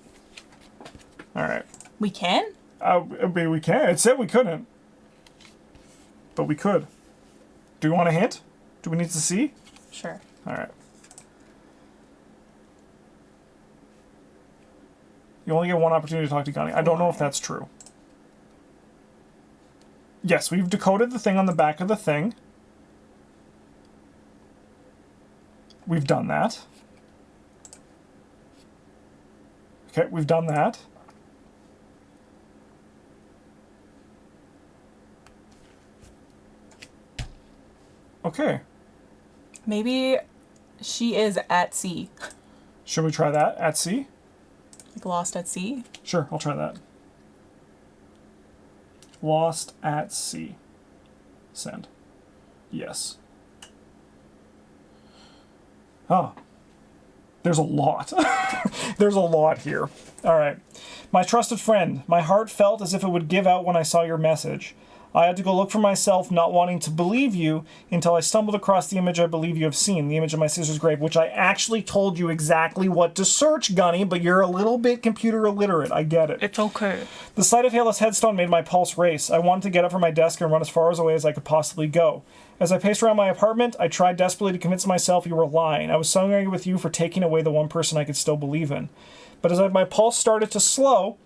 Alright. We can? I mean, we can. It said we couldn't. But we could. Do we want a hint? Do we need to see? Sure. Alright. You only get one opportunity to talk to Gunny. I don't know if that's true. Yes, we've decoded the thing on the back of the thing. We've done that. Okay, we've done that. Okay. Maybe she is at sea. Should we try that? At sea? Like lost at sea? Sure, I'll try that. Lost at sea. Send. Yes. Oh. There's a lot. There's a lot here. Alright. My trusted friend, my heart felt as if it would give out when I saw your message. I had to go look for myself, not wanting to believe you, until I stumbled across the image I believe you have seen, the image of my sister's grave, which I actually told you exactly what to search, Gunny, but you're a little bit computer illiterate. I get it. It's okay. The sight of Halo's headstone made my pulse race. I wanted to get up from my desk and run as far away as I could possibly go. As I paced around my apartment, I tried desperately to convince myself you were lying. I was so angry with you for taking away the one person I could still believe in. But as my pulse started to slow,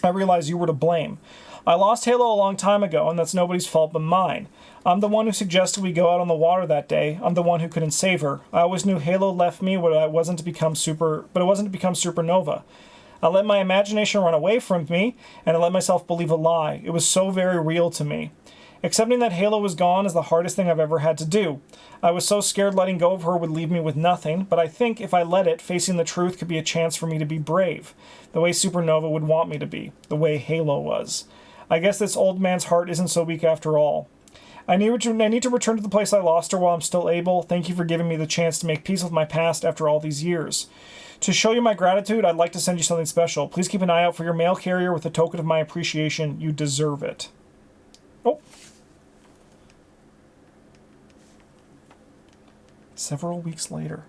I realized you were to blame. I lost Halo a long time ago, and that's nobody's fault but mine. I'm the one who suggested we go out on the water that day. I'm the one who couldn't save her. I always knew Halo left me, but it wasn't to become Supernova. I let my imagination run away from me, and I let myself believe a lie. It was so very real to me. Accepting that Halo was gone is the hardest thing I've ever had to do. I was so scared letting go of her would leave me with nothing, but I think if I let it, facing the truth could be a chance for me to be brave. The way Supernova would want me to be. The way Halo was. I guess this old man's heart isn't so weak after all. I need to return to the place I lost her while I'm still able. Thank you for giving me the chance to make peace with my past after all these years. To show you my gratitude, I'd like to send you something special. Please keep an eye out for your mail carrier with a token of my appreciation. You deserve it. Oh. Several weeks later.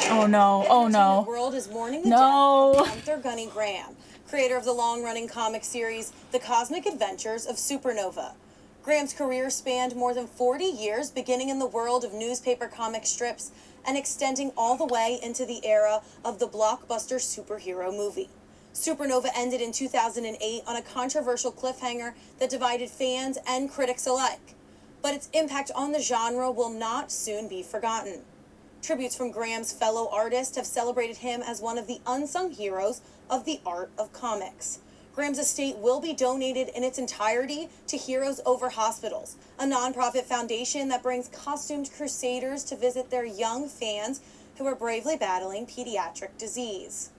Oh no, oh no. The world is mourning the No. death of Gunther Gunny Graham, creator of the long-running comic series The Cosmic Adventures of Supernova. Graham's career spanned more than 40 years, beginning in the world of newspaper comic strips and extending all the way into the era of the blockbuster superhero movie. Supernova ended in 2008 on a controversial cliffhanger that divided fans and critics alike. But its impact on the genre will not soon be forgotten. Tributes from Graham's fellow artists have celebrated him as one of the unsung heroes of the art of comics. Graham's estate will be donated in its entirety to Heroes Over Hospitals, a nonprofit foundation that brings costumed crusaders to visit their young fans who are bravely battling pediatric disease.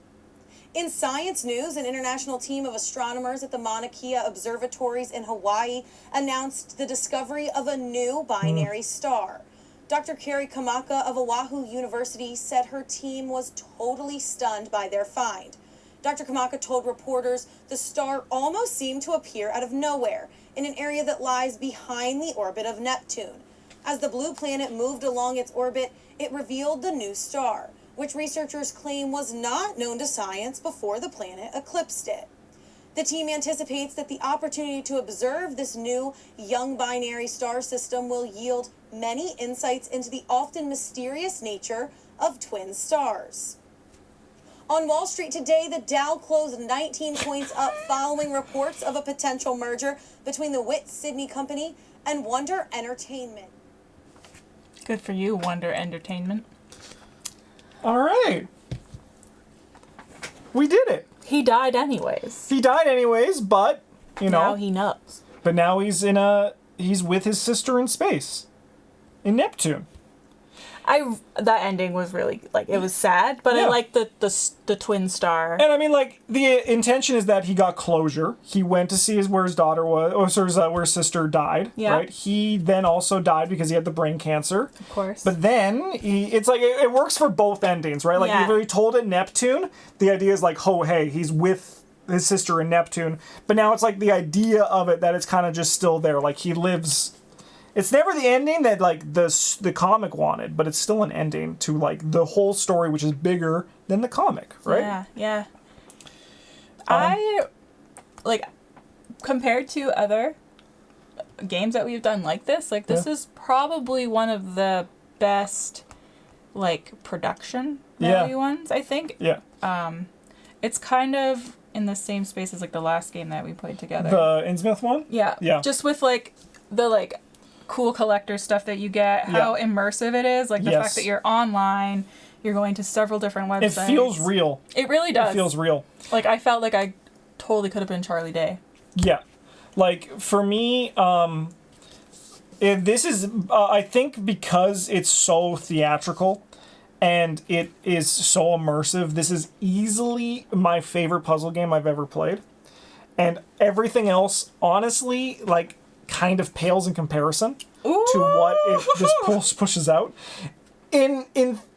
In science news, an international team of astronomers at the Mauna Kea observatories in Hawaii announced the discovery of a new binary star. Dr. Carrie Kamaka of Oahu University said her team was totally stunned by their find. Dr. Kamaka told reporters the star almost seemed to appear out of nowhere in an area that lies behind the orbit of Neptune. As the blue planet moved along its orbit, it revealed the new star. which researchers claim was not known to science before the planet eclipsed it. The team anticipates that the opportunity to observe this new young binary star system will yield many insights into the often mysterious nature of twin stars. On Wall Street today, the Dow closed 19 points up following reports of a potential merger between the Witt Sydney Company and Wonder Entertainment. Good for you, Wonder Entertainment. All right. We did it. He died anyways. He died anyways, but, you know. Now he knows. But now he's with his sister in space. In Neptune. That ending was really, like, it was sad, but Yeah. I like the twin star. And I mean, like, the intention is that he got closure. He went to see where his daughter was, where his sister died, Yeah. right? He then also died because he had the brain cancer. Of course. But then, it's like, it works for both endings, right? Like, Yeah. you've already told it Neptune, the idea is like, oh, hey, he's with his sister in Neptune. But now it's like the idea of it that it's kind of just still there. Like, he lives... It's never the ending that, like, the comic wanted, but it's still an ending to, like, the whole story, which is bigger than the comic, right? Yeah, yeah. I, like, compared to other games that we've done like this is probably one of the best, like, production value ones, I think. Yeah. It's kind of in the same space as, like, the last game that we played together. The Innsmouth one? Yeah. Yeah. Just with, like, the, like, cool collector stuff that you get, how immersive it is, like the fact that you're online, you're going to several different websites. It feels real. It really does. It feels real. Like, I felt like I totally could have been Charlie Day. Yeah. Like, for me, this is, I think because it's so theatrical and it is so immersive, this is easily my favorite puzzle game I've ever played. And everything else, honestly, like, kind of pales in comparison to what this pushes out. In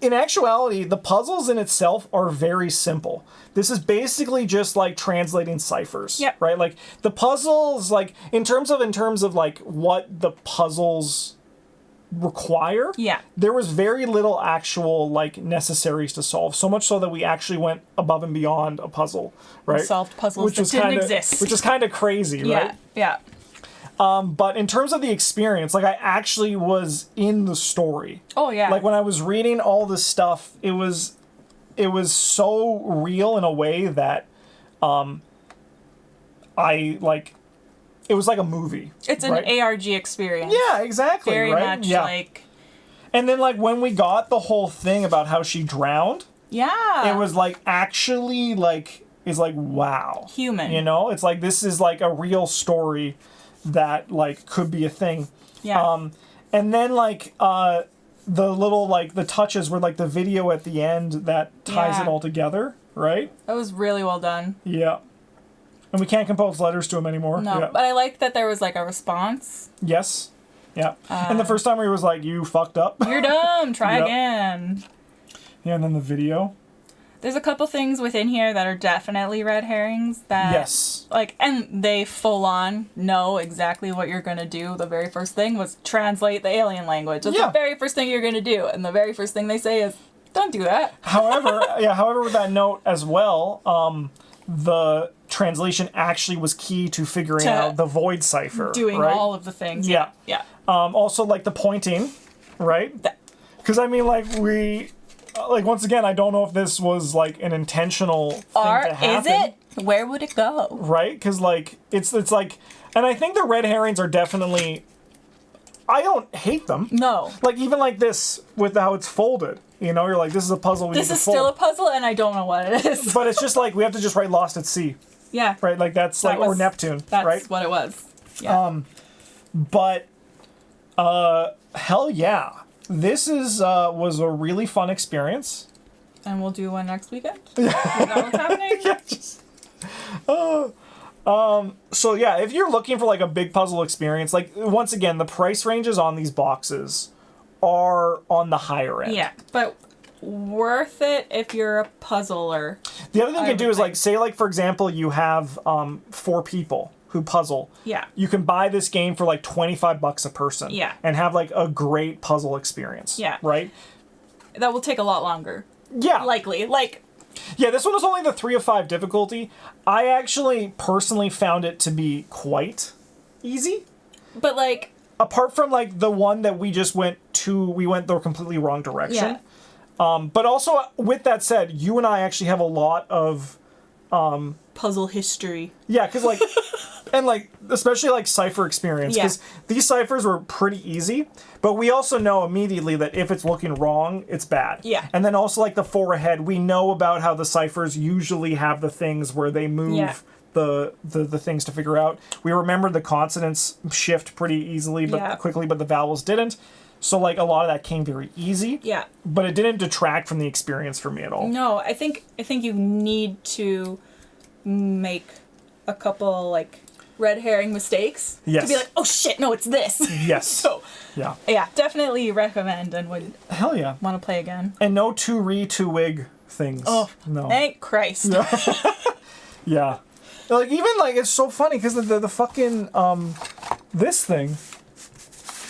actuality, the puzzles in itself are very simple. This is basically just like translating ciphers, Yep. right? Like the puzzles, like in terms of like what the puzzles require. Yeah. There was very little actual like necessaries to solve. So much so that we actually went above and beyond a puzzle, right? Solved puzzles which that was didn't kinda, exist. which is kind of crazy, Yeah, right? yeah. But in terms of the experience, like I actually was in the story. Oh yeah. Like when I was reading all this stuff, it was so real in a way that I like it was like a movie. It's right? an ARG experience. Yeah, exactly. Very right? much yeah. like And then like when we got the whole thing about how she drowned, yeah. it was like actually like it's like wow. Human. You know? It's like this is like a real story that like could be a thing. Yeah. And then like the little like the touches were like the video at the end that ties Yeah. it all together, right? That was really well done. Yeah. And we can't compose letters to him anymore. No, Yeah. but I like that there was like a response. Yes. Yeah. And the first time he was like, "You fucked up." You're dumb. Try Yep. again. Yeah, and then the video. There's a couple things within here that are definitely red herrings that Yes. like, and they full on know exactly what you're gonna do. The very first thing was translate the alien language. That's Yeah. the very first thing you're gonna do. And the very first thing they say is, don't do that. However, with that note as well, the translation actually was key to figuring To out the void cipher. Doing right? all of the things. Yeah. Yeah. Also, like the pointing, right? Because I mean, like like once again, I don't know if this was like an intentional thing Or to happen. is it? Where would it go? Right? Because like it's like, and I think the red herrings are definitely. I don't hate them. No. Like even like this with how it's folded. You know, you're like, this is a puzzle. We This need to is still a fold. puzzle, and I don't know what it is. But it's just like we have to just write Lost at Sea, Yeah. right? Like that's That like or was- Neptune, That's right? what it was. Yeah. But hell yeah. This was a really fun experience. And we'll do one next weekend. Is that what's happening? Yeah, just, so yeah, if you're looking for like a big puzzle experience, like once again, the price ranges on these boxes are on the higher end. Yeah, but worth it if you're a puzzler. The other thing you can do would is like think. say like for example you have 4 people who puzzle. Yeah. You can buy this game for like $25 a person. Yeah. And have like a great puzzle experience. Yeah. Right? That will take a lot longer. Yeah. likely. Like, Yeah, this one was only the 3 of 5 difficulty. I actually personally found it to be quite easy. but like, Apart from like the one that we just went the completely wrong direction. yeah, But also with that said, you and I actually have a lot of puzzle history. yeah, because like and like especially like cipher experience, Yeah. because these ciphers were pretty easy, but we also know immediately that if it's looking wrong, it's bad. Yeah. And then also like the 4 ahead, we know about how the ciphers usually have the things where they move Yeah. the things to figure out. We remember the consonants shift pretty easily, but Yeah. quickly, but the vowels didn't. So like a lot of that came very easy. Yeah. But it didn't detract from the experience for me at all. No, I think you need to make a couple like red herring mistakes Yes. to be like, oh shit, no, it's this. Yes. So Yeah. yeah, definitely recommend and would Hell yeah. want to play again. And no 2 wig things. Oh, no. thank Christ. Yeah. Like even like it's so funny because the fucking this thing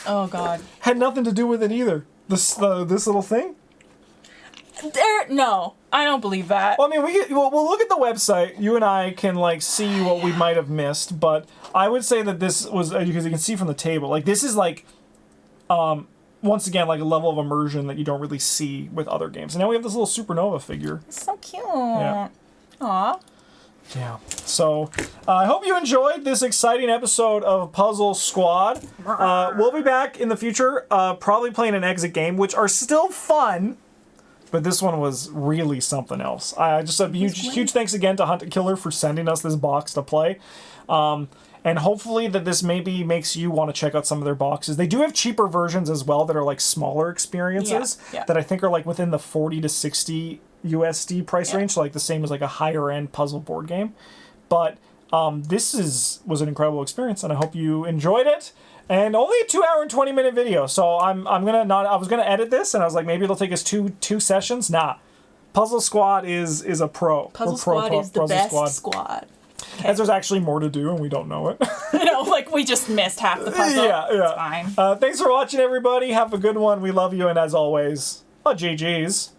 Oh god. had nothing to do with it either. This little thing. No, I don't believe that. Well, I mean, we'll look at the website. You and I can like see what we might have missed, but I would say that this was because you can see from the table. Like this is like, once again, like a level of immersion that you don't really see with other games. And now we have this little supernova figure. So cute. Yeah. Aw. Yeah. So I hope you enjoyed this exciting episode of Puzzle Squad. We'll be back in the future, probably playing an exit game, which are still fun. But this one was really something else. I just a huge thanks again to Hunt a Killer for sending us this box to play. And hopefully that this maybe makes you want to check out some of their boxes. They do have cheaper versions as well that are like smaller experiences Yeah. that I think are like within the 40 to 60 USD price range, so like the same as like a higher end puzzle board game. But this was an incredible experience, and I hope you enjoyed it. And only a 2 hour and 20-minute video, so I was gonna edit this, and I was like, maybe it'll take us two sessions. Nah, Puzzle Squad is a pro. Puzzle We're pro Squad is the Puzzle best squad. As there's actually more to do, and we don't know it. You know, like we just missed half the puzzle. Yeah. It's fine. Thanks for watching, everybody. Have a good one. We love you, and as always, GG's.